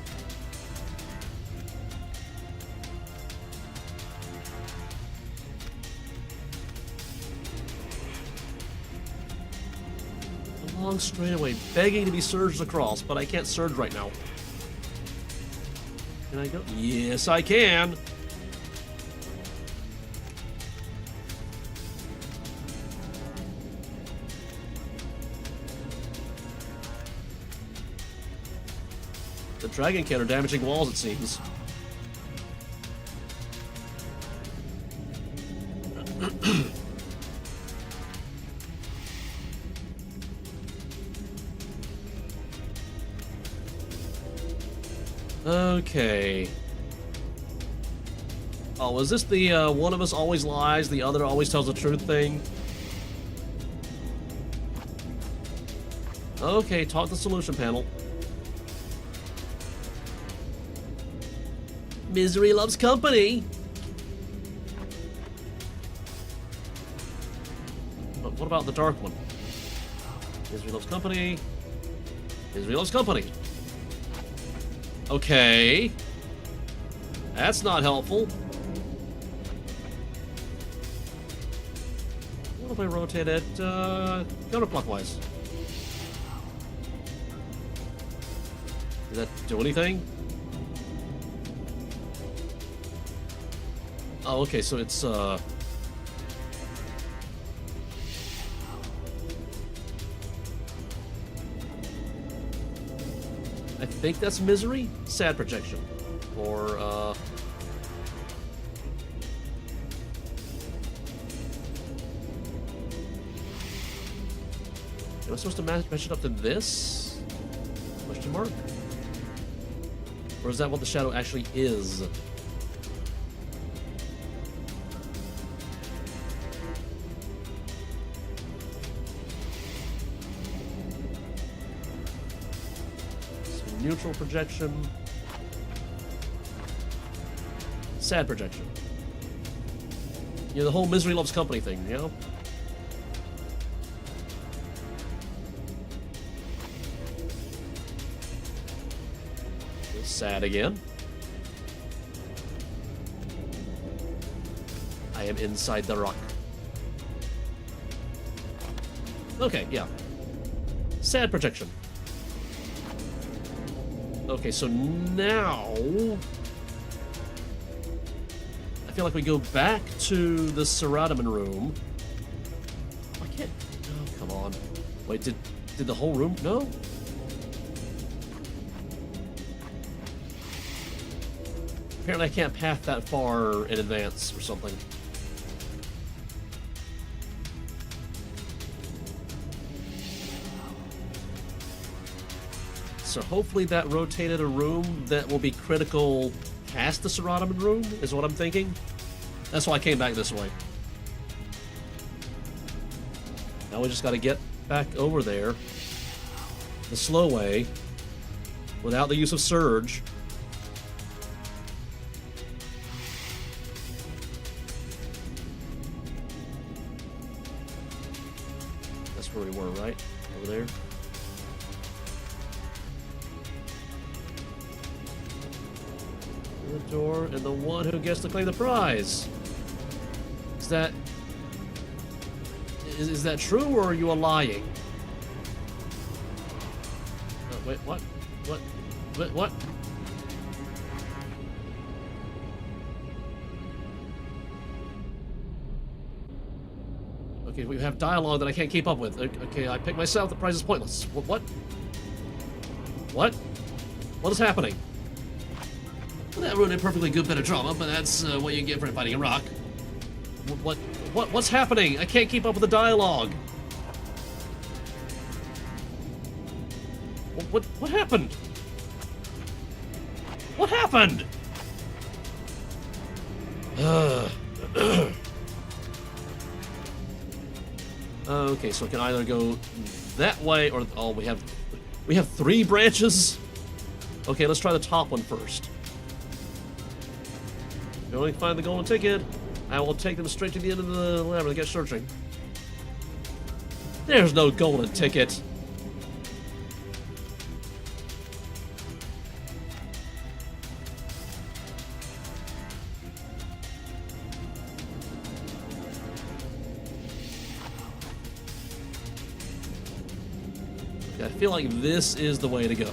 A long straightaway, begging to be surged across, but I can't surge right now. Can I go? Yes, I can. The dragon can are damaging walls, it seems. Okay. Oh, is this the one of us always lies, the other always tells the truth thing? Okay, talk the solution panel. Misery loves company. But what about the dark one? Misery loves company. Misery loves company. Okay. That's not helpful. What if I rotate it counterclockwise? Did that do anything? Oh, okay, so it's think that's misery? Sad projection. Or, am I supposed to match it up to this? Question mark? Or is that what the shadow actually is? So neutral projection. Sad projection. You know, the whole misery loves company thing, you know? Sad again. I am inside the rock. Okay, yeah. Sad projection. Okay, so now I feel like we go back to the Ceratomen room. I can't. Oh, come on. Wait, did the whole room? No. Apparently I can't path that far in advance or something. So hopefully that rotated a room that will be critical past the Ceratomen room, is what I'm thinking. That's why I came back this way. Now we just gotta get back over there the slow way without the use of surge. Where we were, right? Over there. The door, and the one who gets to claim the prize. Is that true, or are you lying? Oh, wait, what? What? Okay, we have dialogue that I can't keep up with. Okay, I pick myself. The prize is pointless. What? What is happening? Well, that ruined a perfectly good bit of drama, but that's what you get for fighting a rock. What's happening? I can't keep up with the dialogue. What happened? What happened? Okay, so I can either go that way or we have 3 branches. Okay, let's try the top one first. If you only find the golden ticket, I will take them straight to the end of the labyrinth and get searching. There's no golden ticket. I feel like this is the way to go.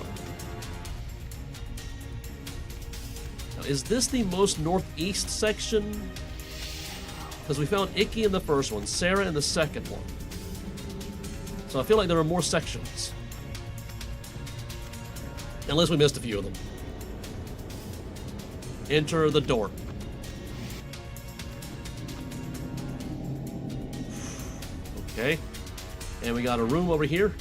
Now, is this the most northeast section? Because we found Icky in the first one, Sarah in the second one. So I feel like there are more sections. Unless we missed a few of them. Enter the door. Okay. And we got a room over here.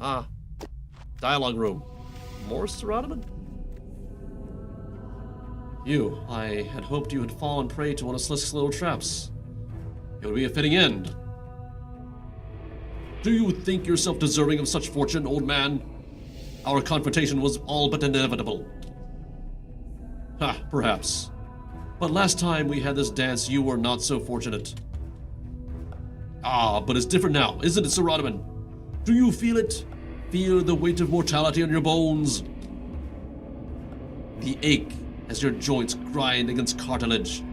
Ah, dialogue room. More Ceratomen? I had hoped you had fallen prey to one of Sliske's little traps. It would be a fitting end. Do you think yourself deserving of such fortune, old man? Our confrontation was all but inevitable. Ha, perhaps. But last time we had this dance, you were not so fortunate. Ah, but it's different now, isn't it, Ceratomen? Do you feel it? Feel the weight of mortality on your bones? The ache as your joints grind against cartilage.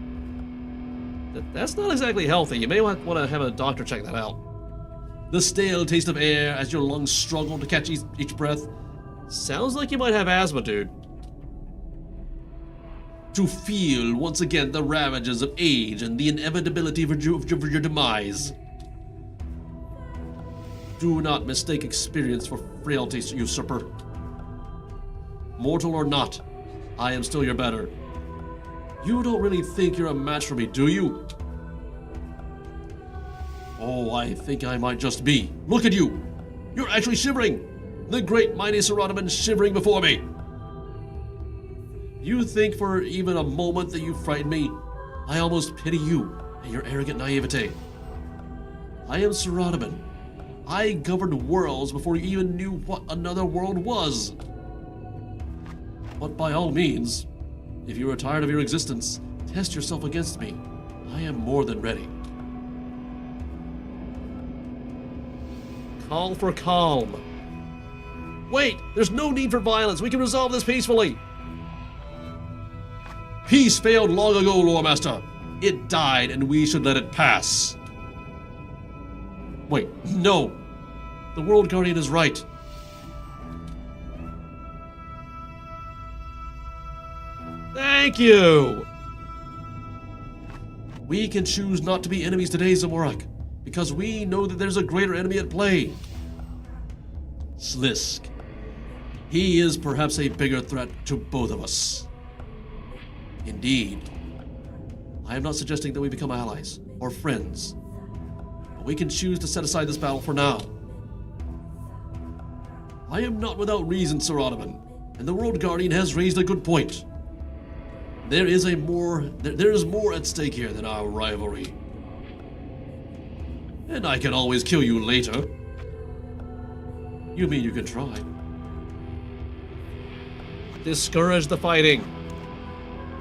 That's not exactly healthy. You may want to have a doctor check that out. The stale taste of air as your lungs struggle to catch each breath. Sounds like you might have asthma, dude. To feel once again the ravages of age and the inevitability of your demise. Do not mistake experience for frailty, usurper. Mortal or not, I am still your better. You don't really think you're a match for me, do you? Oh, I think I might just be. Look at you! You're actually shivering! The great mighty Saradaman shivering before me! You think for even a moment that you frightened me? I almost pity you and your arrogant naivete. I am Saradaman. I governed worlds before you even knew what another world was. But by all means, if you are tired of your existence, test yourself against me. I am more than ready. Call for calm. Wait, there's no need for violence. We can resolve this peacefully. Peace failed long ago, Loremaster. It died, and we should let it pass. Wait, no. The World Guardian is right. Thank you. We can choose not to be enemies today, Zamorak, because we know that there's a greater enemy at play. Sliske. He is perhaps a bigger threat to both of us. Indeed. I am not suggesting that we become allies or friends, but we can choose to set aside this battle for now. I am not without reason, Sir Ottoman, and the World Guardian has raised a good point. There is more at stake here than our rivalry. And I can always kill you later. You mean you can try? Discourage the fighting.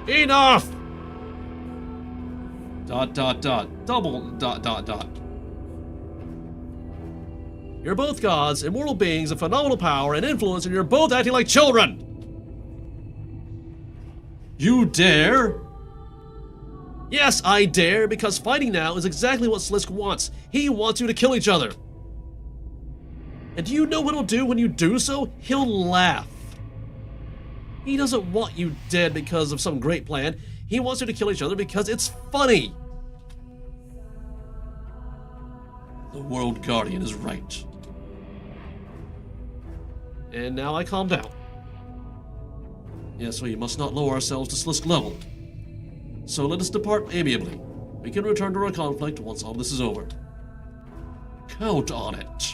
Enough! ... Double ... You're both gods, immortal beings of phenomenal power and influence, and you're both acting like children! You dare? Yes, I dare, because fighting now is exactly what Sliske wants. He wants you to kill each other. And do you know what he'll do when you do so? He'll laugh. He doesn't want you dead because of some great plan. He wants you to kill each other because it's funny. The World Guardian is right. And now I calm down. Yes, we must not lower ourselves to Sliske level. So let us depart amiably. We can return to our conflict once all this is over. Count on it.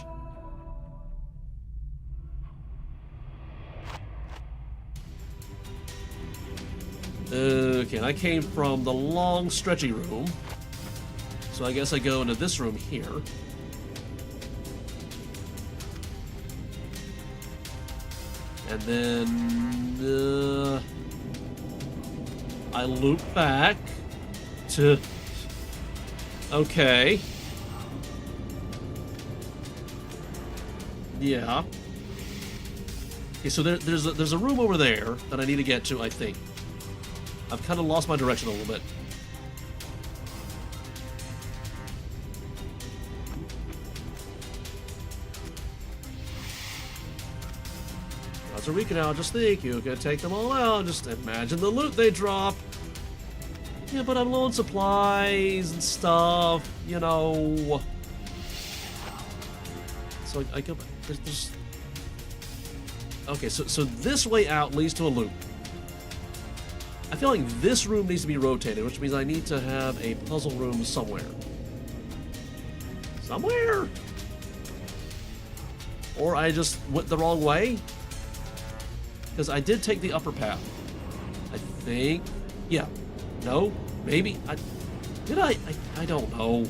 Okay, and I came from the long, stretchy room. So I guess I go into this room here. And then I loop back to... Okay. Yeah. Okay, so there's a room over there that I need to get to, I think. I've kind of lost my direction a little bit. That's a week now. Just think, you could take them all out. Just imagine the loot they drop. Yeah, but I'm low on supplies and stuff, you know. So I go back. There's... Okay, so this way out leads to a loop. I feel like this room needs to be rotated, which means I need to have a puzzle room somewhere. Somewhere? Or I just went the wrong way? Because I did take the upper path. I think. Yeah. No? Maybe? Did I? I don't know.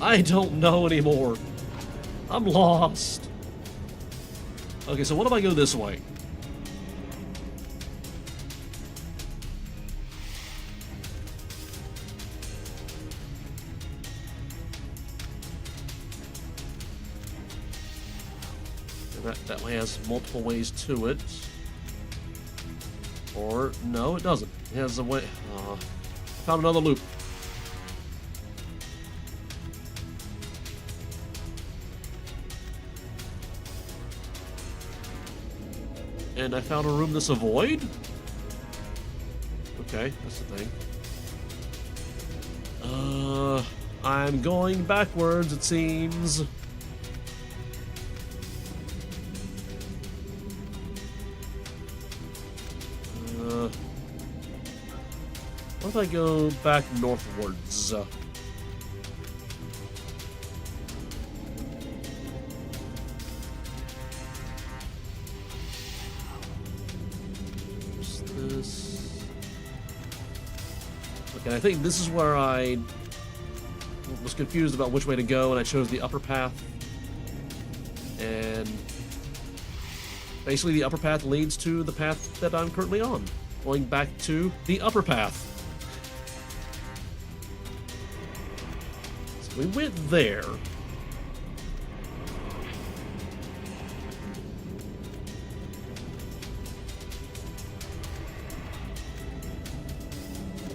I don't know anymore. I'm lost. Okay, so what if I go this way? That way has multiple ways to it. Or, no, it doesn't. It has a way... I found another loop. And I found a room that's a void? Okay, that's the thing. I'm going backwards, it seems. What if I go back northwards? What's this? Okay, I think this is where I was confused about which way to go, and I chose the upper path. And basically the upper path leads to the path that I'm currently on, going back to the upper path. So we went there.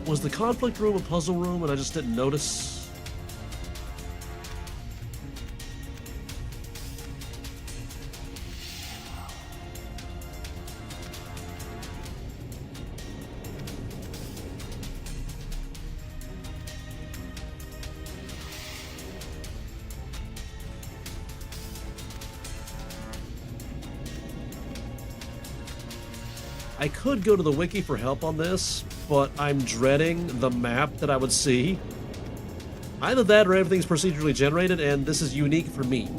Was the conflict room a puzzle room and I just didn't notice? I could go to the wiki for help on this, but I'm dreading the map that I would see. Either that or everything's procedurally generated, and this is unique for me.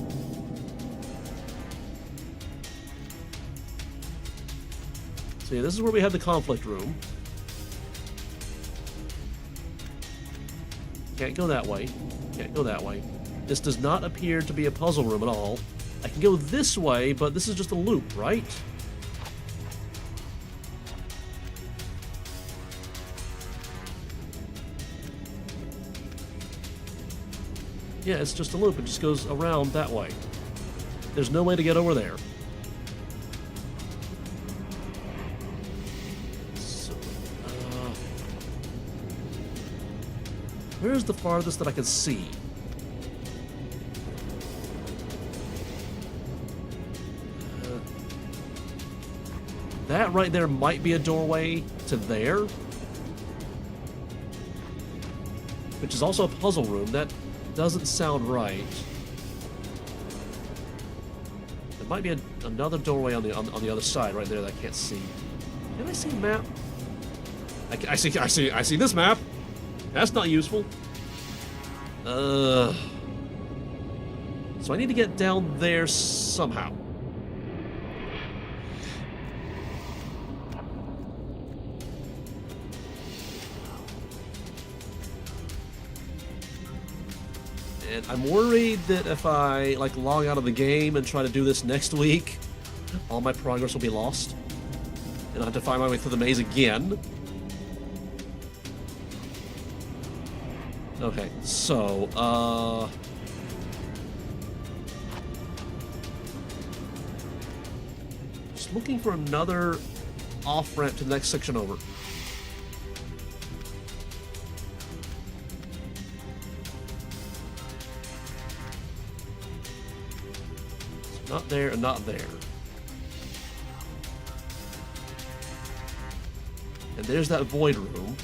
So yeah, this is where we had the conflict room. Can't go that way. Can't go that way. This does not appear to be a puzzle room at all. I can go this way, but this is just a loop, right? Yeah, it's just a loop. It just goes around that way. There's no way to get over there. So, where's the farthest that I can see? That right there might be a doorway to there. Which is also a puzzle room. That doesn't sound right. There might be another doorway on the other side right there that I can't see. Can I see a map? I see this map. That's not useful. So I need to get down there somehow. And I'm worried that if I log out of the game and try to do this next week, all my progress will be lost. And I'll have to find my way through the maze again. Okay, so, just looking for another off-ramp to the next section over. Not there and not there. And there's that void room.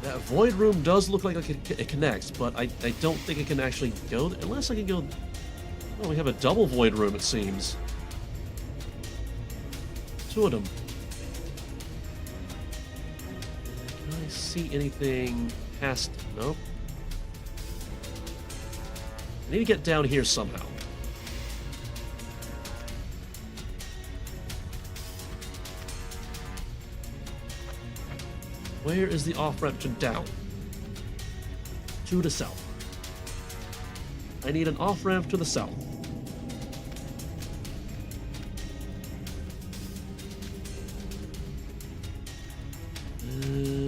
That void room does look like it connects, but I don't think it can actually go there, unless I can go... Oh, we have a double void room, it seems. Two of them. See anything past... Nope. I need to get down here somehow. Where is the off-ramp to down? To the south. I need an off-ramp to the south.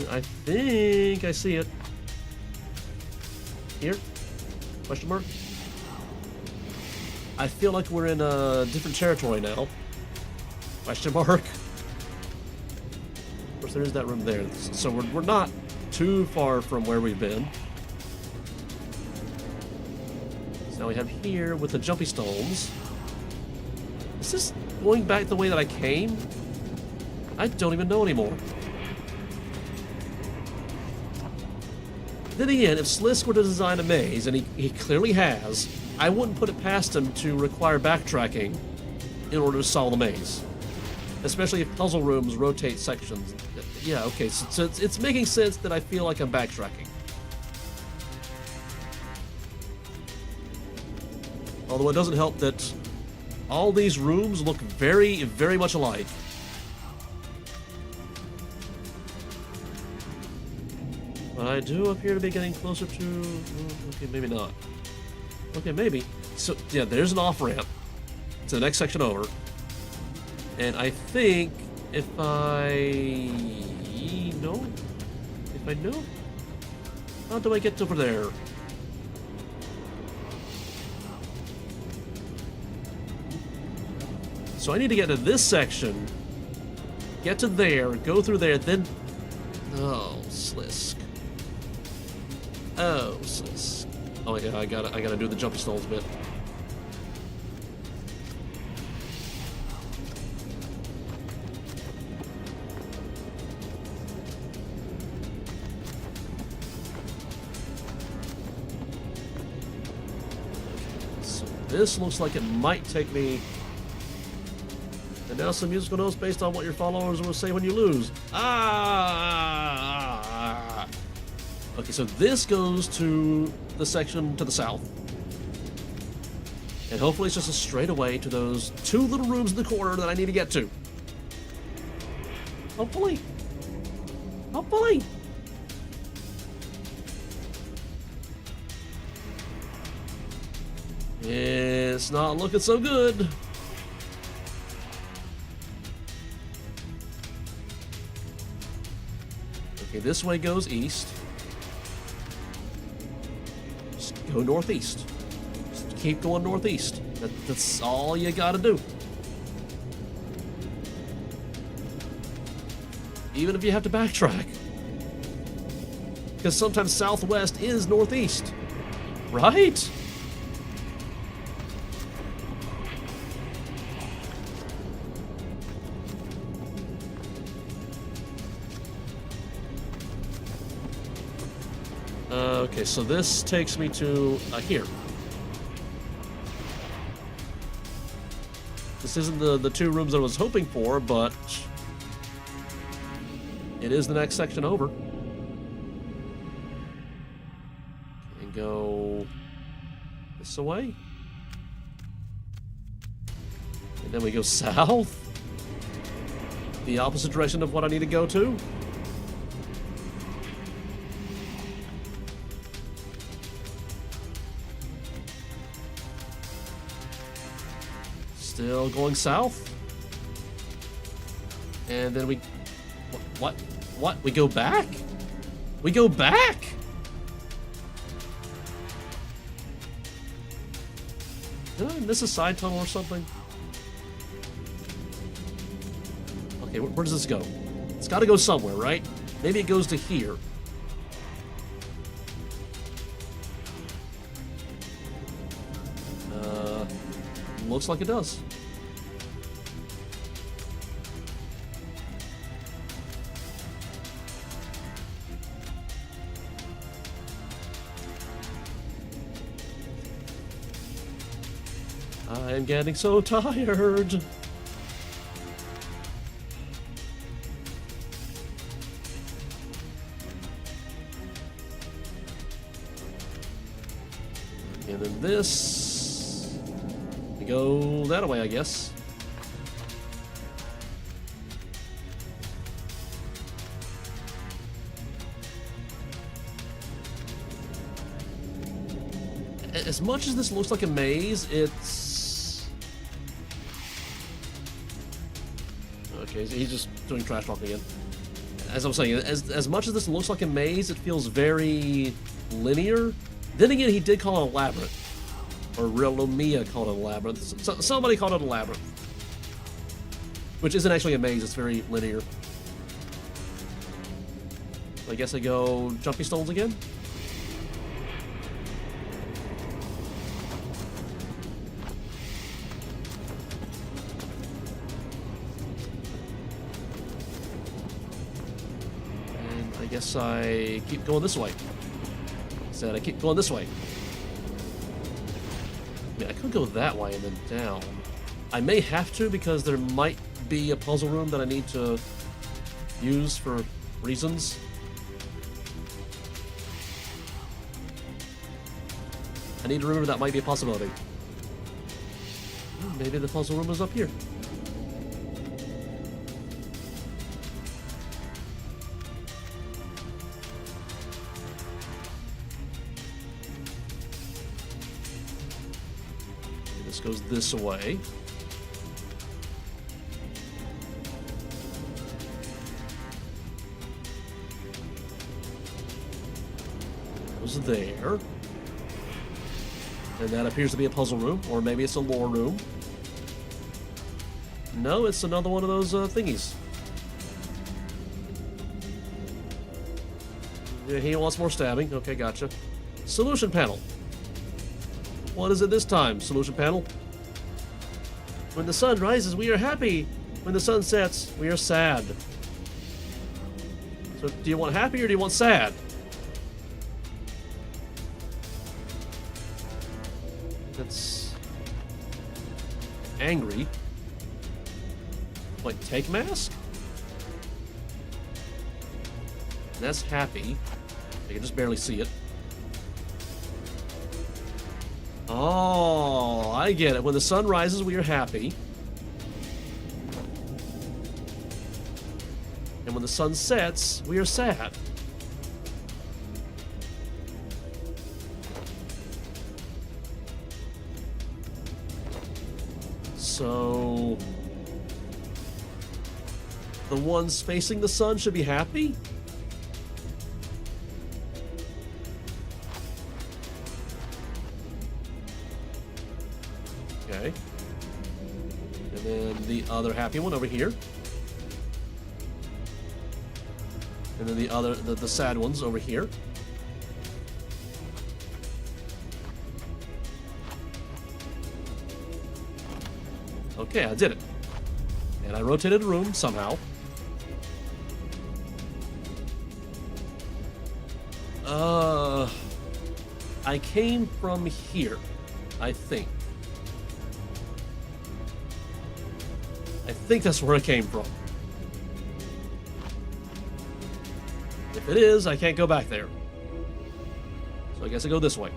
I think I see it. Here? Question mark? I feel like we're in a different territory now. Question mark? Of course, there is that room there. So we're not too far from where we've been. So now we have here with the jumpy stones. Is this going back the way that I came? I don't even know anymore. Then again, if Sliske were to design a maze, and he clearly has, I wouldn't put it past him to require backtracking in order to solve the maze. Especially if puzzle rooms rotate sections. Yeah, okay, so it's making sense that I feel like I'm backtracking. Although it doesn't help that all these rooms look very, very much alike. But I do appear to be getting closer to... Okay, maybe not. Okay, maybe. So, yeah, there's an off-ramp to the next section over. And I think if I know... If I know... How do I get over there? So I need to get to this section, get to there, go through there, then... Oh, Sliske. Oh, Sliske. Oh yeah, I gotta do the jumpy stones bit. So this looks like it might take me... And now some musical notes based on what your followers will say when you lose. Ah! Okay, so this goes to the section to the south. And hopefully it's just a straightaway to those two little rooms in the corner that I need to get to. Hopefully. Hopefully. It's not looking so good. Okay, this way goes east. Just go northeast. Just keep going northeast. That's all you gotta do. Even if you have to backtrack. Because sometimes southwest is northeast. Right? Okay, so this takes me to here. This isn't the two rooms I was hoping for, but it is the next section over. And go this way. And then we go south. The opposite direction of what I need to go to. Still going south. And then we... What? We go back? We go back? Did I miss a side tunnel or something? Okay, where does this go? It's got to go somewhere, right? Maybe it goes to here. Looks like it does. I am getting so tired. And then this... We go that way, I guess. As much as this looks like a maze, it's... Okay, he's just doing trash talk again. As I was saying, as much as this looks like a maze, it feels very linear. Then again, he did call it a labyrinth. Or Relomia called it a labyrinth. Somebody called it a labyrinth. Which isn't actually a maze, it's very linear. I guess I go jumpy stones again? And I guess I keep going this way. Said I keep going this way. mean, I could go that way and then down. I may have to because there might be a puzzle room that I need to use for reasons. I need to remember that might be a possibility. Maybe the puzzle room is up here. This goes this way. Goes there. And that appears to be a puzzle room, or maybe it's a lore room. No, it's another one of those thingies. Yeah, he wants more stabbing. Okay, gotcha. Solution panel. What is it this time, solution panel? When the sun rises, we are happy. When the sun sets, we are sad. So, do you want happy or do you want sad? That's angry. Wait, take mask? That's happy. I can just barely see it. Oh, I get it. When the sun rises, we are happy. And when the sun sets, we are sad. So the ones facing the sun should be happy? Okay. And then the other happy one over here. And then the other, the sad ones over here. Okay, I did it. And I rotated the room somehow. I came from here, I think. I think that's where I came from. If it is, I can't go back there. So I guess I go this way.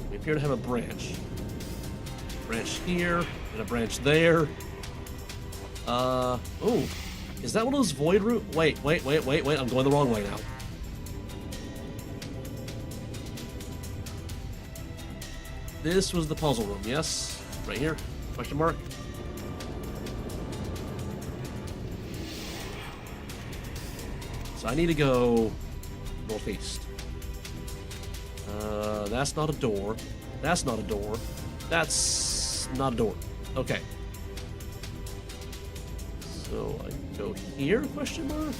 We appear to have a branch. Branch here, and a branch there. Oh, is that one of those void root? Wait, I'm going the wrong way now. This was the puzzle room, yes? Right here, question mark. So I need to go northeast. That's not a door. That's not a door. That's not a door. Okay. So I go here, question mark?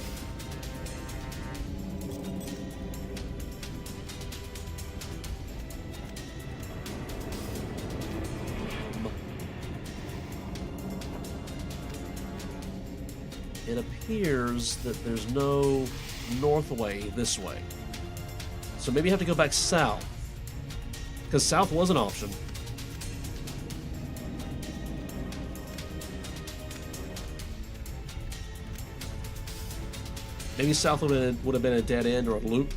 It appears that there's no north way this way. So maybe I have to go back south. Because south was an option. Maybe south would have been a dead end or a loop.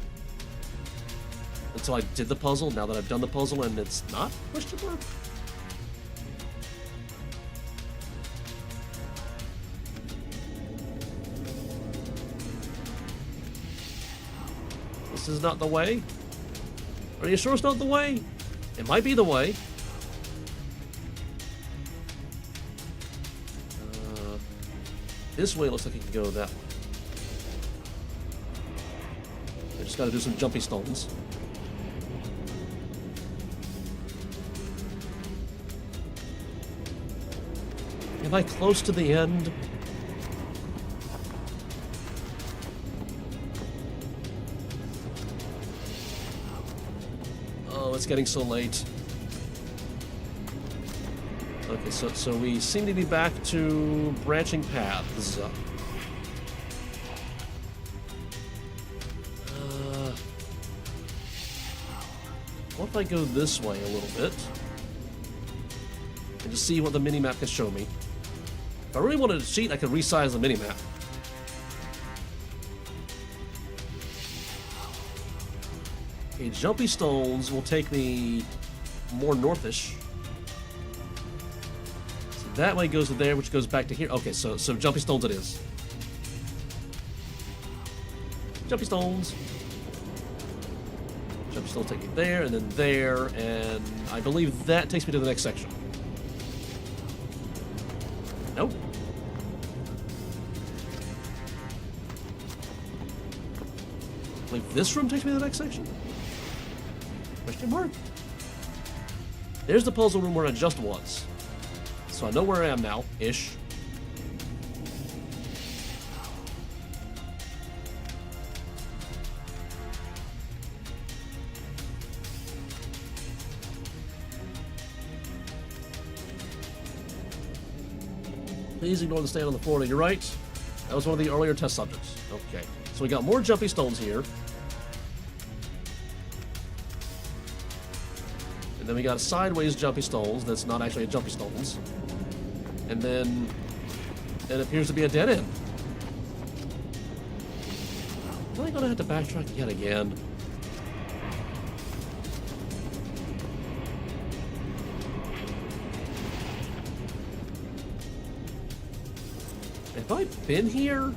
Until I did the puzzle. Now that I've done the puzzle and it's not? Question mark? This is not the way? Are you sure it's not the way? It might be the way. This way looks like it can go that way. I just gotta do some jumping stones. Am I close to the end? Oh, it's getting so late. Okay, Okay, so we seem to be back to branching paths. What if I go this way a little bit and just see what the minimap can show me? If I really wanted to cheat, I could resize the minimap. Okay, jumpy stones will take me more northish. So that way goes to there, which goes back to here. Okay, so jumpy stones it is. Jumpy stones. Jumpy stones take me there, and then there, and I believe that takes me to the next section. Nope. I believe this room takes me to the next section? Question mark? There's the puzzle room where I just was. So I know where I am now, ish. Please ignore the stand on the floor to your right. That was one of the earlier test subjects. Okay. So we got more jumpy stones here. And then we got a sideways jumpy stones that's not actually a jumpy stones. And then it appears to be a dead end. Am I gonna have to backtrack yet again? Have I been here?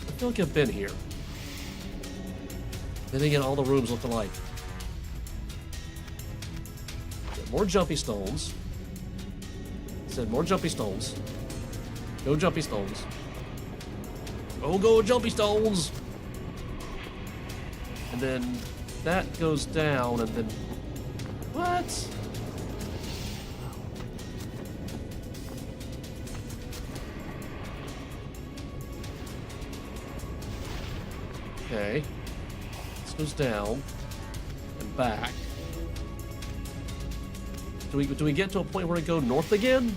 I feel like I've been here. Then again, all the rooms look alike. More jumpy stones. Said more jumpy stones. Go jumpy stones. Go jumpy stones! And then that goes down, and then... What? Okay. This goes down and back. Do we get to a point where we go north again?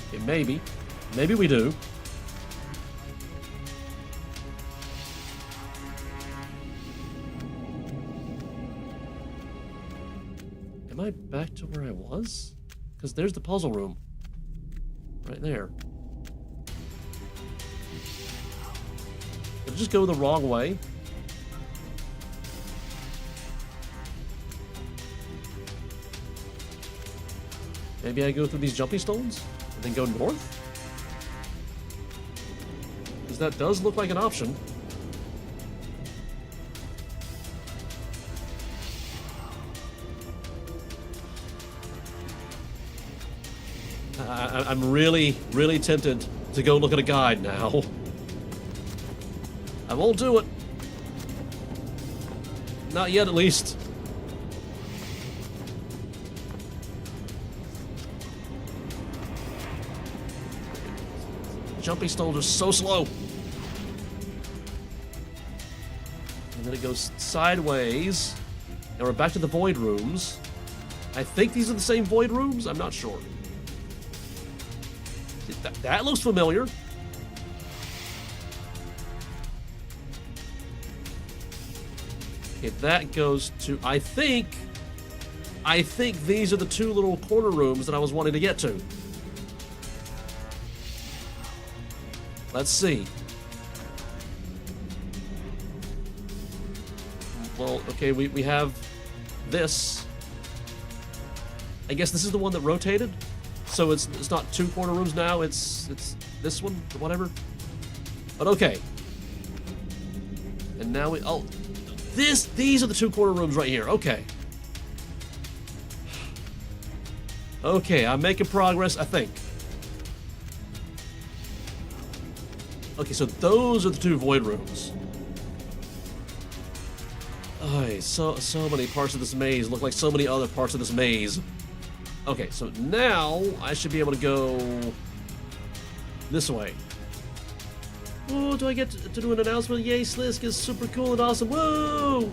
Okay, maybe. Maybe we do. Am I back to where I was? Because there's the puzzle room. Right there. Did I just go the wrong way? Maybe I go through these jumpy stones and then go north? Because that does look like an option. I'm really, really tempted to go look at a guide now. I won't do it. Not yet, at least. Jumpy stones are so slow. And then it goes sideways. And we're back to the void rooms. I think these are the same void rooms. I'm not sure. That looks familiar. Okay, that goes to... I think these are the two little corner rooms that I was wanting to get to. Let's see. Well, okay, we have this. I guess this is the one that rotated. So it's not two corner rooms now, it's this one, or whatever. But okay. And now these are the two corner rooms right here. Okay. Okay, I'm making progress, I think. Okay, so those are the two void rooms. Oh, so many parts of this maze look like so many other parts of this maze. Okay, so now I should be able to go this way. Oh, do I get to do an announcement? Yay, Sliske is super cool and awesome. Whoa!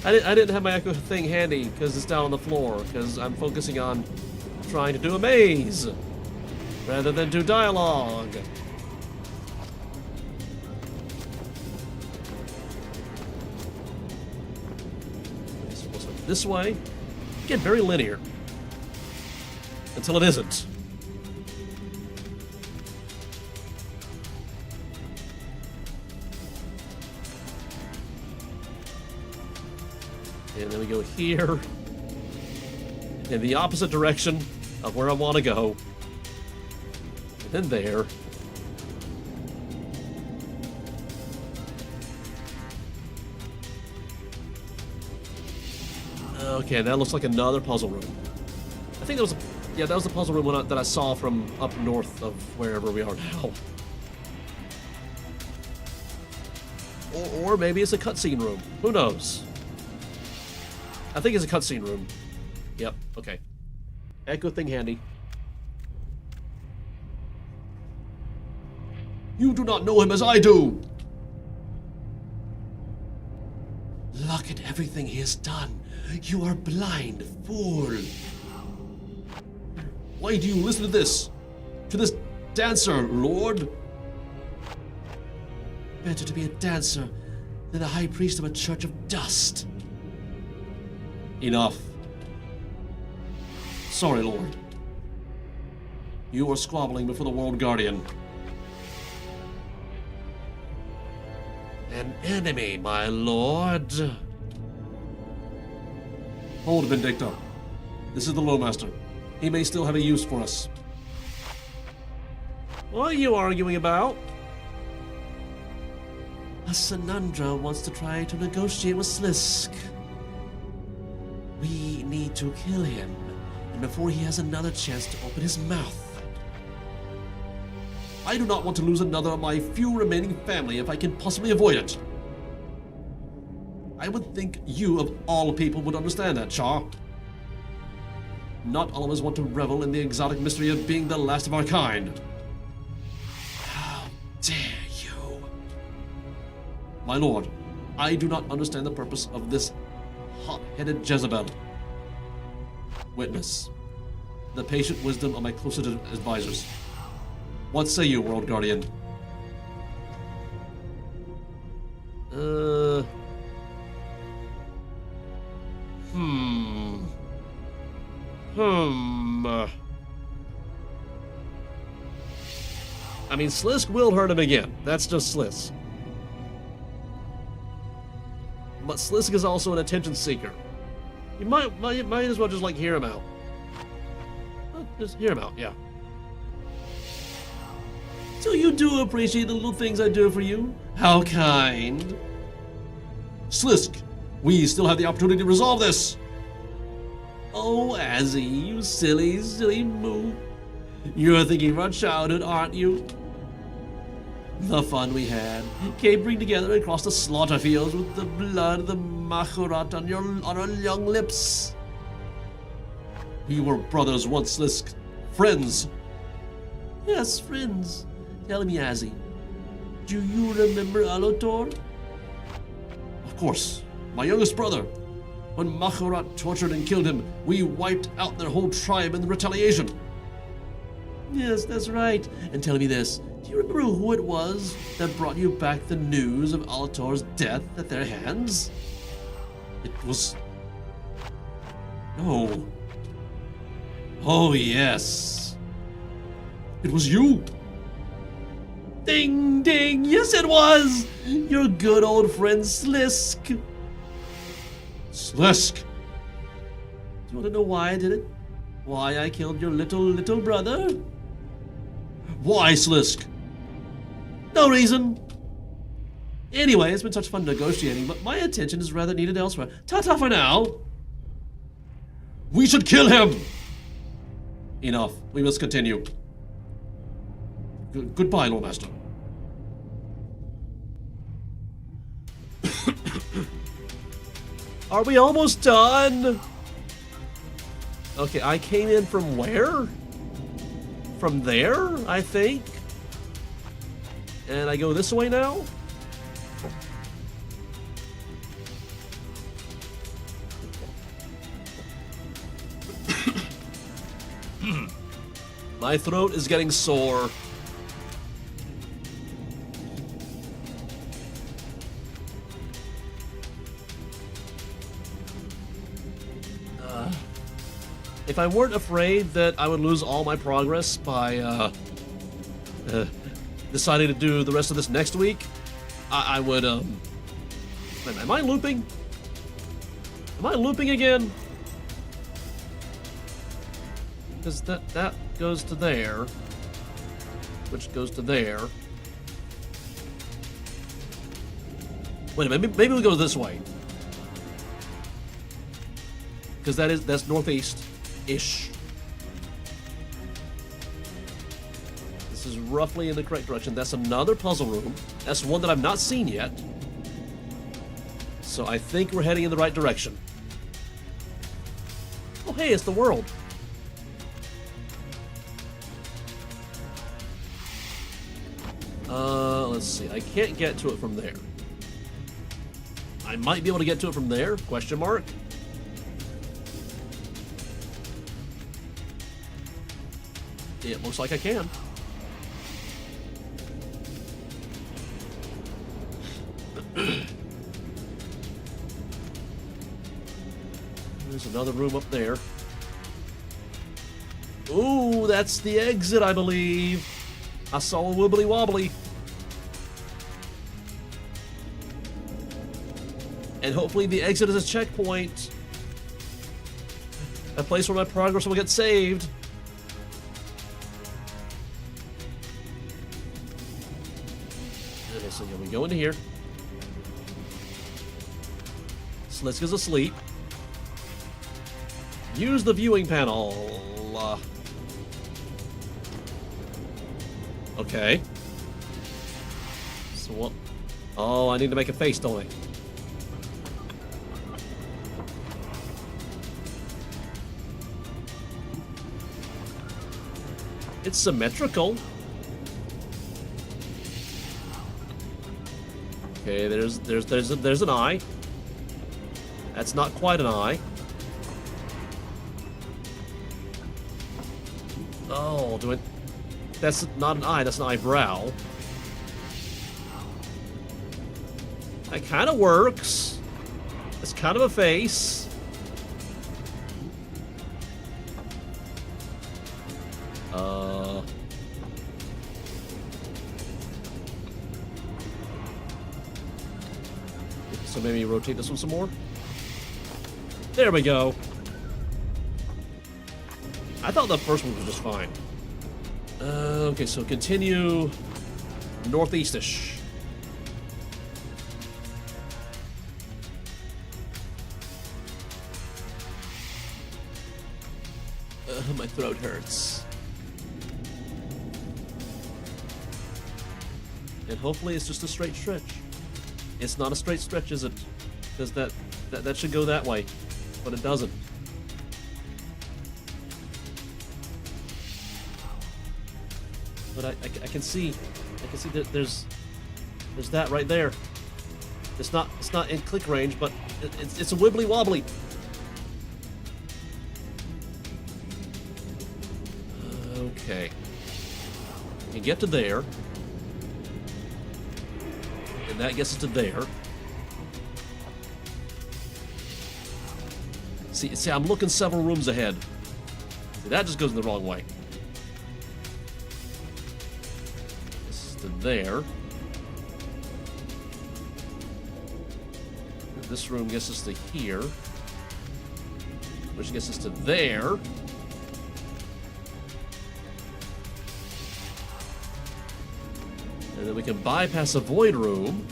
I didn't have my echo thing handy because it's down on the floor because I'm focusing on trying to do a maze rather than do dialogue. Okay, so it looks like this way. Again, very linear. Until it isn't. And then we go here, in the opposite direction of where I want to go. And then there. Okay, that looks like another puzzle room. I think that was, yeah, that was the puzzle room that I saw from up north of wherever we are now. Or maybe it's a cutscene room. Who knows? I think it's a cutscene room. Yep, okay. Echo thing handy. You do not know him as I do! Look at everything he has done. You are blind, fool. Why do you listen to this? To this dancer, Lord? Better to be a dancer than a high priest of a church of dust. Enough. Sorry, Lord. You are squabbling before the World Guardian. An enemy, my lord. Hold, Vindicta. This is the Loremaster. He may still have a use for us. What are you arguing about? A Sanandra wants to try to negotiate with Sliske. We need to kill him, and before he has another chance to open his mouth. I do not want to lose another of my few remaining family if I can possibly avoid it. I would think you, of all people, would understand that, Char. Not all of us want to revel in the exotic mystery of being the last of our kind. How dare you? My lord, I do not understand the purpose of this hot-headed Jezebel. Witness, the patient wisdom of my closest advisors. What say you, World Guardian? I mean, Sliske will hurt him again. That's just Sliske. But Sliske is also an attention seeker. You might as well just, like, hear him out. Just hear him out, yeah. So you do appreciate the little things I do for you? How kind. Sliske, we still have the opportunity to resolve this. Oh, Azzy, you silly, silly moo. You're thinking of our childhood, aren't you? The fun we had, capering together across the slaughter fields with the blood of the Machurat on our young lips. We were brothers once, Sliske. Friends. Yes, friends. Tell me, Azzy, do you remember Alotor? Of course, my youngest brother. When Machurat tortured and killed him, we wiped out their whole tribe in retaliation. Yes, that's right. And tell me this, do you remember who it was that brought you back the news of Alator's death at their hands? It was... No. Oh, yes. It was you. Ding, ding, yes it was! Your good old friend Sliske. Sliske! Do you want to know why I did it? Why I killed your little brother? Why, Sliske? No reason. Anyway, it's been such fun negotiating, but my attention is rather needed elsewhere. Ta-ta for now. We should kill him! Enough. We must continue. Goodbye, Loremaster. Are we almost done? Okay, I came in from where? From there, I think? And I go this way now? My throat is getting sore. If I weren't afraid that I would lose all my progress by deciding to do the rest of this next week, I would, am I looping? Am I looping again? Because that goes to there, which goes to there. Wait a minute, maybe we go this way. Because that's northeast-ish. This is roughly in the correct direction. That's another puzzle room. That's one that I've not seen yet. So I think we're heading in the right direction. Oh, hey, it's the world. Let's see. I can't get to it from there. I might be able to get to it from there? Question mark. It looks like I can. There's another room up there. Ooh, that's the exit, I believe. I saw a wibbly wobbly. And hopefully the exit is a checkpoint. A place where my progress will get saved. Okay, so we go into here. Sliske is asleep. Use the viewing panel. Okay. So what? Oh, I need to make a face, don't I? It's symmetrical. Okay, there's an eye. That's not quite an eye. Oh, that's not an eye, that's an eyebrow. That kind of works. It's kind of a face. So maybe rotate this one some more. There we go. I thought the first one was just fine. Okay, so continue northeast-ish. My throat hurts. And hopefully it's just a straight stretch. It's not a straight stretch, is it? Because that should go that way, but it doesn't. But I can see that there's that right there. It's not in click range, but it's a wibbly wobbly. Okay. You get to there. And that gets us to there. See, I'm looking several rooms ahead. See, that just goes in the wrong way. This is to there. And this room gets us to here. Which gets us to there. And then we can bypass a void room.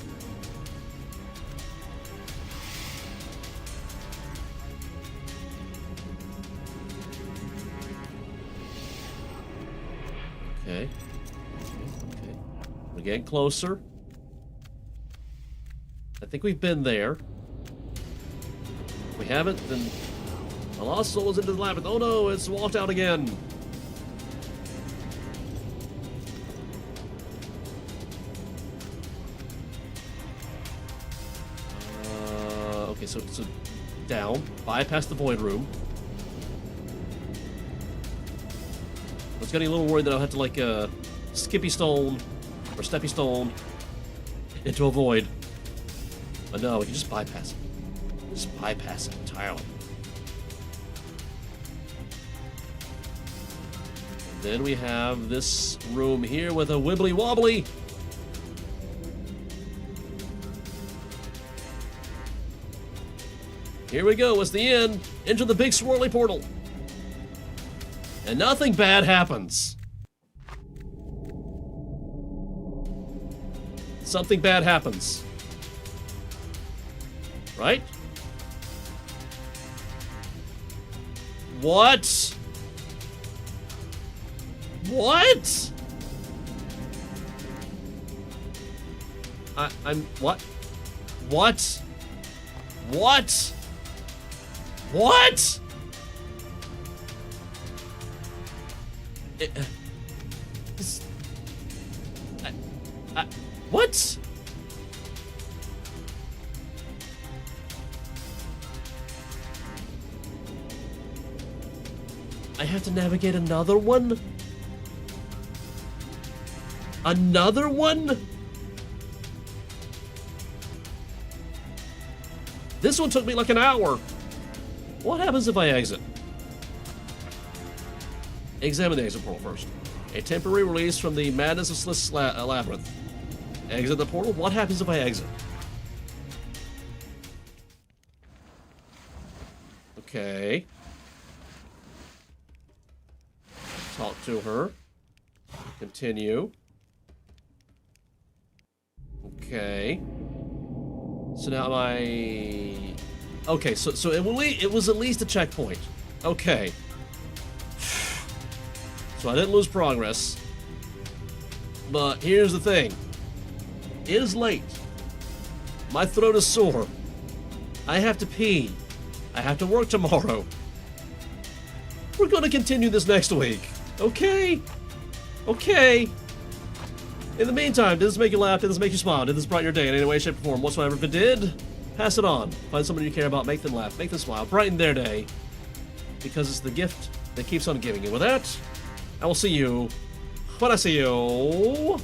Okay. We're getting closer. I think we've been there. If we haven't, then a lost soul is into the labyrinth. Oh no, it's walked out again. so down, bypass the void room. I was getting a little worried that I'll have to like skippy stone or steppy stone into a void. But no, we can just bypass it. Just bypass it entirely. Then we have this room here with a wibbly wobbly. Here we go, it's the end. Into the big swirly portal. And nothing bad happens. Something bad happens. Right? What? What? I'm what? What? What? What? What? I have to navigate another one? Another one? This one took me like an hour. What happens if I exit? Examine the exit portal first. A temporary release from the madness of Sliske labyrinth. Exit the portal? What happens if I exit? Okay. Talk to her. Continue. Okay. So now am I... Okay, so it was at least a checkpoint. Okay. So I didn't lose progress. But here's the thing. It is late. My throat is sore. I have to pee. I have to work tomorrow. We're gonna continue this next week. Okay? Okay. In the meantime, did this make you laugh? Did this make you smile? Did this brighten your day in any way, shape, or form whatsoever? If it did, pass it on. Find someone you care about, make them laugh, make them smile, brighten their day. Because it's the gift that keeps on giving you. With that, I will see you when I see you.